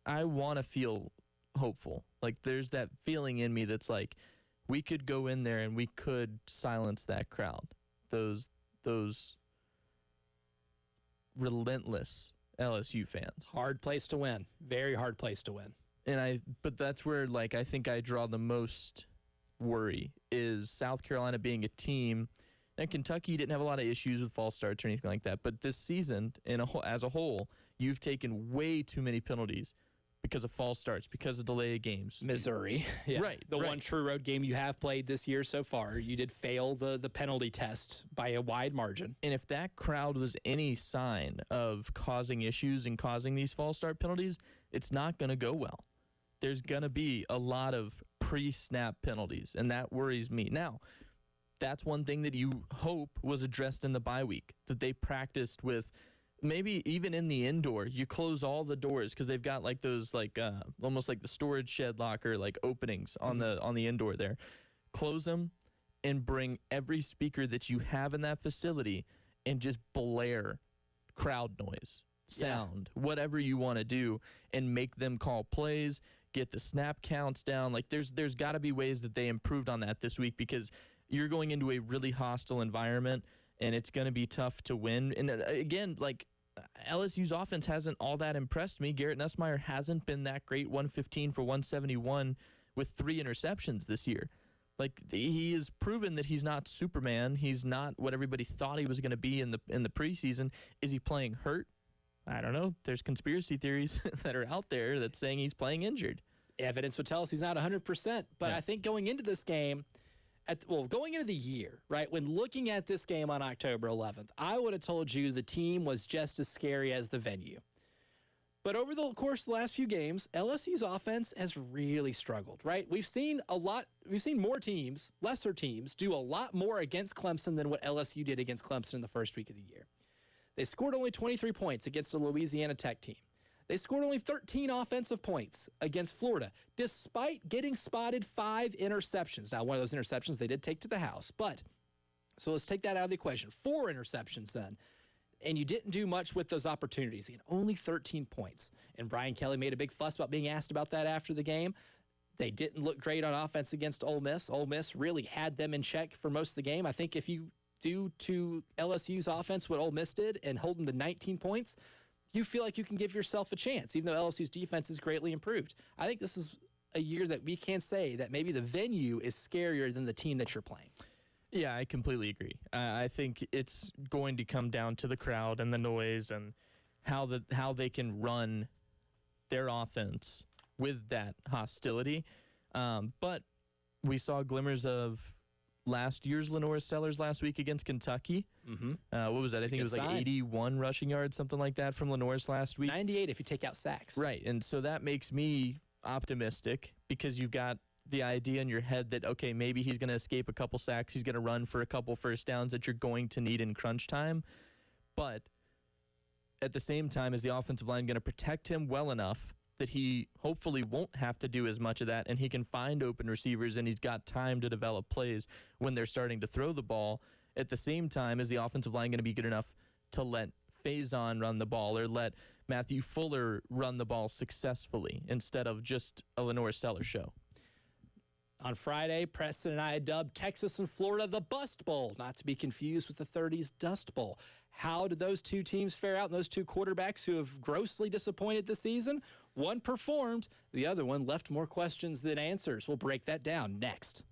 I want to feel hopeful. Like, there's that feeling in me that's like, we could go in there and we could silence that crowd. Those relentless LSU fans. Hard place to win. Very hard place to win. But that's where, like, I think I draw the most worry is South Carolina being a team. And Kentucky didn't have a lot of issues with false starts or anything like that. But this season, as a whole, you've taken way too many penalties because of false starts, because of delay of games. Missouri. Yeah. Right. The one true road game you have played this year so far. You did fail the penalty test by a wide margin. And if that crowd was any sign of causing issues and causing these false start penalties, it's not going to go well. There's going to be a lot of pre-snap penalties, and that worries me. Now, that's one thing that you hope was addressed in the bye week, that they practiced with. Maybe even in the indoor, you close all the doors because they've got like those almost like the storage shed locker like openings on the indoor there. Close them and bring every speaker that you have in that facility and just blare crowd noise, sound, whatever you want to do, and make them call plays, get the snap counts down. Like there's got to be ways that they improved on that this week because you're going into a really hostile environment and it's going to be tough to win. And again, like LSU's offense hasn't all that impressed me. Garrett Nussmeier hasn't been that great, 115 for 171 with 3 interceptions this year. Like he has proven that he's not Superman. He's not what everybody thought he was going to be in the preseason. Is he playing hurt? I don't know. There's conspiracy theories that are out there that's saying he's playing injured. Evidence would tell us he's not 100%. But I think going into this game, going into the year, right, when looking at this game on October 11th, I would have told you the team was just as scary as the venue. But over the course of the last few games, LSU's offense has really struggled, right? We've seen more teams, lesser teams, do a lot more against Clemson than what LSU did against Clemson in the first week of the year. They scored only 23 points against a Louisiana Tech team. They scored only 13 offensive points against Florida, despite getting spotted 5 interceptions. Now, one of those interceptions they did take to the house, so let's take that out of the equation. 4 interceptions then, and you didn't do much with those opportunities. You had only 13 points, and Brian Kelly made a big fuss about being asked about that after the game. They didn't look great on offense against Ole Miss. Ole Miss really had them in check for most of the game. I think if you do to LSU's offense what Ole Miss did and hold them to 19 points, you feel like you can give yourself a chance, even though LSU's defense is greatly improved. I think this is a year that we can say that maybe the venue is scarier than the team that you're playing. Yeah, I completely agree. I think it's going to come down to the crowd and the noise and how they can run their offense with that hostility. But we saw glimmers of last year's Lenore Sellers last week against Kentucky. What was that? I think it was like 81 rushing yards, something like that from Lenore's last week. 98 if you take out sacks. Right, and so that makes me optimistic because you've got the idea in your head that, okay, maybe he's going to escape a couple sacks, he's going to run for a couple first downs that you're going to need in crunch time. But at the same time, is the offensive line going to protect him well enough that he hopefully won't have to do as much of that and he can find open receivers and he's got time to develop plays when they're starting to throw the ball? At the same time, is the offensive line going to be good enough to let Faison run the ball or let Matthew Fuller run the ball successfully instead of just a Lenore Sellers show? On Friday, Preston and I dubbed Texas and Florida the Bust Bowl, not to be confused with the 30s Dust Bowl. How did those two teams fare out, and those two quarterbacks who have grossly disappointed this season? One performed, the other one left more questions than answers. We'll break that down next.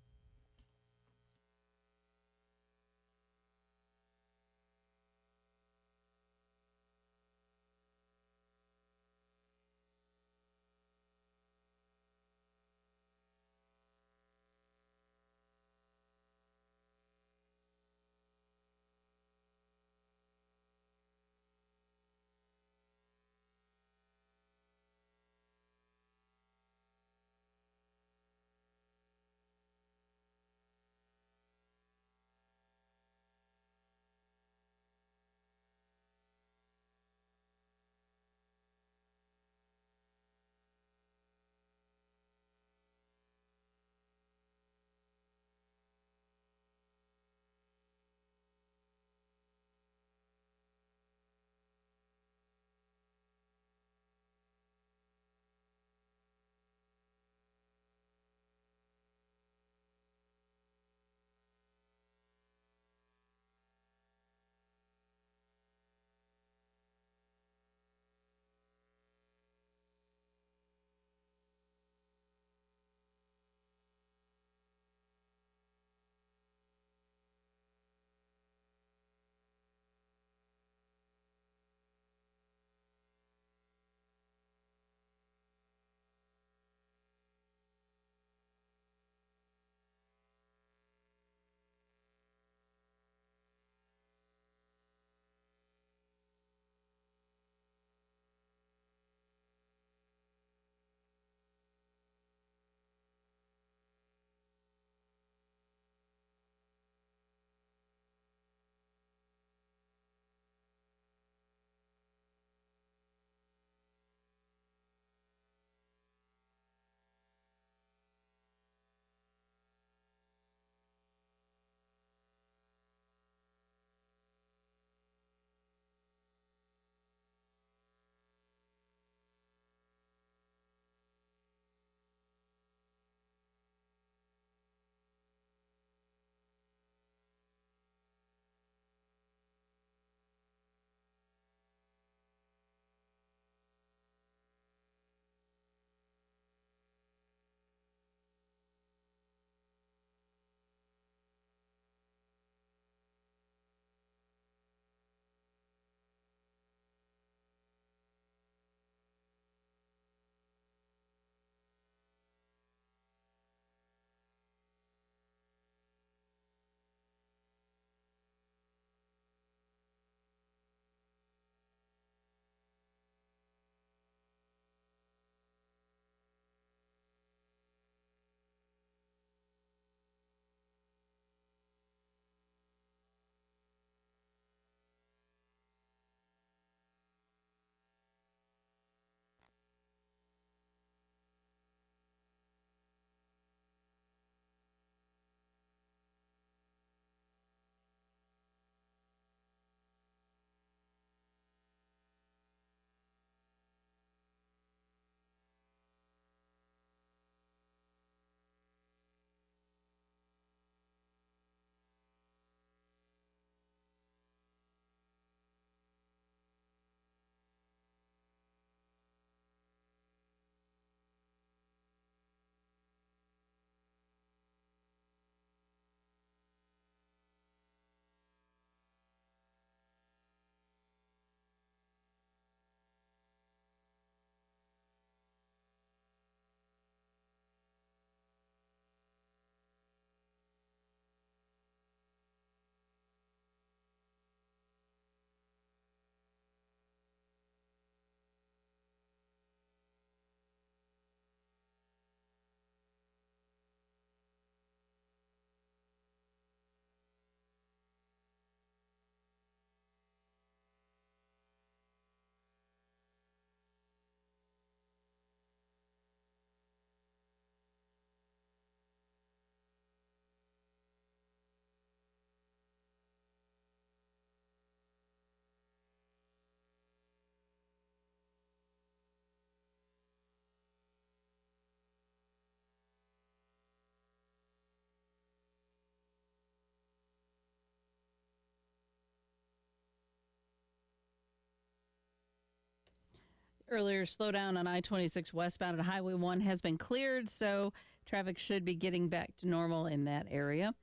Earlier slowdown on I-26 westbound at Highway 1 has been cleared, so traffic should be getting back to normal in that area.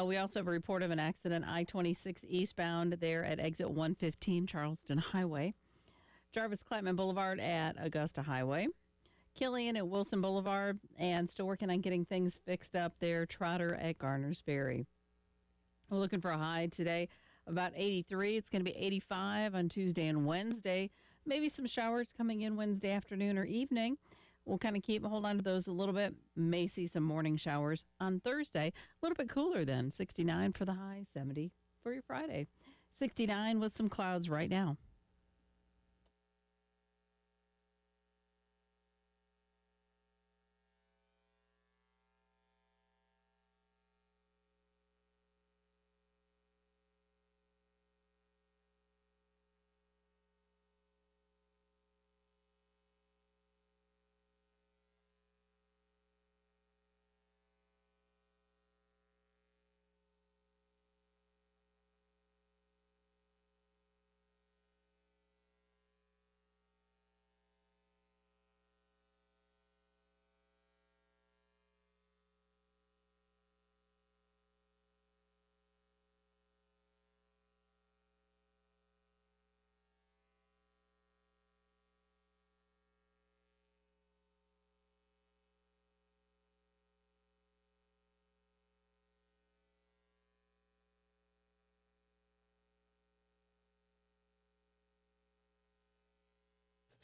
We also have a report of an accident I-26 eastbound there at exit 115 Charleston Highway. Jarvis Clapman Boulevard at Augusta Highway. Killian at Wilson Boulevard, and still working on getting things fixed up there. Trotter at Garner's Ferry. We're looking for a high today, about 83. It's going to be 85 on Tuesday and Wednesday. Maybe some showers coming in Wednesday afternoon or evening. We'll kind of hold on to those a little bit. May see some morning showers on Thursday. A little bit cooler then. 69 for the high, 70 for your Friday. 69 with some clouds right now.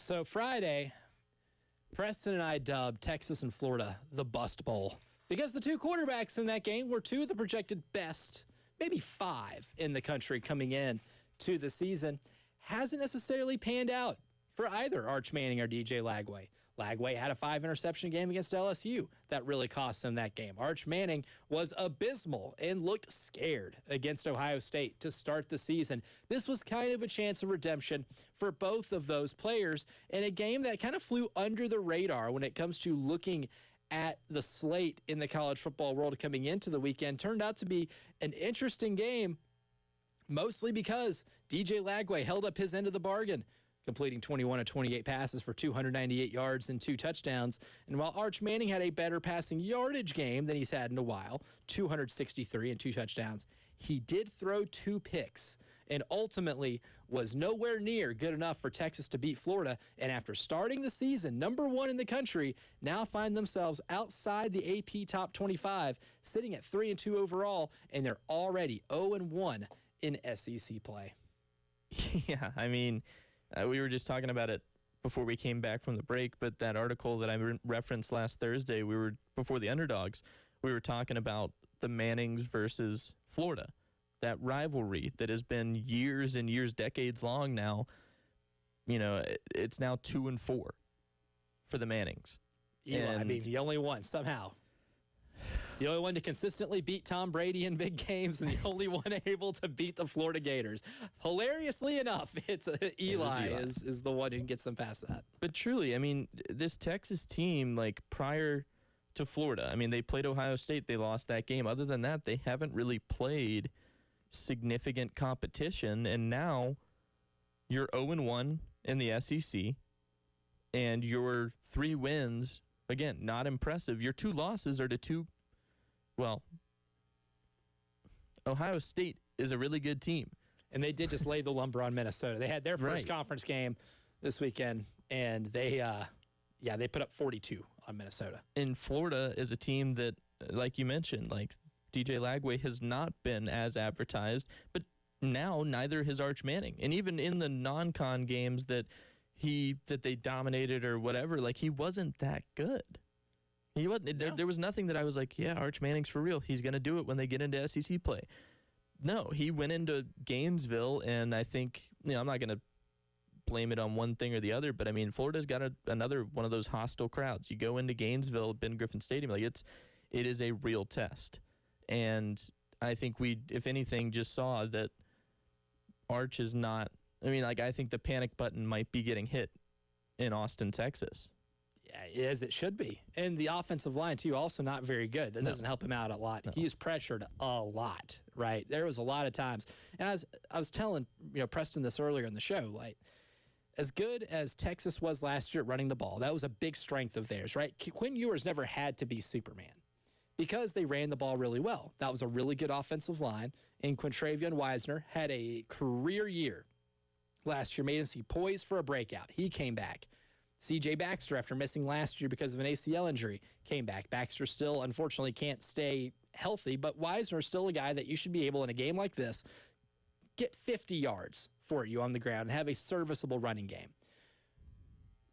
So Friday, Preston and I dubbed Texas and Florida the Bust Bowl because the two quarterbacks in that game were two of the projected best, maybe five in the country coming in to the season. Hasn't necessarily panned out for either Arch Manning or DJ Lagway. Lagway had a 5-interception game against LSU that really cost them that game. Arch Manning was abysmal and looked scared against Ohio State to start the season. This was kind of a chance of redemption for both of those players in a game that kind of flew under the radar when it comes to looking at the slate in the college football world coming into the weekend. Turned out to be an interesting game, mostly because DJ Lagway held up his end of the bargain, completing 21 of 28 passes for 298 yards and 2 touchdowns. And while Arch Manning had a better passing yardage game than he's had in a while, 263 and 2 touchdowns, he did throw 2 picks and ultimately was nowhere near good enough for Texas to beat Florida. And after starting the season #1 in the country, now find themselves outside the AP top 25, sitting at 3-2 overall, and they're already 0-1 in SEC play. Yeah, I mean, we were just talking about it before we came back from the break, but that article that I referenced last Thursday, before the Underdogs, we were talking about the Mannings versus Florida, that rivalry that has been years and years, decades long now. You know, it's now 2-4 for the Mannings. Eli being the only one somehow. The only one to consistently beat Tom Brady in big games, and the only one able to beat the Florida Gators. Hilariously enough, it's Eli is the one who gets them past that. But truly, I mean, this Texas team, like prior to Florida, I mean, they played Ohio State. They lost that game. Other than that, they haven't really played significant competition. And now you're 0-1 in the SEC, and your 3 wins, again, not impressive. Your 2 losses are to Ohio State is a really good team. And they did just lay the lumber on Minnesota. They had their first conference game this weekend, and they put up 42 on Minnesota. And Florida is a team that, like you mentioned, like DJ Lagway has not been as advertised, but now neither has Arch Manning. And even in the non-con games that they dominated or whatever, like he wasn't that good. He wasn't. There was nothing that I was like, yeah, Arch Manning's for real. He's going to do it when they get into SEC play. No, he went into Gainesville, and I think, I'm not going to blame it on one thing or the other, but I mean, Florida's got another one of those hostile crowds. You go into Gainesville, Ben Griffin Stadium, like it is a real test. And I think we, if anything, just saw that Arch is not. I mean, like I think the panic button might be getting hit in Austin, Texas. Yeah, as it should be. And the offensive line, too, also not very good. That doesn't help him out a lot. No. He's pressured a lot, right? There was a lot of times. And I was telling, Preston this earlier in the show, like, as good as Texas was last year at running the ball, that was a big strength of theirs, right? Quinn Ewers never had to be Superman because they ran the ball really well. That was a really good offensive line, and Quintravion Wisner had a career year last year, made him see poised for a breakout. He came back. C.J. Baxter, after missing last year because of an ACL injury, came back. Baxter still, unfortunately, can't stay healthy, but Wisner is still a guy that you should be able, in a game like this, get 50 yards for you on the ground and have a serviceable running game.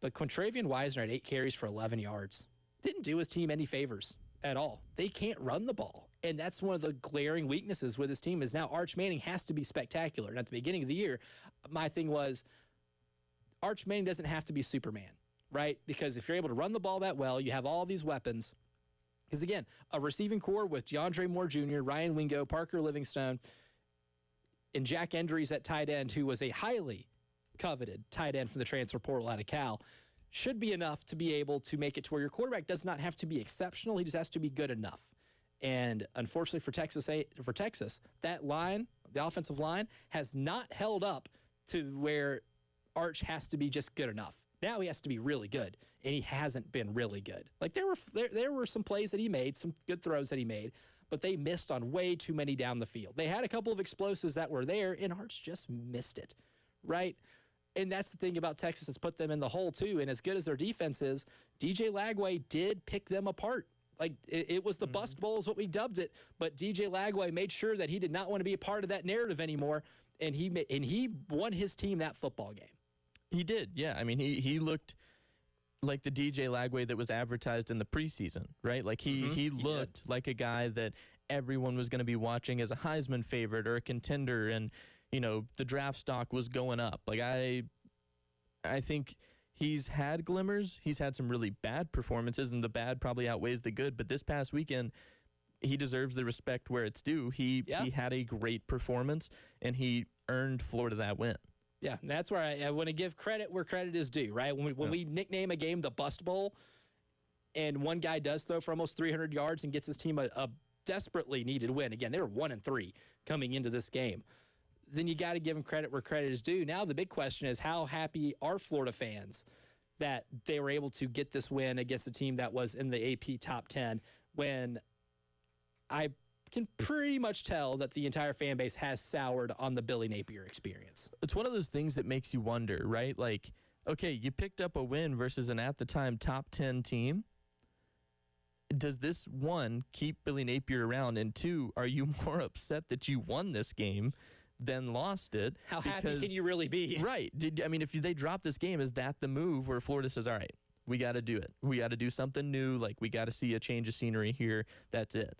But Quintravion Wisner had 8 carries for 11 yards. Didn't do his team any favors at all. They can't run the ball. And that's one of the glaring weaknesses with his team is now Arch Manning has to be spectacular. And at the beginning of the year, my thing was Arch Manning doesn't have to be Superman, right? Because if you're able to run the ball that well, you have all these weapons. Because, again, a receiving core with DeAndre Moore Jr., Ryan Wingo, Parker Livingstone, and Jack Endries at tight end, who was a highly coveted tight end from the transfer portal out of Cal, should be enough to be able to make it to where your quarterback does not have to be exceptional. He just has to be good enough. And unfortunately for Texas, that line, the offensive line, has not held up to where Arch has to be just good enough. Now he has to be really good, and he hasn't been really good. Like there were some plays that he made, some good throws that he made, but they missed on way too many down the field. They had a couple of explosives that were there, and Arch just missed it, right? And that's the thing about Texas that's put them in the hole, too. And as good as their defense is, DJ Lagway did pick them apart. Like, it was the Bust Bowl is what we dubbed it, but DJ Lagway made sure that he did not want to be a part of that narrative anymore, and he won his team that football game. He did, yeah. I mean, he looked like the DJ Lagway that was advertised in the preseason, right? Like he looked like a guy that everyone was going to be watching as a Heisman favorite or a contender, and you know the draft stock was going up. Like I think he's had glimmers. He's had some really bad performances, and the bad probably outweighs the good. But this past weekend, he deserves the respect where it's due. He had a great performance, and he earned Florida that win. Yeah, and that's where I want to give credit where credit is due, right? When we nickname a game the Bust Bowl, and one guy does throw for almost 300 yards and gets his team a desperately needed win. Again, they were 1-3 coming into this game. Then you got to give him credit where credit is due. Now the big question is, how happy are Florida fans that they were able to get this win against a team that was in the AP top 10 when I can pretty much tell that the entire fan base has soured on the Billy Napier experience. It's one of those things that makes you wonder, right? Like, okay, you picked up a win versus an at the time top 10 team. Does this, one, keep Billy Napier around? And two, are you more upset that you won this game than lost it? How happy can you really be? Right. If they drop this game, is that the move where Florida says, all right, we got to do it. We got to do something new. Like, we got to see a change of scenery here. That's it.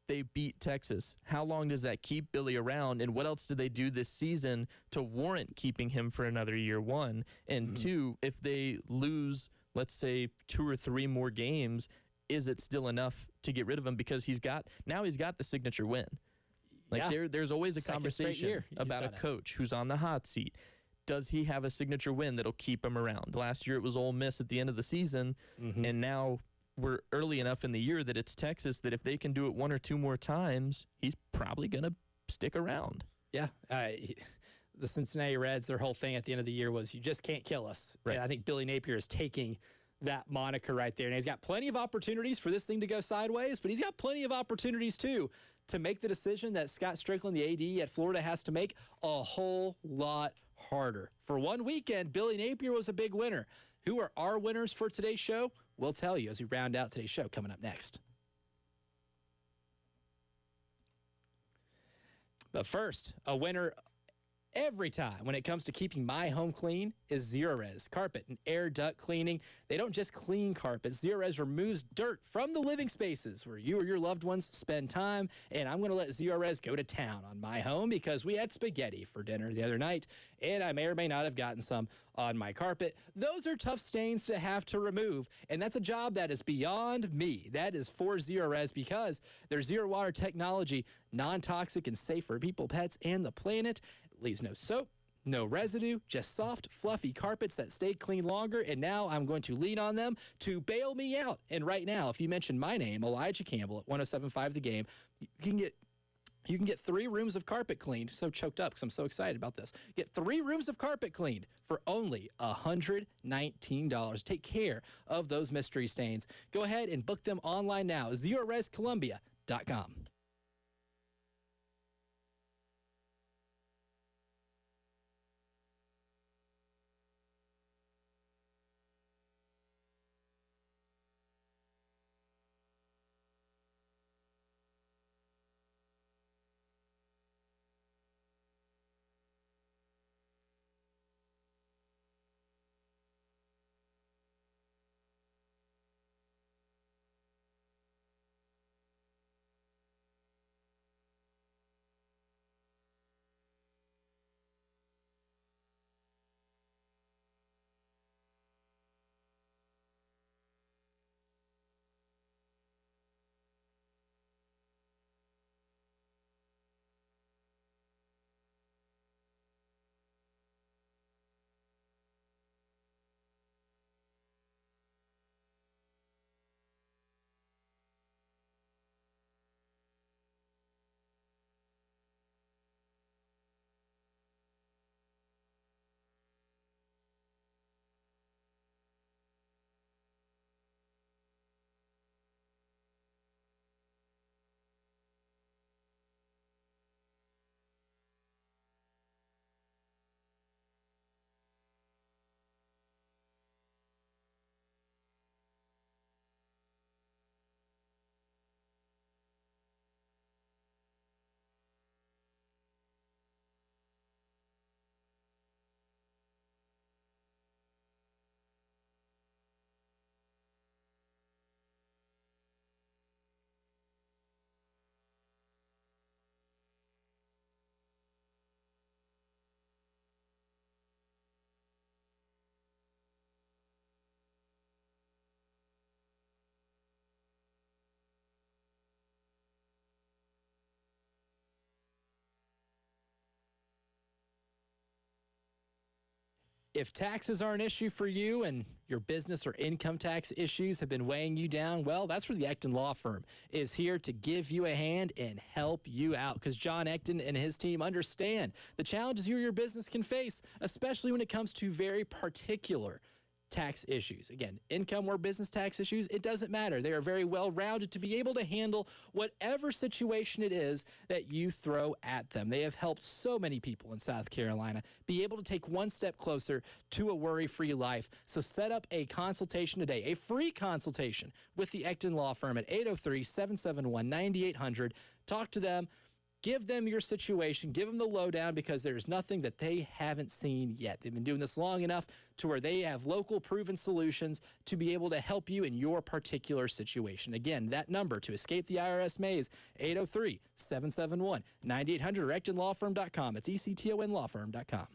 They beat Texas. How long does that keep Billy around? And what else did they do this season to warrant keeping him for another year, one? And two, if they lose, let's say, 2 or 3 more games, is it still enough to get rid of him? Because he's got the signature win. Like there's always a conversation about a coach who's on the hot seat. Does he have a signature win that'll keep him around? Last year it was Ole Miss at the end of the season, and now we're early enough in the year that it's Texas that if they can do it 1 or 2 more times, he's probably going to stick around. Yeah. The Cincinnati Reds, their whole thing at the end of the year was, you just can't kill us. Right. And I think Billy Napier is taking that moniker right there. And he's got plenty of opportunities for this thing to go sideways, but he's got plenty of opportunities, too, to make the decision that Scott Strickland, the AD at Florida, has to make a whole lot harder. For one weekend, Billy Napier was a big winner. Who are our winners for today's show? We'll tell you as we round out today's show coming up next. But first, a winner every time when it comes to keeping my home clean is Zerorez Carpet and Air Duct Cleaning. They don't just clean carpets. Zerorez removes dirt from the living spaces where you or your loved ones spend time. And I'm going to let Zerorez go to town on my home because we had spaghetti for dinner the other night, and I may or may not have gotten some on my carpet. Those are tough stains to have to remove, and that's a job that is beyond me. That is for Zerorez because their zero water technology, non-toxic and safe for people, pets, and the planet. Leaves no soap, no residue, just soft, fluffy carpets that stay clean longer, and now I'm going to lean on them to bail me out. And right now, if you mention my name, Elijah Campbell, at 107.5 The Game, you can get You can get 3 rooms of carpet cleaned. So choked up because I'm so excited about this. Get 3 rooms of carpet cleaned for only $119. Take care of those mystery stains. Go ahead and book them online now. ZeroResColumbia.com. If taxes are an issue for you and your business or income tax issues have been weighing you down, well, that's where the Ecton Law Firm is here to give you a hand and help you out, because John Ecton and his team understand the challenges you or your business can face, especially when it comes to very particular tax issues. Again, income or business tax issues, it doesn't matter. They are very well rounded to be able to handle whatever situation it is that you throw at them. They have helped so many people in South Carolina be able to take one step closer to a worry-free life. So set up a consultation today, a free consultation with the Ecton Law Firm at 803-771-9800. Talk to them. Give them your situation. Give them the lowdown, because there's nothing that they haven't seen yet. They've been doing this long enough to where they have local proven solutions to be able to help you in your particular situation. Again, that number to escape the IRS maze, 803-771-9800, or EctonLawFirm.com. It's ECTONLawFirm.com.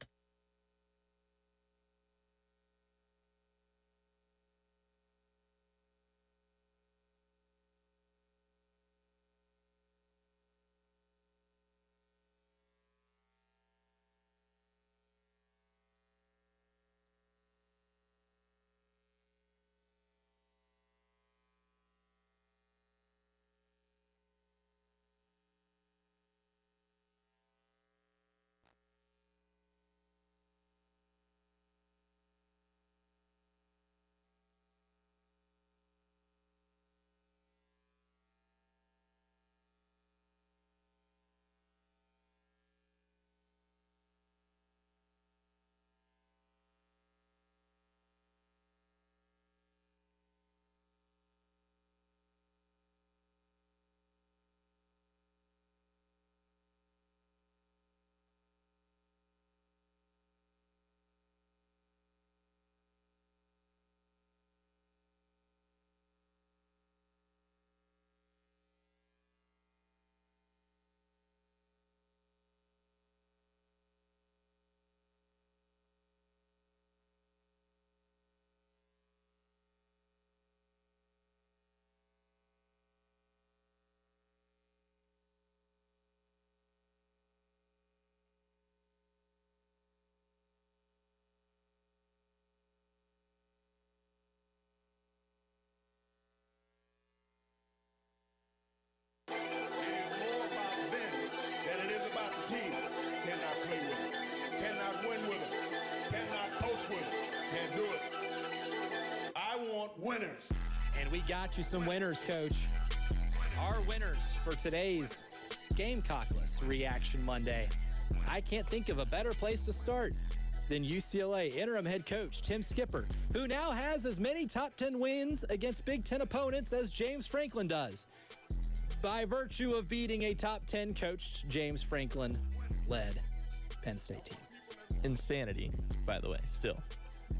we got you some winners, Coach. Our winners for today's Gamecockless Reaction Monday. I can't think of a better place to start than UCLA interim head coach Tim Skipper, who now has as many top 10 wins against Big Ten opponents as James Franklin does, by virtue of beating a top 10 coached James Franklin-led Penn State team. Insanity, by the way, still.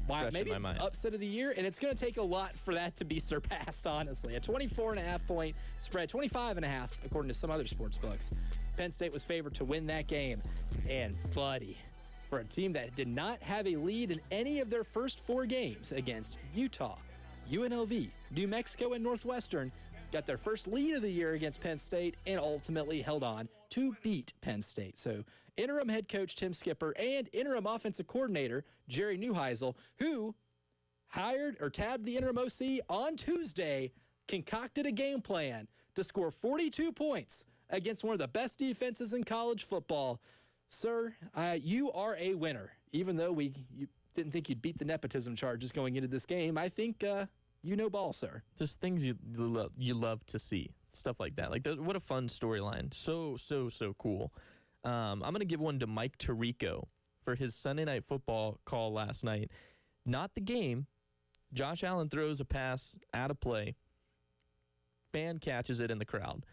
Wow, Fresh maybe in my mind. upset of the year, and it's going to take a lot for that to be surpassed, honestly. A 24.5 point spread, 25.5 according to some other sports books. Penn State was favored to win that game, and buddy, for a team that did not have a lead in any of their first 4 games against Utah, UNLV, New Mexico, and Northwestern, got their first lead of the year against Penn State and ultimately held on to beat Penn State. So interim head coach Tim Skipper and interim offensive coordinator Jerry Neuheisel, who hired or tabbed the interim OC on Tuesday, concocted a game plan to score 42 points against one of the best defenses in college football. Sir, you are a winner. Even though you didn't think you'd beat the nepotism charges going into this game, I think you know ball, sir. Just things you love to see. Stuff like that. Like, what a fun storyline. So cool. I'm going to give one to Mike Tirico for his Sunday Night Football call last night. Not the game. Josh Allen throws a pass out of play. Fan catches it in the crowd.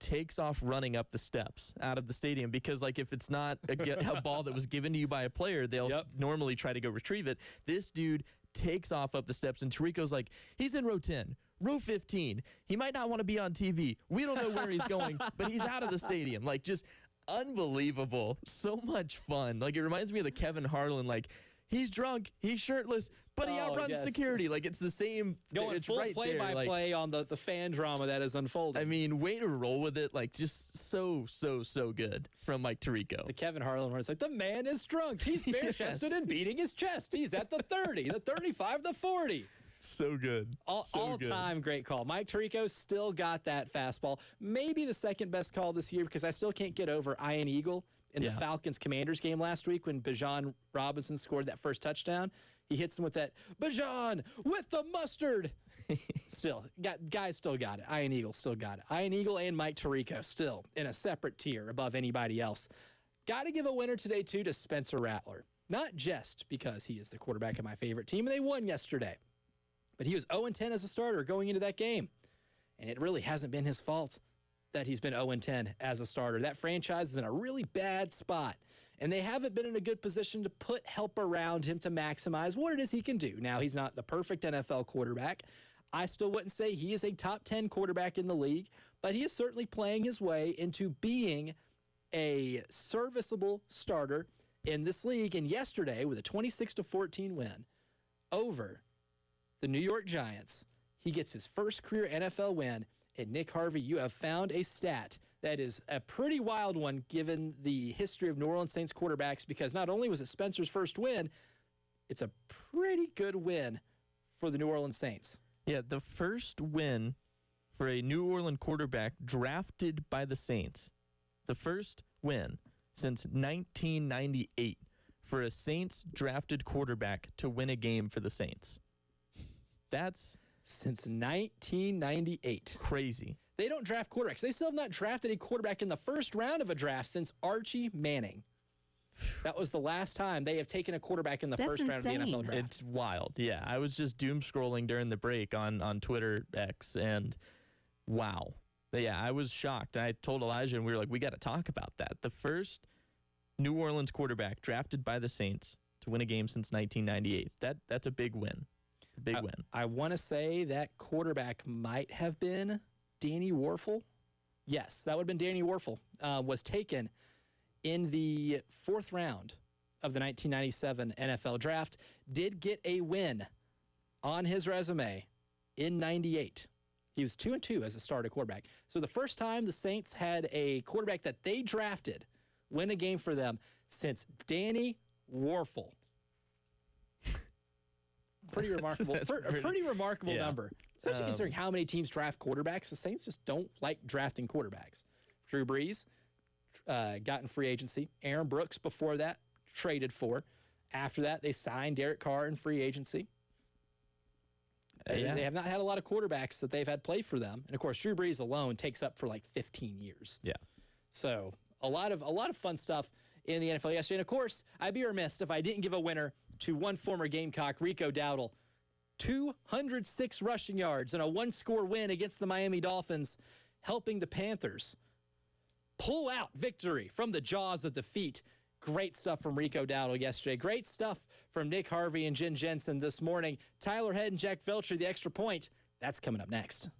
Takes off running up the steps out of the stadium because, like, if it's not a ball that was given to you by a player, they'll normally try to go retrieve it. This dude takes off up the steps, and Tirico's like, he's in row 10, row 15. He might not want to be on TV. We don't know where he's going, but he's out of the stadium. Like, just unbelievable. So much fun. Like, it reminds me of the Kevin Harlan, like, he's drunk, he's shirtless, but he outruns security. Like, it's the same. Going it's full right play-by-play on the fan drama that is unfolding. I mean, way to roll with it. Like, just so good from Mike Tirico. The Kevin Harlan one is like, the man is drunk. He's bare-chested and beating his chest. He's at the 30, the 35, the 40. So good. All-time great call. Mike Tirico still got that fastball. Maybe the second best call this year because I still can't get over Ian Eagle in the Falcons-Commanders game last week when Bijan Robinson scored that first touchdown. He hits him with that, Bijan with the mustard. Guys still got it. Ian Eagle still got it. Ian Eagle and Mike Tirico still in a separate tier above anybody else. Got to give a winner today, too, to Spencer Rattler. Not just because he is the quarterback of my favorite team, and they won yesterday. But he was 0-10 as a starter going into that game. And it really hasn't been his fault that he's been 0-10 as a starter. That franchise is in a really bad spot, and they haven't been in a good position to put help around him to maximize what it is he can do. Now, he's not the perfect NFL quarterback. I still wouldn't say he is a top 10 quarterback in the league, but he is certainly playing his way into being a serviceable starter in this league. And yesterday, with a 26-14 win over the New York Giants, he gets his first career NFL win. And Nick Harvey, you have found a stat that is a pretty wild one given the history of New Orleans Saints quarterbacks, because not only was it Spencer's first win, it's a pretty good win for the New Orleans Saints. Yeah, the first win for a New Orleans quarterback drafted by the Saints. The first win since 1998 for a Saints drafted quarterback to win a game for the Saints. That's since 1998. Crazy. They don't draft quarterbacks. They still have not drafted a quarterback in the first round of a draft since Archie Manning. That was the last time they have taken a quarterback in the first round of the NFL draft. It's wild. Yeah, I was just doom scrolling during the break on Twitter X, and wow. Yeah, I was shocked. I told Elijah, and we were like, we got to talk about that. The first New Orleans quarterback drafted by the Saints to win a game since 1998. That's a big win. It's a big win. I want to say that quarterback might have been Danny Warfel. Yes, that would have been Danny Warfel. Was taken in the fourth round of the 1997 NFL draft. Did get a win on his resume in 98. He was 2-2 as a starter quarterback. So the first time the Saints had a quarterback that they drafted win a game for them since Danny Warfel. Pretty remarkable. Pretty remarkable number, especially considering how many teams draft quarterbacks. The Saints just don't like drafting quarterbacks. Drew Brees got in free agency. Aaron Brooks before that traded for. After that, they signed Derek Carr in free agency. Yeah. They have not had a lot of quarterbacks that they've had play for them. And, of course, Drew Brees alone takes up for like 15 years. Yeah. So a lot of fun stuff in the NFL yesterday. And, of course, I'd be remiss if I didn't give a winner to one former Gamecock, Rico Dowdle. 206 rushing yards and a one-score win against the Miami Dolphins, helping the Panthers pull out victory from the jaws of defeat. Great stuff from Rico Dowdle yesterday. Great stuff from Nick Harvey and Jen Jensen this morning. Tyler Head and Jack Velcher, the extra point. That's coming up next.